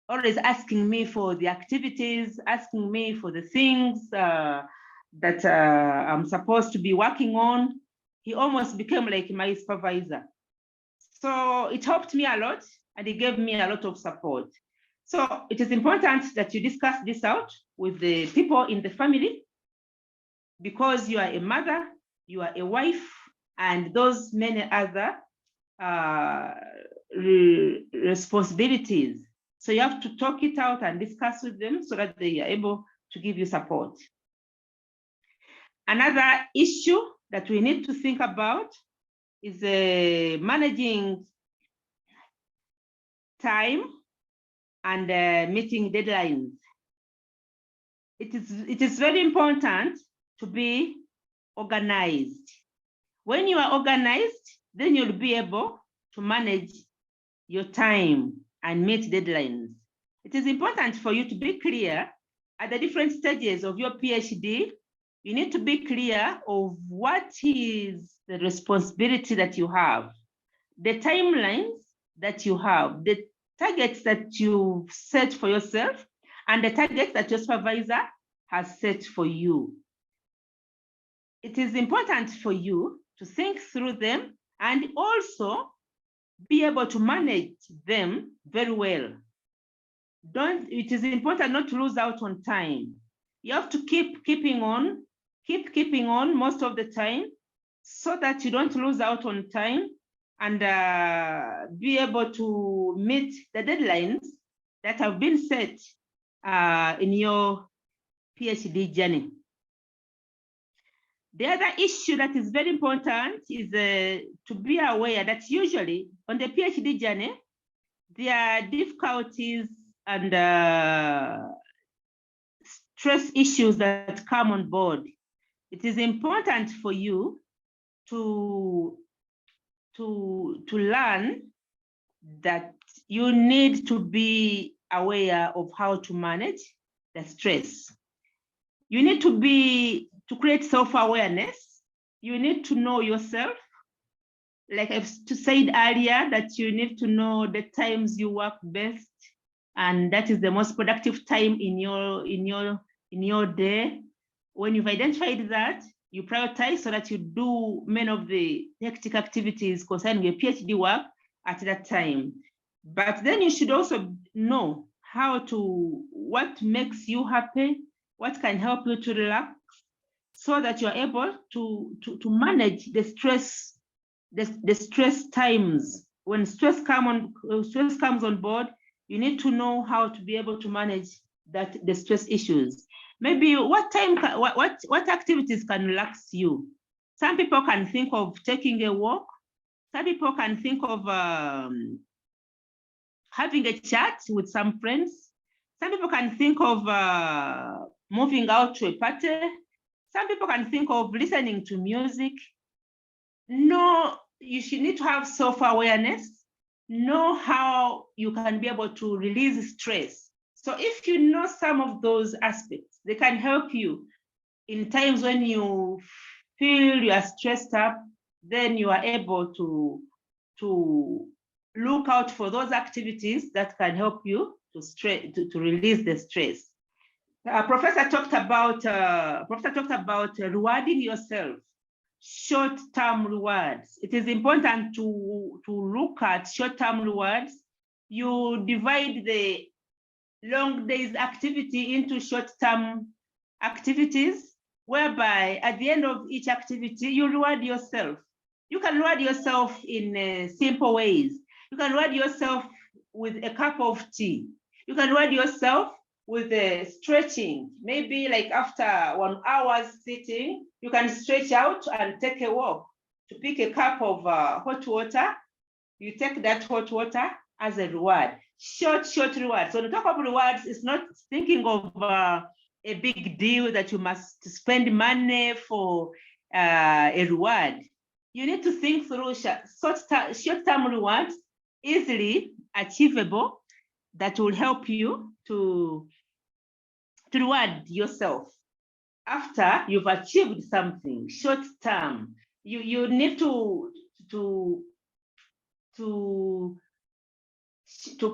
always asking me for the activities, asking me for the things that I'm supposed to be working on. He almost became like my supervisor. So it helped me a lot, and it gave me a lot of support. So it is important that you discuss this out with the people in the family, because you are a mother, you are a wife, and those many other responsibilities. So you have to talk it out and discuss with them so that they are able to give you support. Another issue that we need to think about is managing time and meeting deadlines. It is very important to be organized. When you are organized, then you'll be able to manage your time and meet deadlines. It is important for you to be clear at the different stages of your PhD. You need to be clear of what is the responsibility that you have, the timelines that you have, the targets that you set for yourself, and the targets that your supervisor has set for you. It is important for you to think through them and also be able to manage them very well. It is important not to lose out on time. You have to keep keeping on most of the time, so that you don't lose out on time, and be able to meet the deadlines that have been set in your PhD journey. The other issue that is very important is to be aware that usually on the PhD journey, there are difficulties and stress issues that come on board. It is important for you to learn that you need to be aware of how to manage the stress. You need to create self-awareness. You need to know yourself. Like I've said earlier, that you need to know the times you work best, and that is the most productive time in your day. When you've identified that, you prioritize so that you do many of the hectic activities concerning your PhD work at that time. But then you should also know what makes you happy, what can help you to relax, so that you're able to manage the stress times. When stress comes on board, you need to know how to be able to manage the stress issues. Maybe what activities can relax you? Some people can think of taking a walk. Some people can think of having a chat with some friends. Some people can think of moving out to a party. Some people can think of listening to music. No, you should need to have self-awareness, know how you can be able to release stress. So if you know some of those aspects, they can help you in times when you feel you are stressed up. Then you are able to look out for those activities that can help you to release the stress. Professor talked about rewarding yourself, short-term rewards. It is important to look at short-term rewards. You divide the long days activity into short-term activities, whereby at the end of each activity, you reward yourself. You can reward yourself in simple ways. You can reward yourself with a cup of tea. You can reward yourself with stretching. Maybe like after 1 hour sitting, you can stretch out and take a walk. To pick a cup of hot water, you take that hot water as a reward. Short reward. So the talk of rewards is not thinking of a big deal that you must spend money for a reward. You need to think through short-term rewards, easily achievable, that will help you to reward yourself after you've achieved something short-term. You need to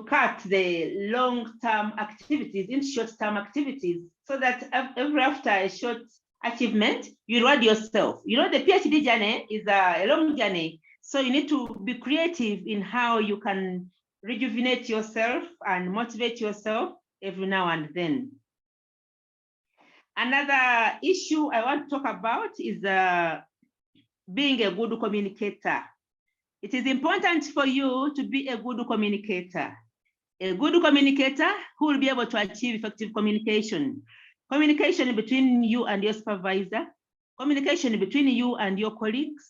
cut the long-term activities into short-term activities, so that every after a short achievement, you reward yourself. You know, the PhD journey is a long journey, so you need to be creative in how you can rejuvenate yourself and motivate yourself every now and then. Another issue I want to talk about is being a good communicator. It is important for you to be a good communicator. A good communicator who will be able to achieve effective communication. Communication between you and your supervisor, communication between you and your colleagues,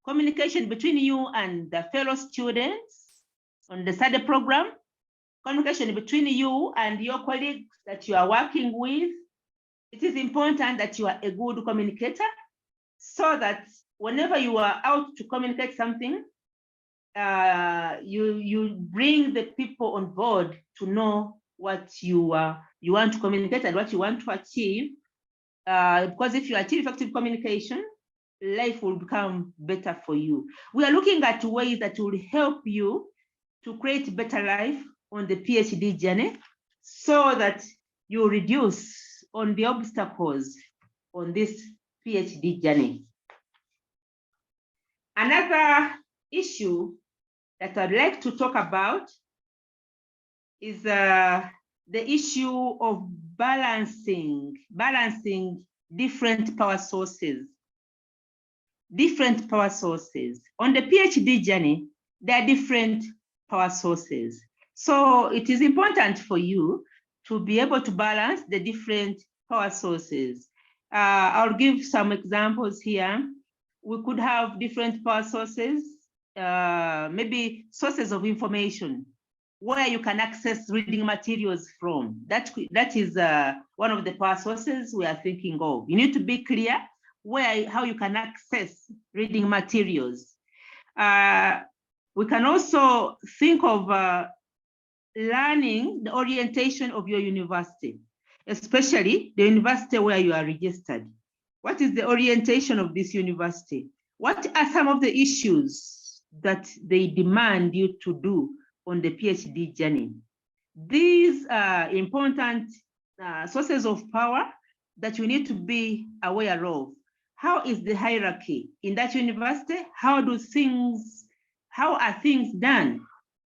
communication between you and the fellow students on the study program, communication between you and your colleagues that you are working with. It is important that you are a good communicator, so that whenever you are out to communicate something, you bring the people on board to know what you want to communicate and what you want to achieve. Because if you achieve effective communication, life will become better for you. We are looking at ways that will help you to create better life on the PhD journey, so that you reduce on the obstacles on this PhD journey. Another issue that I'd like to talk about is the issue of balancing different power sources. Different power sources. On the PhD journey, there are different power sources. So it is important for you to be able to balance the different power sources. I'll give some examples here. We could have different power sources, maybe sources of information where you can access reading materials from. That is one of the power sources we are thinking of. You need to be clear how you can access reading materials. We can also think of learning the orientation of your university, especially the university where you are registered. What is the orientation of this university? What are some of the issues that they demand you to do on the PhD journey? These are important sources of power that you need to be aware of. How is the hierarchy in that university? How are things done?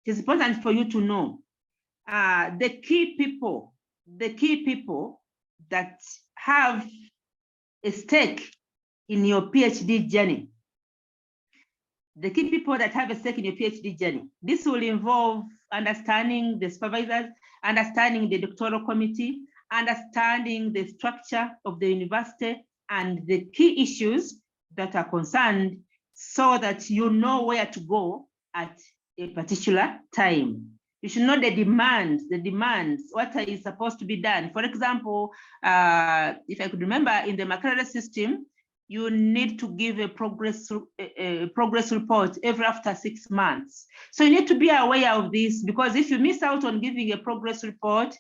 It is important for you to know the key people that have a stake in your PhD journey. The key people that have a stake in your PhD journey. This will involve understanding the supervisors, understanding the doctoral committee, understanding the structure of the university and the key issues that are concerned, so that you know where to go at a particular time. You should know the demands, what is supposed to be done. For example, if I could remember, in the Makerere system, you need to give a progress report every after 6 months. So you need to be aware of this, because if you miss out on giving a progress report,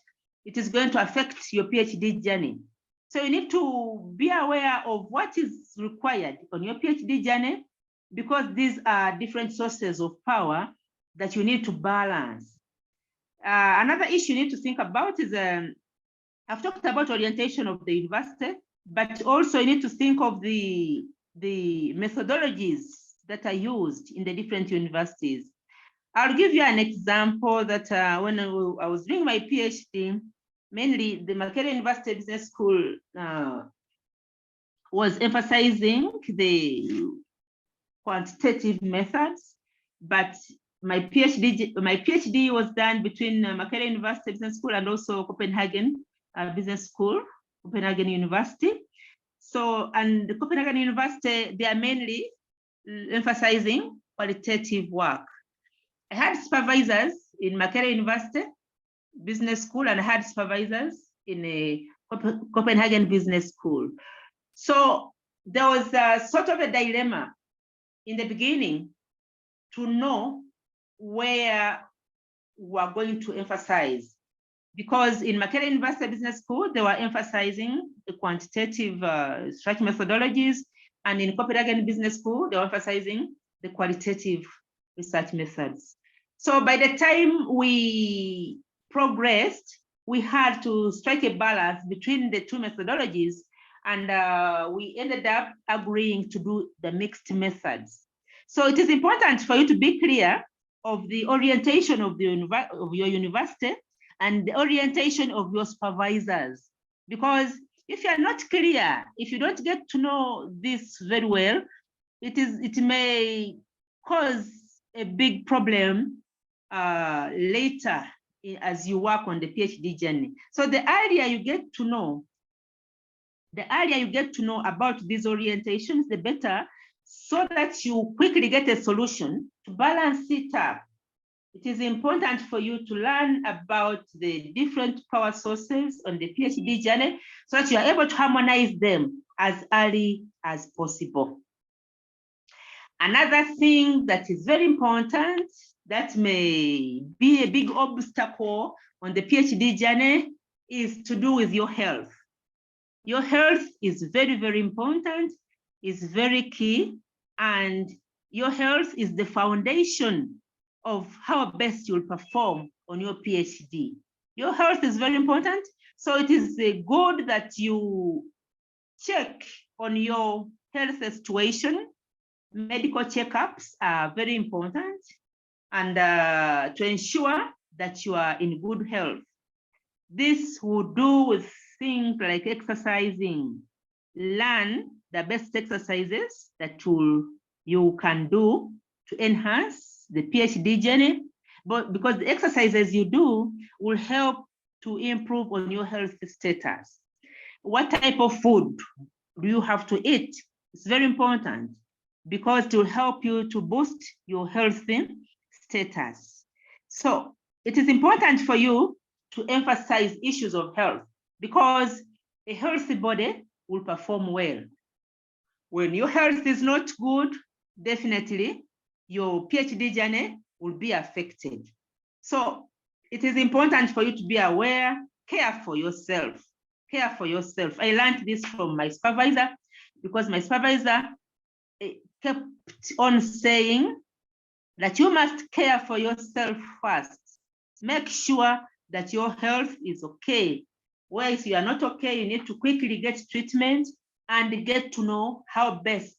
it is going to affect your PhD journey. So you need to be aware of what is required on your PhD journey, because these are different sources of power that you need to balance. Another issue you need to think about is, I've talked about orientation of the university, but also you need to think of the methodologies that are used in the different universities. I'll give you an example that when I was doing my PhD, mainly the Makerere University Business School was emphasizing the quantitative methods, but my PhD was done between Makerere University Business School and also Copenhagen Business School, Copenhagen University. So, and the Copenhagen University, they are mainly emphasizing qualitative work. I had supervisors in Makerere University Business School, and I had supervisors in a Copenhagen Business School. So there was a sort of a dilemma in the beginning to know where we're going to emphasize. Because in Makerere University Business School, they were emphasizing the quantitative research methodologies, and in Copenhagen Business School, they were emphasizing the qualitative research methods. So by the time we progressed, we had to strike a balance between the two methodologies, and we ended up agreeing to do the mixed methods. So it is important for you to be clear of the orientation of your university and the orientation of your supervisors. Because if you're not clear, if you don't get to know this very well, it may cause a big problem later as you work on the PhD journey. So the earlier you get to know about these orientations, the better, so that you quickly get a solution to balance it up. It is important for you to learn about the different power sources on the PhD journey so that you are able to harmonize them as early as possible. Another thing that is very important that may be a big obstacle on the PhD journey is to do with your health. Your health is very, very important, is very key, and your health is the foundation of how best you'll perform on your PhD. Your health is very important, so it is good that you check on your health situation. Medical checkups are very important, and to ensure that you are in good health. This will do with things like exercising. Learn the best exercises that you can do to enhance the PhD journey, but because the exercises you do will help to improve on your health status. What type of food do you have to eat? It's very important because it will help you to boost your healthy status. So it is important for you to emphasize issues of health because a healthy body will perform well. When your health is not good, definitely your PhD journey will be affected. So it is important for you to be aware, care for yourself. Care for yourself. I learned this from my supervisor because my supervisor kept on saying that you must care for yourself first. Make sure that your health is okay. Where if you are not okay, you need to quickly get treatment and get to know how best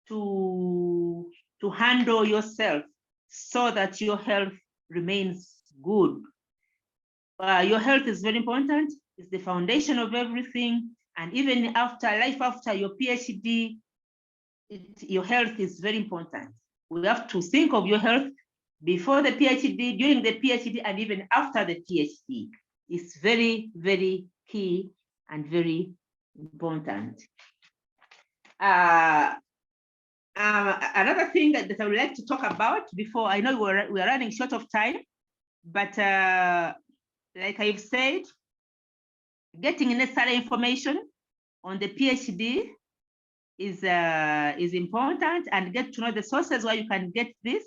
to handle yourself so that your health remains good. Your health is very important. It's the foundation of everything. And even after your PhD, your health is very important. We have to think of your health before the PhD, during the PhD, and even after the PhD. It's very, very key and very important. Another thing that I would like to talk about before, I know we're running short of time, but like I've said, getting necessary information on the PhD is important, and get to know the sources where you can get this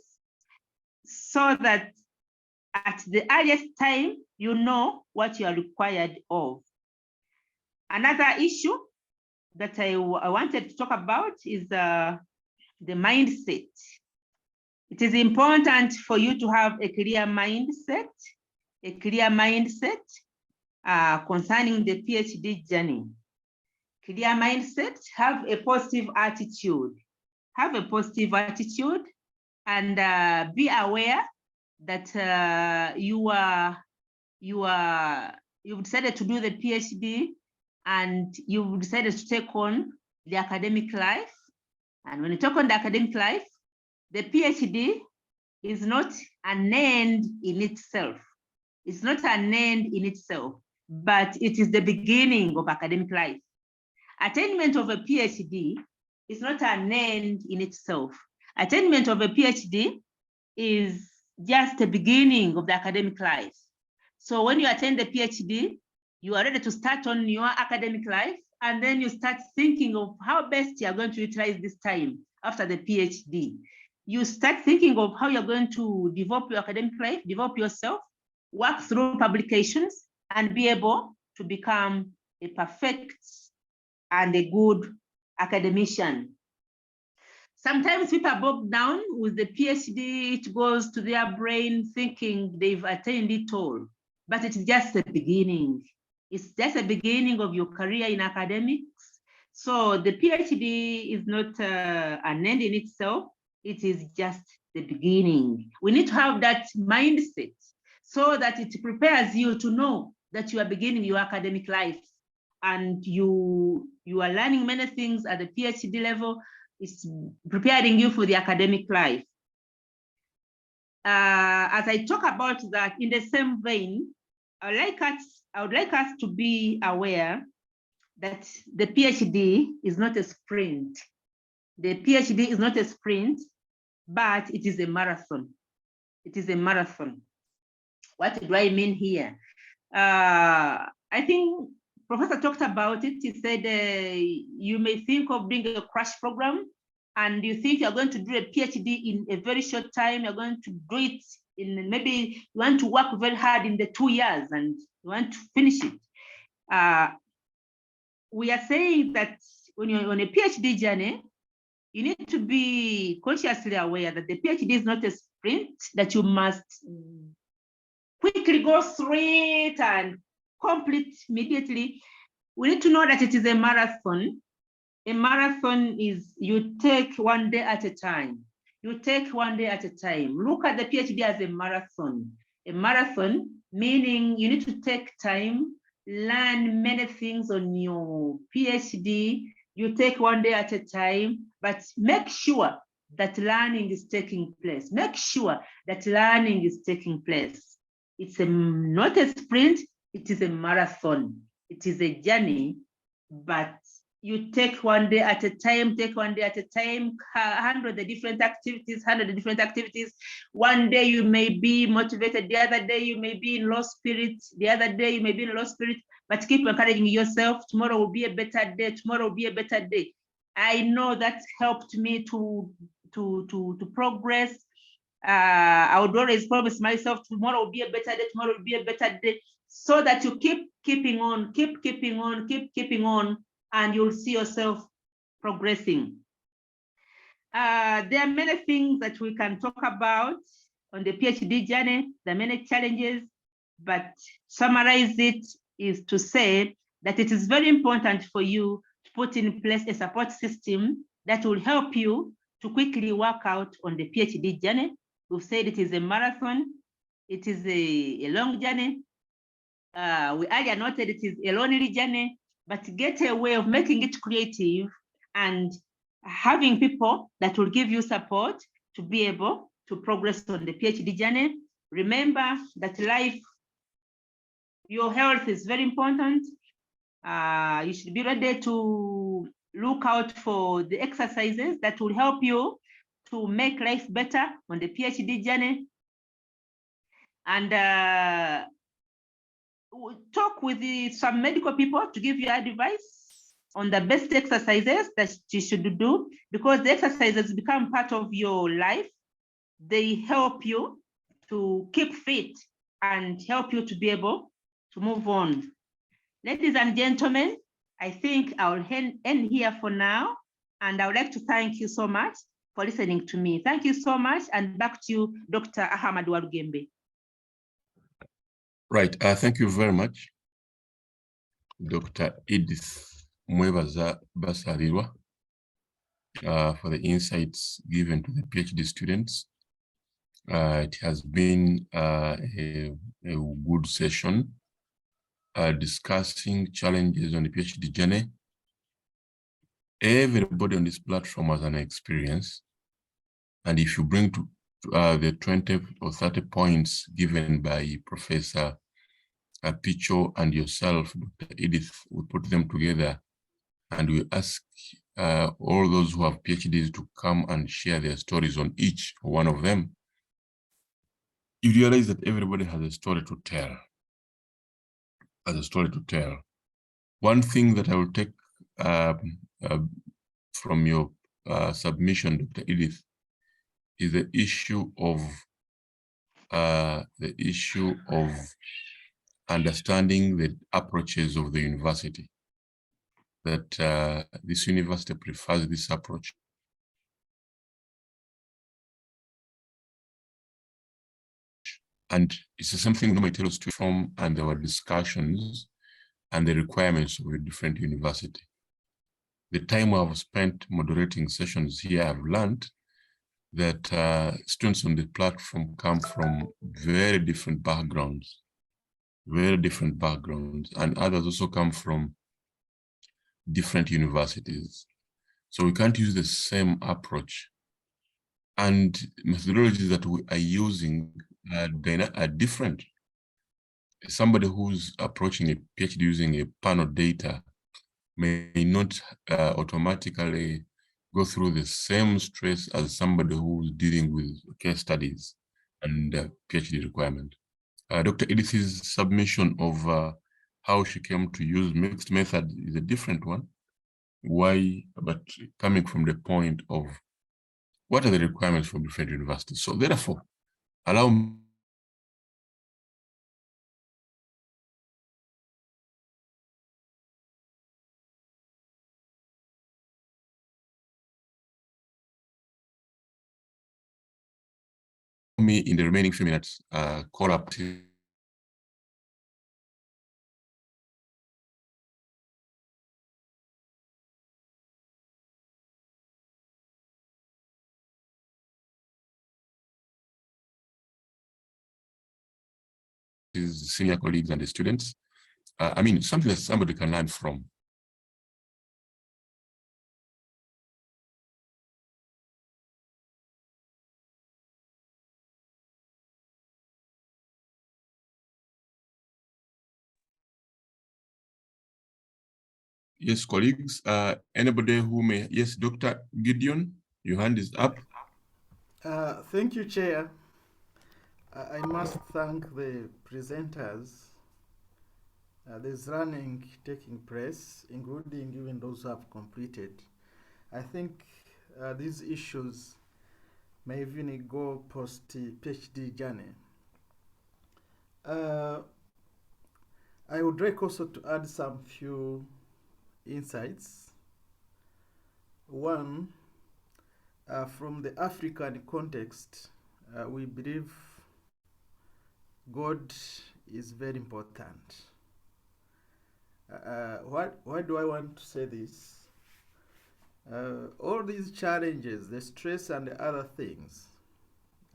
so that at the earliest time, you know what you are required of. Another issue that I wanted to talk about is the mindset. It is important for you to have a clear mindset concerning the PhD journey. Clear mindset, have a positive attitude. Have a positive attitude and be aware that you've decided to do the PhD and you've decided to take on the academic life. And when you take on the academic life, the PhD is not an end in itself. It's not an end in itself, but it is the beginning of academic life. Attainment of a PhD is not an end in itself. Attainment of a PhD is just the beginning of the academic life. So when you attend the PhD, you are ready to start on your academic life, and then you start thinking of how best you are going to utilize this time after the PhD. You start thinking of how you're going to develop your academic life, develop yourself, work through publications, and be able to become a perfect and a good academician. Sometimes people are bogged down with the PhD, it goes to their brain thinking they've attained it all, but it's just the beginning. It's just the beginning of your career in academics. So the PhD is not an end in itself, it is just the beginning. We need to have that mindset so that it prepares you to know that you are beginning your academic life and you are learning many things at the PhD level. It's preparing you for the academic life. As I talk about that, in the same vein, I would like us to be aware that the PhD is not a sprint. The PhD is not a sprint, but it is a marathon. It is a marathon. What do I mean here? I think Professor talked about it. He said you may think of doing a crash program, and you think you're going to do a PhD in a very short time. You're going to do it in, maybe you want to work very hard in the 2 years and you want to finish it. We are saying that when you're on a PhD journey, you need to be consciously aware that the PhD is not a sprint, that you must quickly go through it and complete immediately. We need to know that it is a marathon. A marathon is you take one day at a time. You take one day at a time. Look at the PhD as a marathon. A marathon meaning you need to take time, learn many things on your PhD. You take one day at a time, but make sure that learning is taking place. Make sure that learning is taking place. It's not a sprint, it is a marathon. It is a journey, but you take one day at a time, handle the different activities, One day you may be motivated, the other day you may be in low spirit, but keep encouraging yourself. Tomorrow will be a better day. I know that helped me to progress. I would always promise myself tomorrow will be a better day, so that you keep keeping on, and you'll see yourself progressing. There are many things that we can talk about on the PhD journey. There are many challenges, but summarize it is to say that it is very important for you to put in place a support system that will help you to quickly work out on the PhD journey. We've said it is a marathon. It is a long journey. We earlier noted it is a lonely journey, but get a way of making it creative and having people that will give you support to be able to progress on the PhD journey. Remember that your health is very important. You should be ready to look out for the exercises that will help you to make life better on the PhD journey. And talk with some medical people to give you advice on the best exercises that you should do, because the exercises become part of your life. They help you to keep fit and help you to be able to move on. Ladies and gentlemen, I think I'll end here for now, and I would like to thank you so much for listening to me. Thank you so much, and back to you, Dr. Ahmad Walugembe. Right, thank you very much, Dr. Edith Mwebaza Basalirwa, for the insights given to the PhD students. It has been a good session discussing challenges on the PhD journey. Everybody on this platform has an experience, and if you bring the 20 or 30 points given by Professor Picho and yourself, Dr. Edith. We put them together and we ask all those who have PhDs to come and share their stories on each one of them. You realize that everybody has a story to tell. One thing that I will take from your submission, Dr. Edith, is the issue of understanding the approaches of the university. That this university prefers this approach. And it's something nobody tells us to from, and there were discussions and the requirements of a different university. The time I've spent moderating sessions here, I've learned that students on the platform come from very different backgrounds, and others also come from different universities. So we can't use the same approach. And methodologies that we are using are different. Somebody who's approaching a PhD using a panel data may not automatically go through the same stress as somebody who's dealing with case studies and PhD requirement. Dr. Edith's submission of how she came to use mixed method is a different one. Why? But coming from the point of what are the requirements for different universities? So therefore, allow me in the remaining few minutes call up to his senior colleagues and the students. I mean, something that somebody can learn from. Yes, colleagues, anybody who may, yes, Dr. Gideon, your hand is up. Thank you, Chair. I must thank the presenters. There's learning taking place, including even those who have completed. I think these issues may even go post PhD journey. I would like also to add some few insights. One, from the African context, we believe God is very important. Why do I want to say this? All these challenges, the stress and the other things,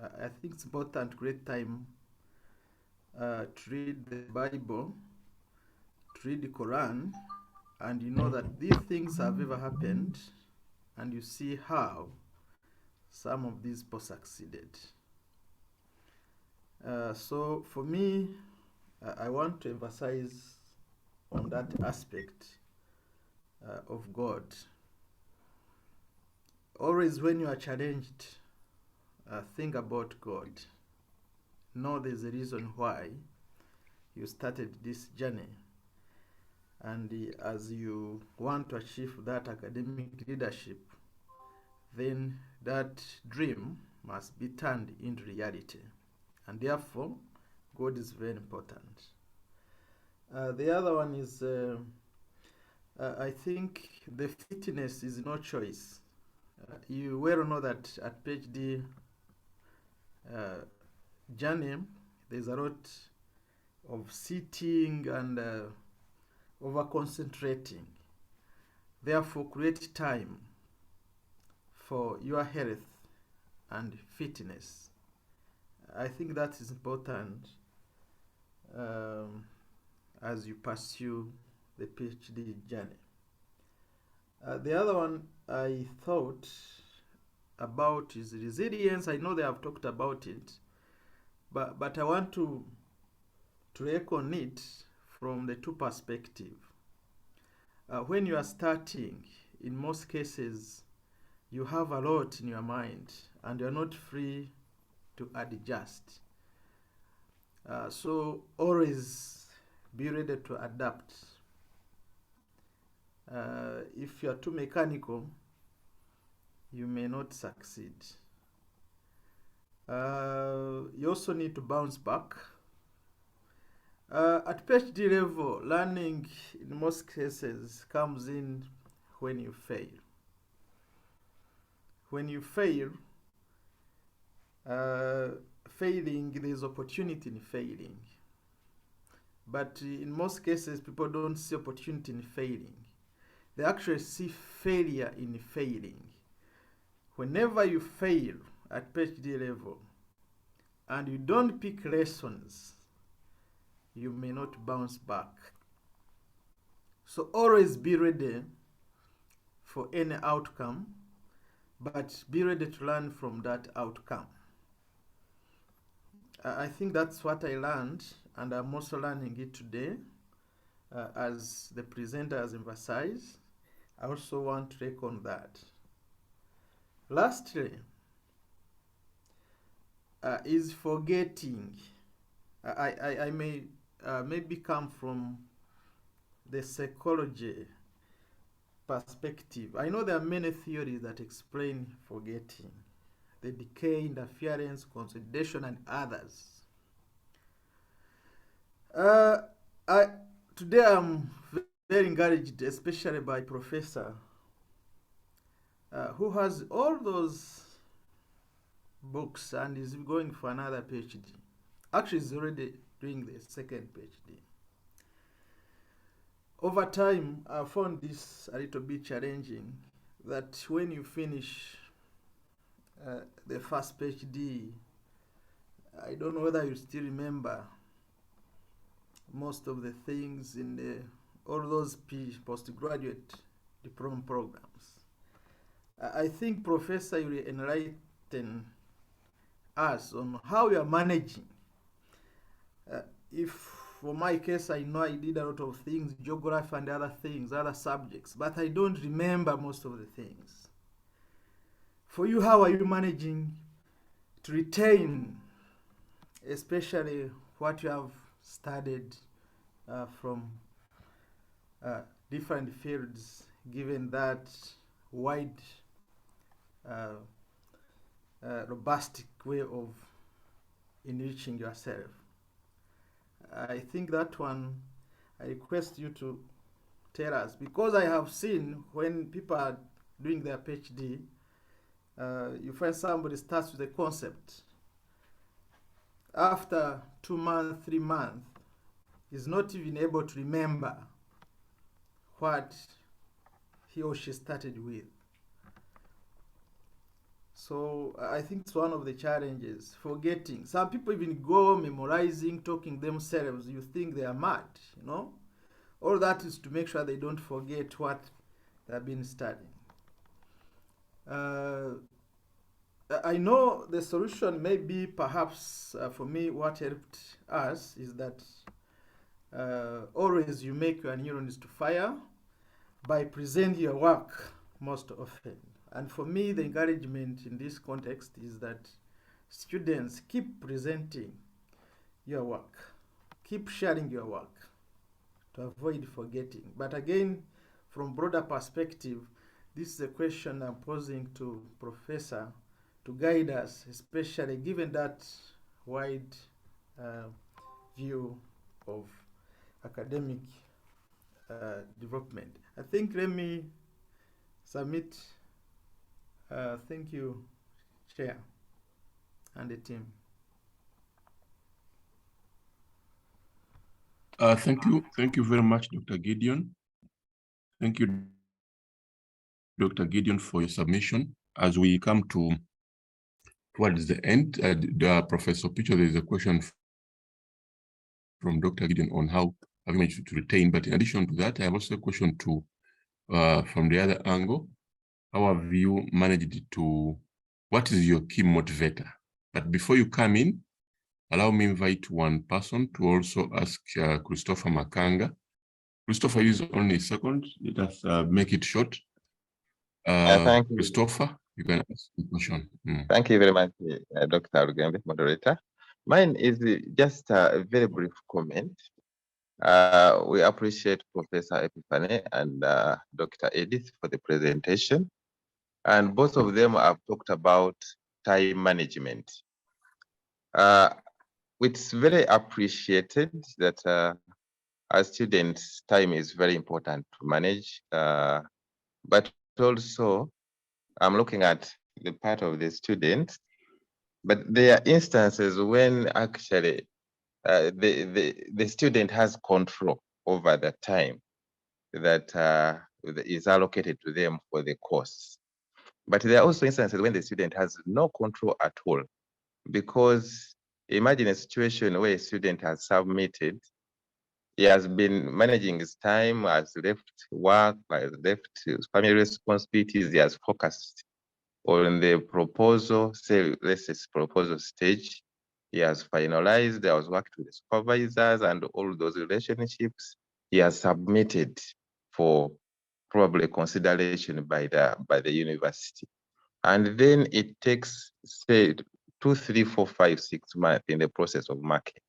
I think it's important to create time to read the Bible, to read the Quran, and you know that these things have ever happened, and you see how some of these people succeeded. So for me, I want to emphasize on that aspect of God. Always when you are challenged, think about God. Know there's a reason why you started this journey. And as you want to achieve that academic leadership, then that dream must be turned into reality. And therefore, God is very important. The other one is, I think the fitness is no choice. You well know that at PhD journey, there's a lot of sitting and over concentrating. Therefore, create time for your health and fitness. I think that is important as you pursue the PhD journey. The other one I thought about is resilience. I know they have talked about it, but I want to reckon it from the two perspectives. When you are starting, in most cases, you have a lot in your mind and you're not free to adjust. So always be ready to adapt. If you are too mechanical, you may not succeed. You also need to bounce back. At PhD level, learning in most cases comes in when you fail. When you fail, failing, there's opportunity in failing. But in most cases, people don't see opportunity in failing. They actually see failure in failing. Whenever you fail at PhD level and you don't pick lessons, you may not bounce back. So always be ready for any outcome, but be ready to learn from that outcome. I think that's what I learned, and I'm also learning it today. As the presenter has emphasized, I also want to reckon that. Lastly, is forgetting. I may maybe come from the psychology perspective. I know there are many theories that explain forgetting, the decay, interference, consolidation, and others. Today I'm very encouraged, especially by Professor who has all those books and is going for another PhD. Actually, he's already doing the second PhD. Over time, I found this a little bit challenging, that when you finish the first PhD, I don't know whether you still remember most of the things in all those postgraduate diploma programs. I think, Professor, you will enlighten us on how you are managing. If for my case, I know I did a lot of things, geography and other things, other subjects, but I don't remember most of the things. For you, how are you managing to retain, especially what you have studied from different fields, given that wide, robust way of enriching yourself? I think that one, I request you to tell us, because I have seen when people are doing their PhD, you find somebody starts with a concept. After 2 months, 3 months, is not even able to remember what he or she started with. So I think it's one of the challenges, forgetting. Some people even go memorizing, talking themselves. You think they are mad, you know? All that is to make sure they don't forget what they've been studying. I know the solution may be, perhaps, for me, what helped us is that always you make your neurons to fire by presenting your work most often. And for me, the encouragement in this context is that students keep presenting your work, keep sharing your work to avoid forgetting. But again, from broader perspective, this is a question I'm posing to Professor to guide us, especially given that wide view of academic development. I think let me submit. Thank you, Chair, and the team. Thank you very much, Dr. Gideon. Thank you, Dr. Gideon, for your submission. As we come towards the end, Professor Picho, there is a question from Dr. Gideon on how have you managed to retain. But in addition to that, I have also a question from the other angle. How have you managed to what is your key motivator? But before you come in, allow me invite one person to also ask Christopher Makanga. Christopher, use only a second. Let us make it short. Thank you. Christopher, you can ask the question. Thank you very much, Dr. Rugembe, moderator. Mine is just a very brief comment. We appreciate Professor Epifane and Dr. Edith for the presentation. And both of them have talked about time management. It's very appreciated that as students, time is very important to manage. But also, I'm looking at the part of the students, but there are instances when actually the student has control over the time that is allocated to them for the course. But there are also instances when the student has no control at all, because imagine a situation where a student has submitted, he has been managing his time, has left work, has left his family responsibilities, he has focused on the proposal, say, let's say proposal stage. He has finalized, there was worked with the supervisors and all those relationships. He has submitted for probably consideration by the university. And then it takes, say, 2, 3, 4, 5, 6 months in the process of marking.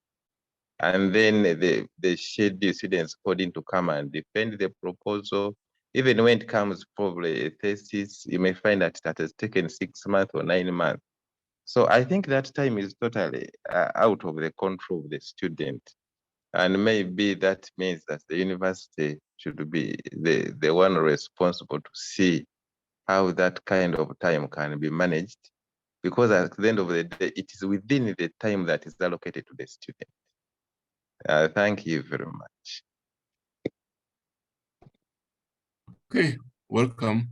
And then the schedule students coding to come and defend the proposal. Even when it comes probably a thesis, you may find that that has taken 6 months or 9 months. So I think that time is totally out of the control of the student. And maybe that means that the university should be the one responsible to see how that kind of time can be managed, because at the end of the day, it is within the time that is allocated to the student. Thank you very much. Okay, welcome.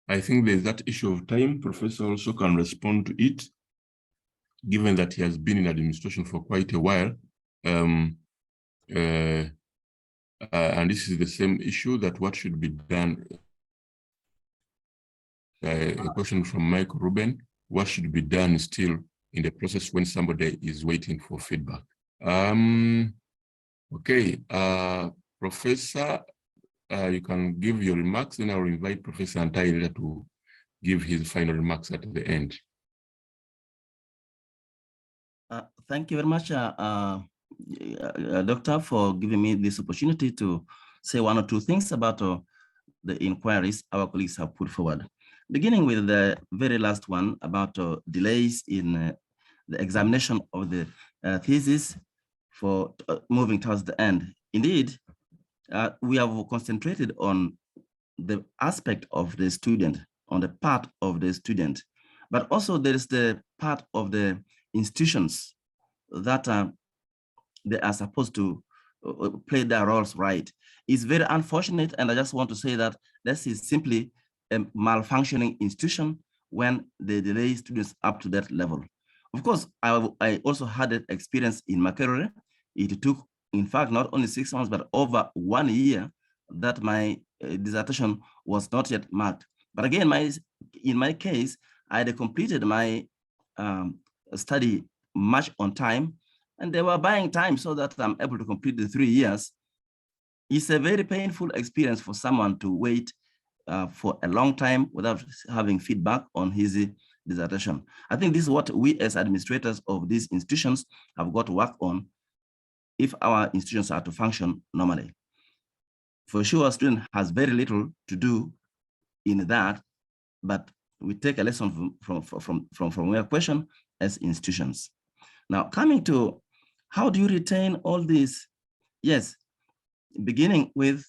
I think there's that issue of time. Professor also can respond to it, given that he has been in administration for quite a while. And this is the same issue, that what should be done. A question from Mike Ruben, what should be done still in the process when somebody is waiting for feedback? Okay, Professor, you can give your remarks, and I'll invite Professor Antaile to give his final remarks at the end. Thank you very much, Doctor, for giving me this opportunity to say one or two things about the inquiries our colleagues have put forward. Beginning with the very last one about delays in the examination of the thesis for moving towards the end. Indeed, we have concentrated on the aspect of the student, on the part of the student, but also there is the part of the institutions that they are supposed to play their roles right. It's very unfortunate, and I just want to say that this is simply a malfunctioning institution when they delay students up to that level. Of course, I also had an experience in Makerere. It took, in fact, not only 6 months, but over 1 year that my dissertation was not yet marked. But again, in my case, I had completed my study much on time, and they were buying time so that I'm able to complete the 3 years. It's a very painful experience for someone to wait for a long time without having feedback on his dissertation. I think this is what we as administrators of these institutions have got to work on if our institutions are to function normally. For sure, a student has very little to do in that, but we take a lesson from your question as institutions. Now, coming to how do you retain all this? Yes, beginning with,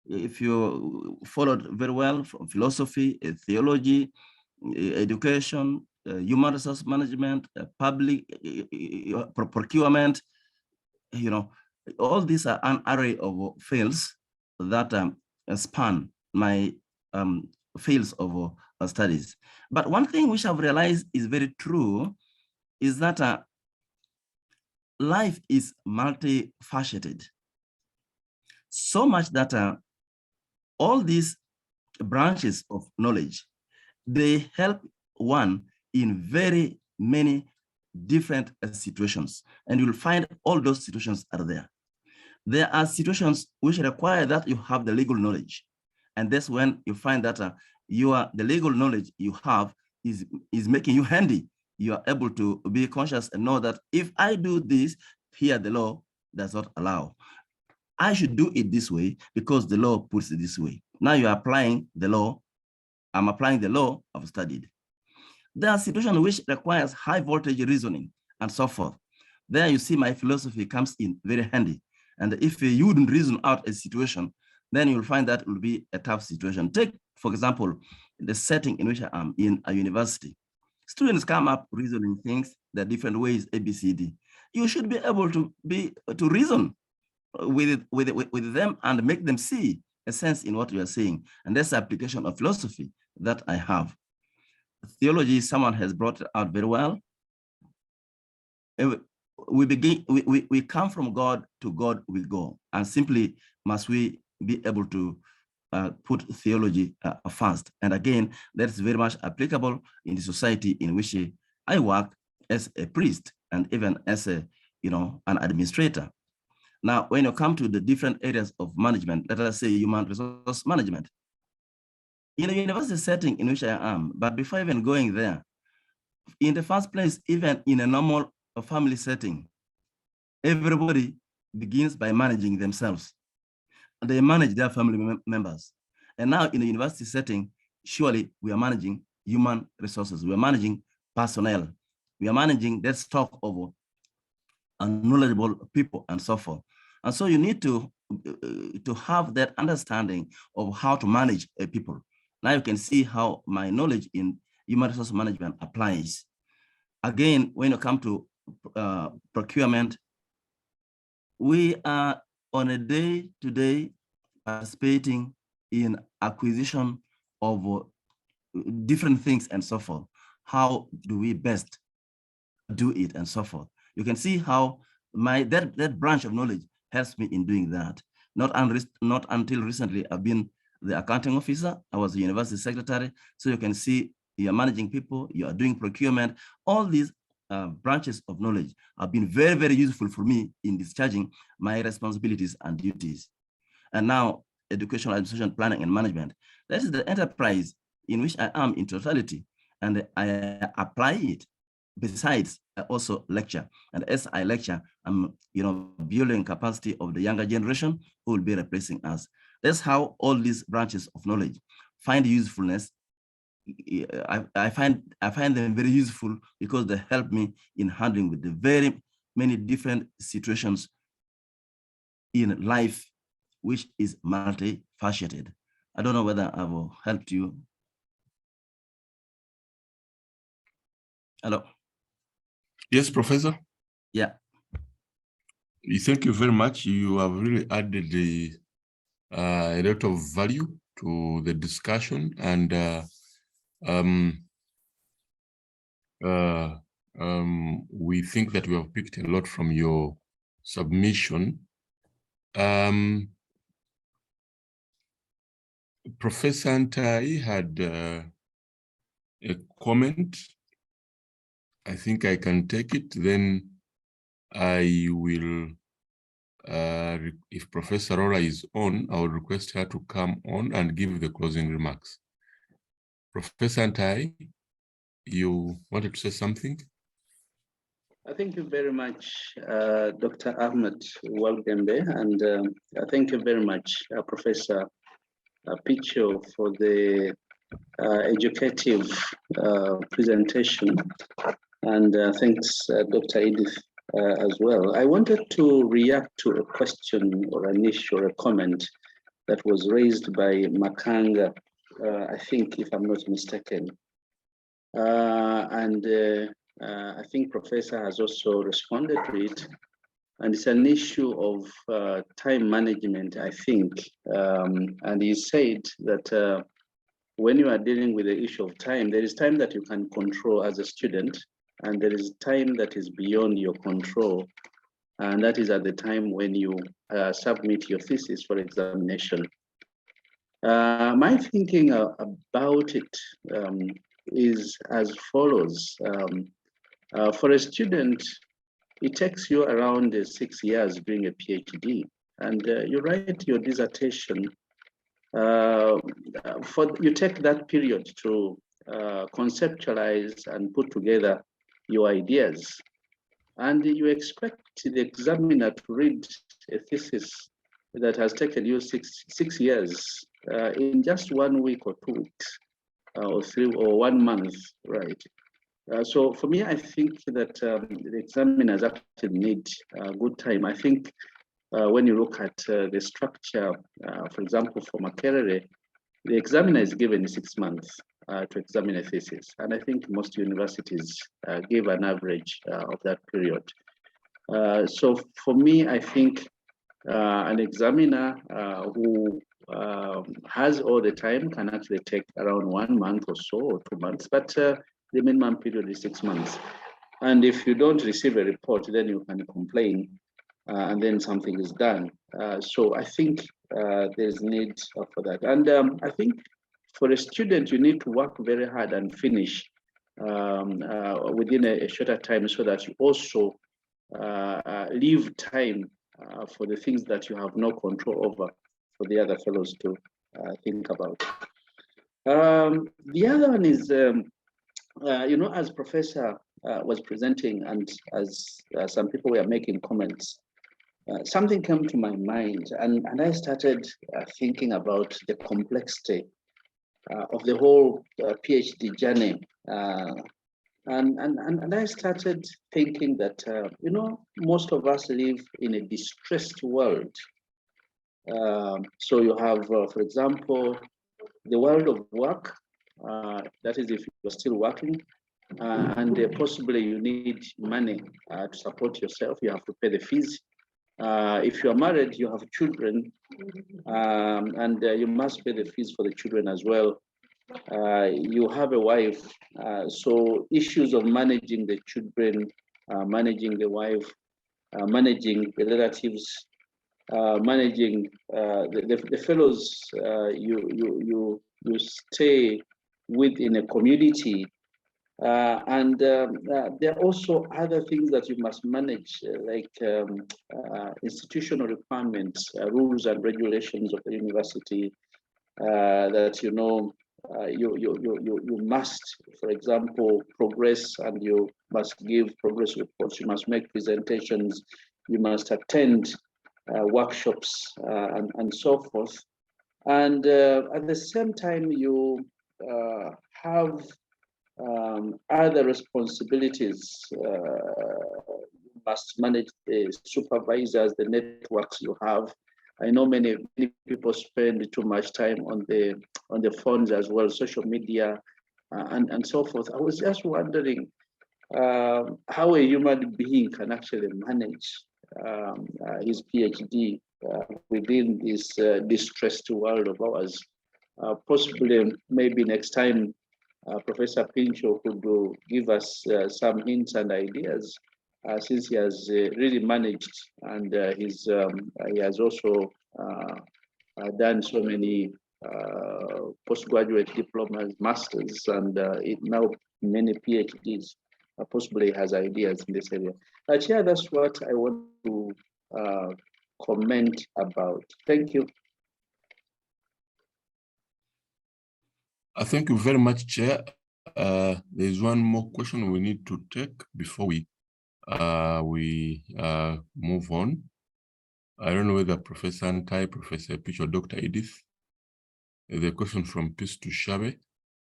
if you followed very well from philosophy, theology, education, human resource management, public procurement, all these are an array of fields that span my fields of studies. But one thing which I've realized is very true is that life is multifaceted. So much that all these branches of knowledge, they help one in very many different situations, and you'll find all those situations are there. There are situations which require that you have the legal knowledge, and that's when you find that the legal knowledge you have is making you handy. You are able to be conscious and know that if I do this, here the law does not allow. I should do it this way because the law puts it this way. Now you're applying the law. I'm applying the law I've studied. There are situations which requires high voltage reasoning and so forth. There you see my philosophy comes in very handy. And if you wouldn't reason out a situation, then you'll find that it will be a tough situation. Take, for example, the setting in which I am in a university. Students come up reasoning things the different ways, A, B, C, D. You should be able to reason with them and make them see a sense in what you are saying. And that's the application of philosophy that I have. Theology, someone has brought it out very well. We come from God, to God we go, and simply must we be able to put theology first. And again, that's very much applicable in the society in which I work as a priest and even as an administrator. Now, when you come to the different areas of management, let us say human resource management, in a university setting in which I am, but before even going there, in the first place, even in a normal family setting, everybody begins by managing themselves. They manage their family members. And now in a university setting, surely we are managing human resources. We are managing personnel. We are managing that stock of knowledgeable people and so forth. And so you need to have that understanding of how to manage people. Now you can see how my knowledge in human resource management applies. Again, when you come to procurement, we are on a day-to-day participating in acquisition of different things and so forth. How do we best do it and so forth? You can see how that branch of knowledge helps me in doing that. Not until recently, I've been the accounting officer. I was the university secretary. So you can see you're managing people, you are doing procurement. All these branches of knowledge have been very, very useful for me in discharging my responsibilities and duties. And now, educational administration, planning and management. That is the enterprise in which I am in totality, and I apply it. Besides, I also lecture, and as I lecture, I'm building capacity of the younger generation who will be replacing us. That's how all these branches of knowledge find usefulness. I find them very useful because they help me in handling with the very many different situations in life, which is multifaceted. I don't know whether I've helped you. Hello. Yes, Professor. Yeah. Thank you very much. You have really added a lot of value to the discussion, and we think that we have picked a lot from your submission. Professor Antai had a comment. I think I can take it. Then I will, if Professor Rora is on, I will request her to come on and give the closing remarks. Professor Antai, you wanted to say something? Thank you very much, Dr. Ahmed Walgembe, and thank you very much, Professor Picho, for the educative presentation, and thanks, Dr. Edith, as well. I wanted to react to a question or an issue or a comment that was raised by Makanga, I think, if I'm not mistaken. I think Professor has also responded to it. And it's an issue of time management, I think. And he said that when you are dealing with the issue of time, there is time that you can control as a student, and there is time that is beyond your control. And that is at the time when you submit your thesis for examination. My thinking about it is as follows. For a student, it takes you around 6 years doing a PhD, and you write your dissertation. You take that period to conceptualize and put together your ideas, and you expect the examiner to read a thesis that has taken you six years in just 1 week or 2 weeks, or 3 or 1 month, right? So for me, I think that the examiners actually need good time. I think when you look at the structure, for example, for Makerere, the examiner is given 6 months to examine a thesis. And I think most universities give an average of that period. So for me, I think an examiner who has all the time can actually take around 1 month or so, or 2 months, but the minimum period is 6 months. And if you don't receive a report, then you can complain, and then something is done. So I think there's need for that. And I think for a student, you need to work very hard and finish within a shorter time, so that you also leave time for the things that you have no control over for the other fellows to think about. The other one is, as Professor was presenting, and as some people were making comments, something came to my mind, and I started thinking about the complexity of the whole PhD journey. And I started thinking that, most of us live in a distressed world. So you have, for example, the world of work, that is if you're still working, and possibly you need money to support yourself, you have to pay the fees. If you're married, you have children, and you must pay the fees for the children as well. You have a wife, so issues of managing the children, managing the wife, managing the relatives, managing the fellows you stay with in a community, and there are also other things that you must manage, like institutional requirements, rules and regulations of the university, that you must, for example, progress, and you must give progress reports, you must make presentations, you must attend workshops, and so forth. And at the same time, you have other responsibilities. You must manage the supervisors, the networks you have. I know many people spend too much time on the phones as well, social media, and so forth. I was just wondering how a human being can actually manage his PhD within this distressed world of ours. Possibly, maybe next time, Professor Pincho could give us some hints and ideas, since he has really managed, and he has also done so many postgraduate diplomas, masters, and now many PhDs. Possibly has ideas in this area. Chair, that's what I want to comment about. Thank you. Thank you very much, Chair. There's one more question we need to take before we move on. I don't know whether Professor Antai, Professor Pitch, or Dr. Edith. There's a question from Peace to Shabe.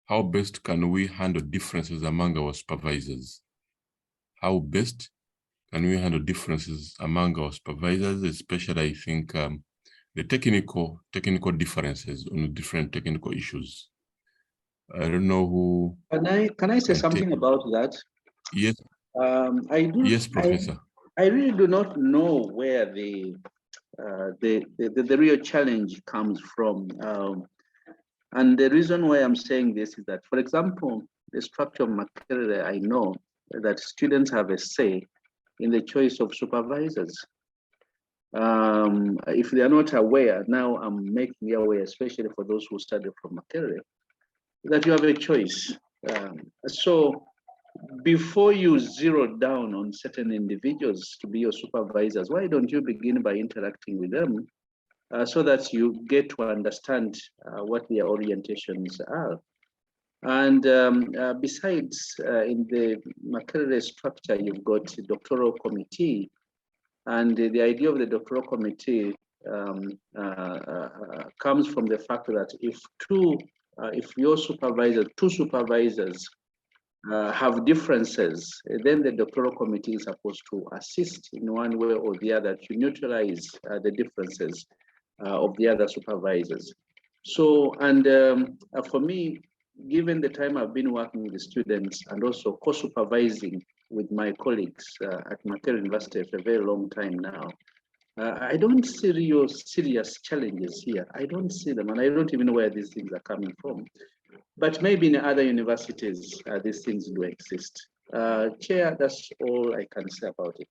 How best can we handle differences among our supervisors? How best can we handle differences among our supervisors, especially, I think, the technical differences on different technical issues? I don't know who. Can I say something about that? Yes. I do. Yes, Professor. I really do not know where the real challenge comes from. And the reason why I'm saying this is that, for example, the structure of Makerere, I know that students have a say in the choice of supervisors. If they are not aware, now I'm making you aware, especially for those who study from Makerere, that you have a choice. So before you zero down on certain individuals to be your supervisors, why don't you begin by interacting with them so that you get to understand what their orientations are? And besides, in the Makerere structure, you've got a doctoral committee, and the idea of the doctoral committee comes from the fact that if your two supervisors have differences, then the doctoral committee is supposed to assist in one way or the other to neutralize the differences of the other supervisors. So, and for me, given the time I've been working with the students and also co-supervising with my colleagues at Makerere University for a very long time now, I don't see real serious challenges here. I don't see them, and I don't even know where these things are coming from. But maybe in other universities, these things do exist. Chair, that's all I can say about it.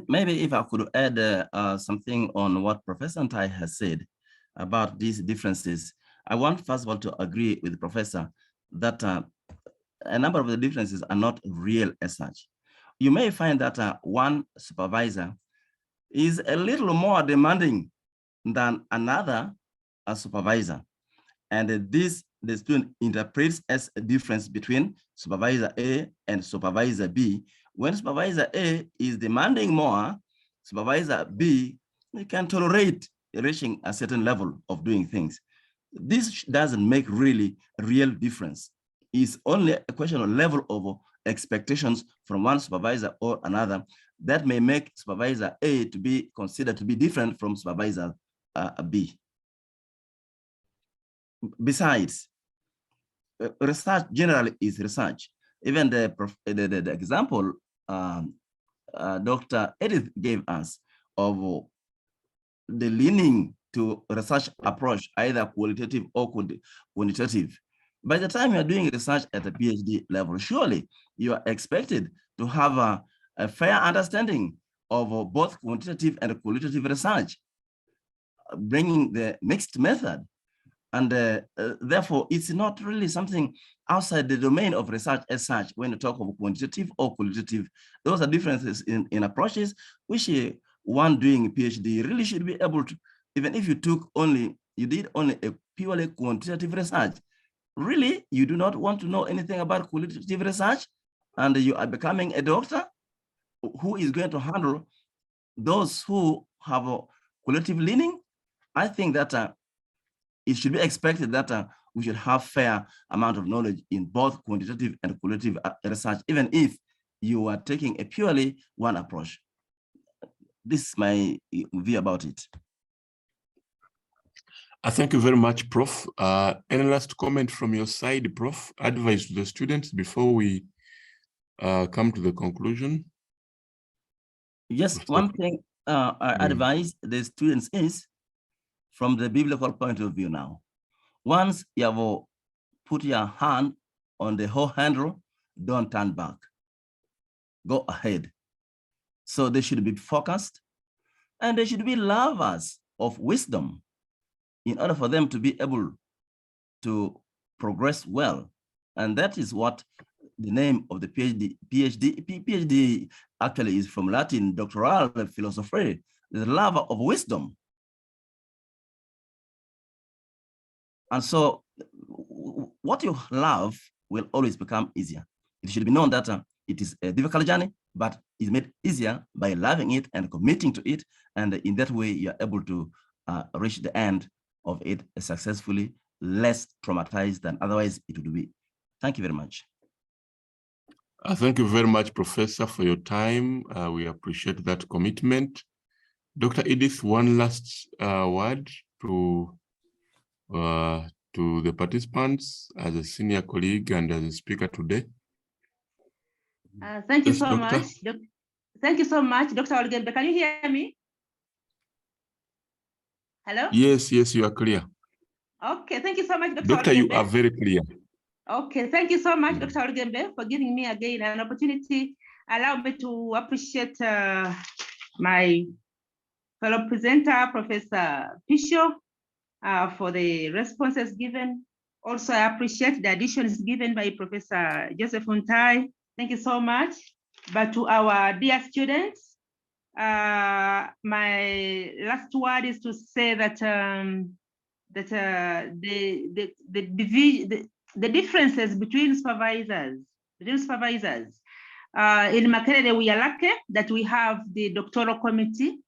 Maybe if I could add something on what Professor Ntai has said about these differences. I want, first of all, to agree with the professor that a number of the differences are not real as such. You may find that one supervisor is a little more demanding than another supervisor. And this the student interprets as a difference between supervisor A and supervisor B. When supervisor A is demanding more, supervisor B can tolerate reaching a certain level of doing things. This doesn't make really a real difference. It's only a question of level of expectations from one supervisor or another that may make supervisor A to be considered to be different from supervisor B. Besides, research generally is research. Even the example Dr. Edith gave us of the leaning to research approach, either qualitative or quantitative. By the time you're doing research at the PhD level, surely you are expected to have a fair understanding of both quantitative and qualitative research, bringing the mixed method. And therefore, it's not really something outside the domain of research as such when you talk of quantitative or qualitative. Those are differences in approaches, which one doing a PhD really should be able to, even if you did only a purely quantitative research, really, you do not want to know anything about qualitative research, and you are becoming a doctor who is going to handle those who have a qualitative leaning. I think that it should be expected that we should have fair amount of knowledge in both quantitative and qualitative research, even if you are taking a purely one approach. This is my view about it. Thank you very much, Prof. Any last comment from your side, Prof? Advice to the students before we come to the conclusion? Yes, one thing I advise the students is, from the biblical point of view now, once you have put your hand on the whole handle, don't turn back. Go ahead. So they should be focused, and they should be lovers of wisdom in order for them to be able to progress well. And that is what the name of the PhD actually is from Latin, doctoral philosophy, the lover of wisdom. And so what you love will always become easier. It should be known that it is a difficult journey, but it's made easier by loving it and committing to it. And in that way, you're able to reach the end of it successfully, less traumatized than otherwise it would be. Thank you very much. Thank you very much, Professor, for your time. We appreciate that commitment. Dr. Edith, one last word to the participants as a senior colleague and as a speaker today. Thank you so much. Thank you so much, Dr. Walgembe. Can you hear me? Hello? Yes, you are clear. Okay, thank you so much, Dr. Doctor, Walgembe. you are very clear. Okay, thank you so much, Dr. Walgembe, for giving me again an opportunity. Allow me to appreciate my fellow presenter, Professor Pisho, for the responses given Also, I appreciate the additions given by Professor Joseph Untai. Thank you so much. But to our dear students, my last word is to say that the differences between supervisors, in Makerere, we are lucky that we have the doctoral committee.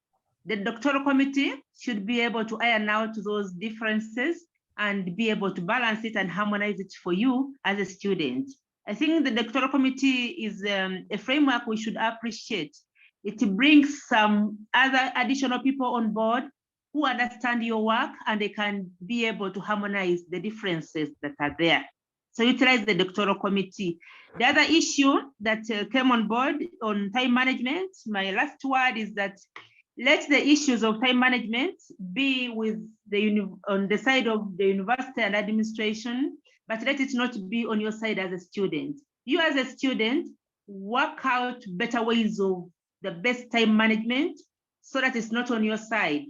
The doctoral committee should be able to iron out those differences and be able to balance it and harmonize it for you as a student. I think the doctoral committee is a framework we should appreciate. It brings some other additional people on board who understand your work and they can be able to harmonize the differences that are there. So utilize the doctoral committee. The other issue that came on board on time management, my last word is that let the issues of time management be with on the side of the university and administration, but let it not be on your side as a student. You as a student, work out better ways of the best time management so that it's not on your side.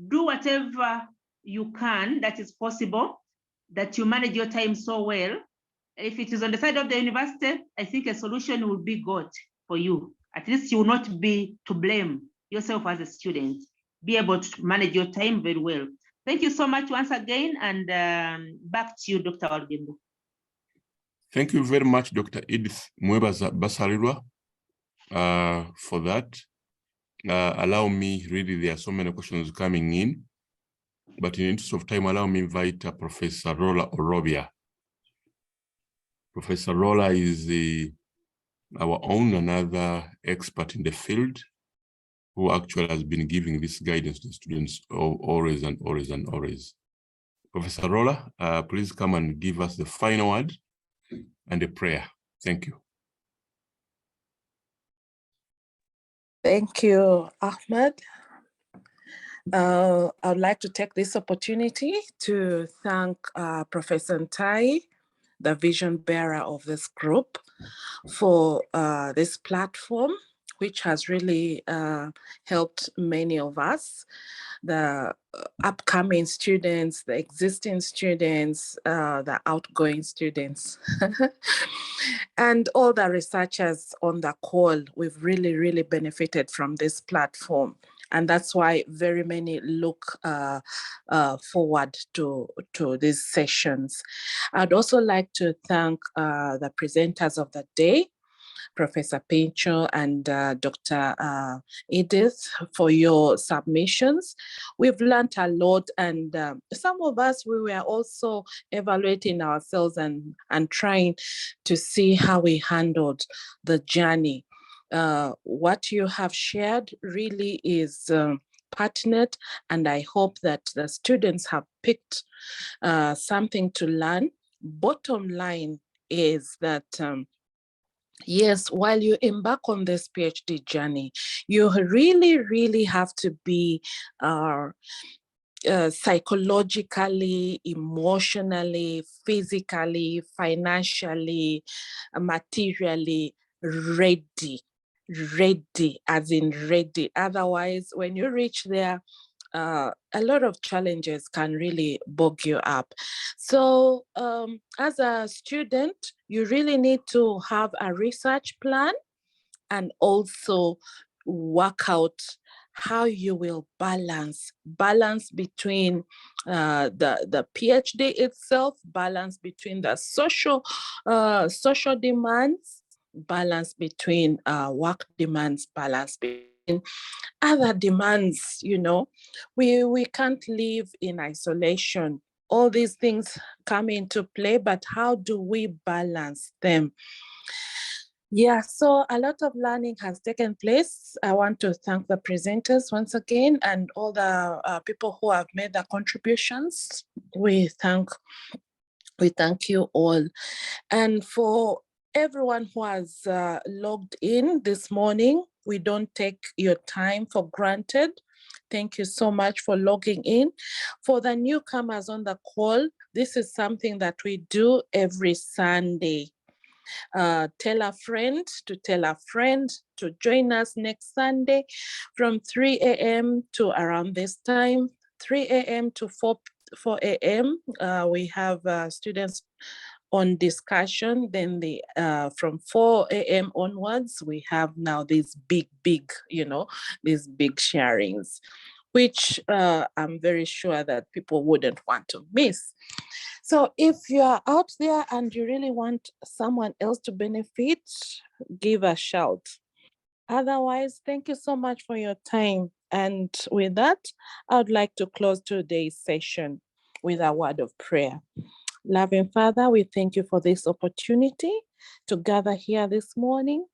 Do whatever you can that is possible, that you manage your time so well. If it is on the side of the university, I think a solution will be got for you. At least you will not be to blame yourself as a student. Be able to manage your time very well. Thank you so much once again, and back to you, Dr. Olgimbo. Thank you very much, Dr. Edith Basarirwa, for that. Allow me, really, there are so many questions coming in, but in the interest of time, allow me to invite Professor Rola Orobia. Professor Rola is our own another expert in the field who actually has been giving this guidance to students always and always and always. Professor Rola, please come and give us the final word and a prayer. Thank you. Thank you, Ahmed. I would like to take this opportunity to thank Professor Ntai, the vision bearer of this group, for this platform, which has really helped many of us, the upcoming students, the existing students, the outgoing students, and all the researchers on the call. We've really, really benefited from this platform. And that's why very many look forward to these sessions. I'd also like to thank the presenters of the day, Professor Pincho and Dr. Edith, for your submissions. We've learned a lot, and some of us, we were also evaluating ourselves and trying to see how we handled the journey. What you have shared really is pertinent, and I hope that the students have picked something to learn. Bottom line is that yes, while you embark on this PhD journey, you really, really have to be psychologically, emotionally, physically, financially, materially ready, as in ready. Otherwise, when you reach there, a lot of challenges can really bog you up. So as a student, you really need to have a research plan and also work out how you will balance between the PhD itself, balance between the social demands, balance between work demands, balance between other demands. You know, we can't live in isolation. All these things come into play, but how do we balance them? Yeah, so a lot of learning has taken place. I want to thank the presenters once again and all the people who have made the contributions. We thank you all. And for everyone who has logged in this morning, we don't take your time for granted. Thank you so much for logging in. For the newcomers on the call, this is something that we do every Sunday. Tell a friend to tell a friend to join us next Sunday from 3 a.m. to around this time, 3 a.m. to 4 4 a.m. We have students on discussion. Then from 4 a.m. onwards, we have now these big, these big sharings, which I'm very sure that people wouldn't want to miss. So if you are out there and you really want someone else to benefit, give a shout. Otherwise, thank you so much for your time. And with that, I would like to close today's session with a word of prayer. Loving Father, we thank you for this opportunity to gather here this morning.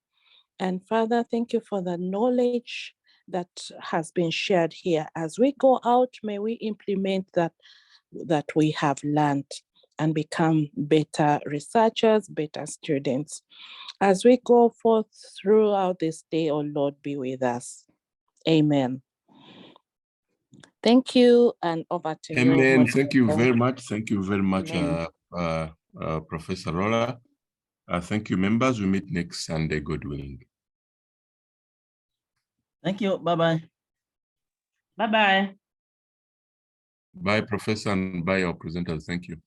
And Father, thank you for the knowledge that has been shared here. As we go out, may we implement that we have learned and become better researchers, better students. As we go forth throughout this day, oh Lord, be with us. Amen. Thank you, and over to you. Amen. Thank you very much. Thank you very much, Professor Rolla. Thank you, members. We meet next Sunday, God willing. Thank you. Bye-bye. Bye-bye. Bye, Professor, and bye, our presenters. Thank you.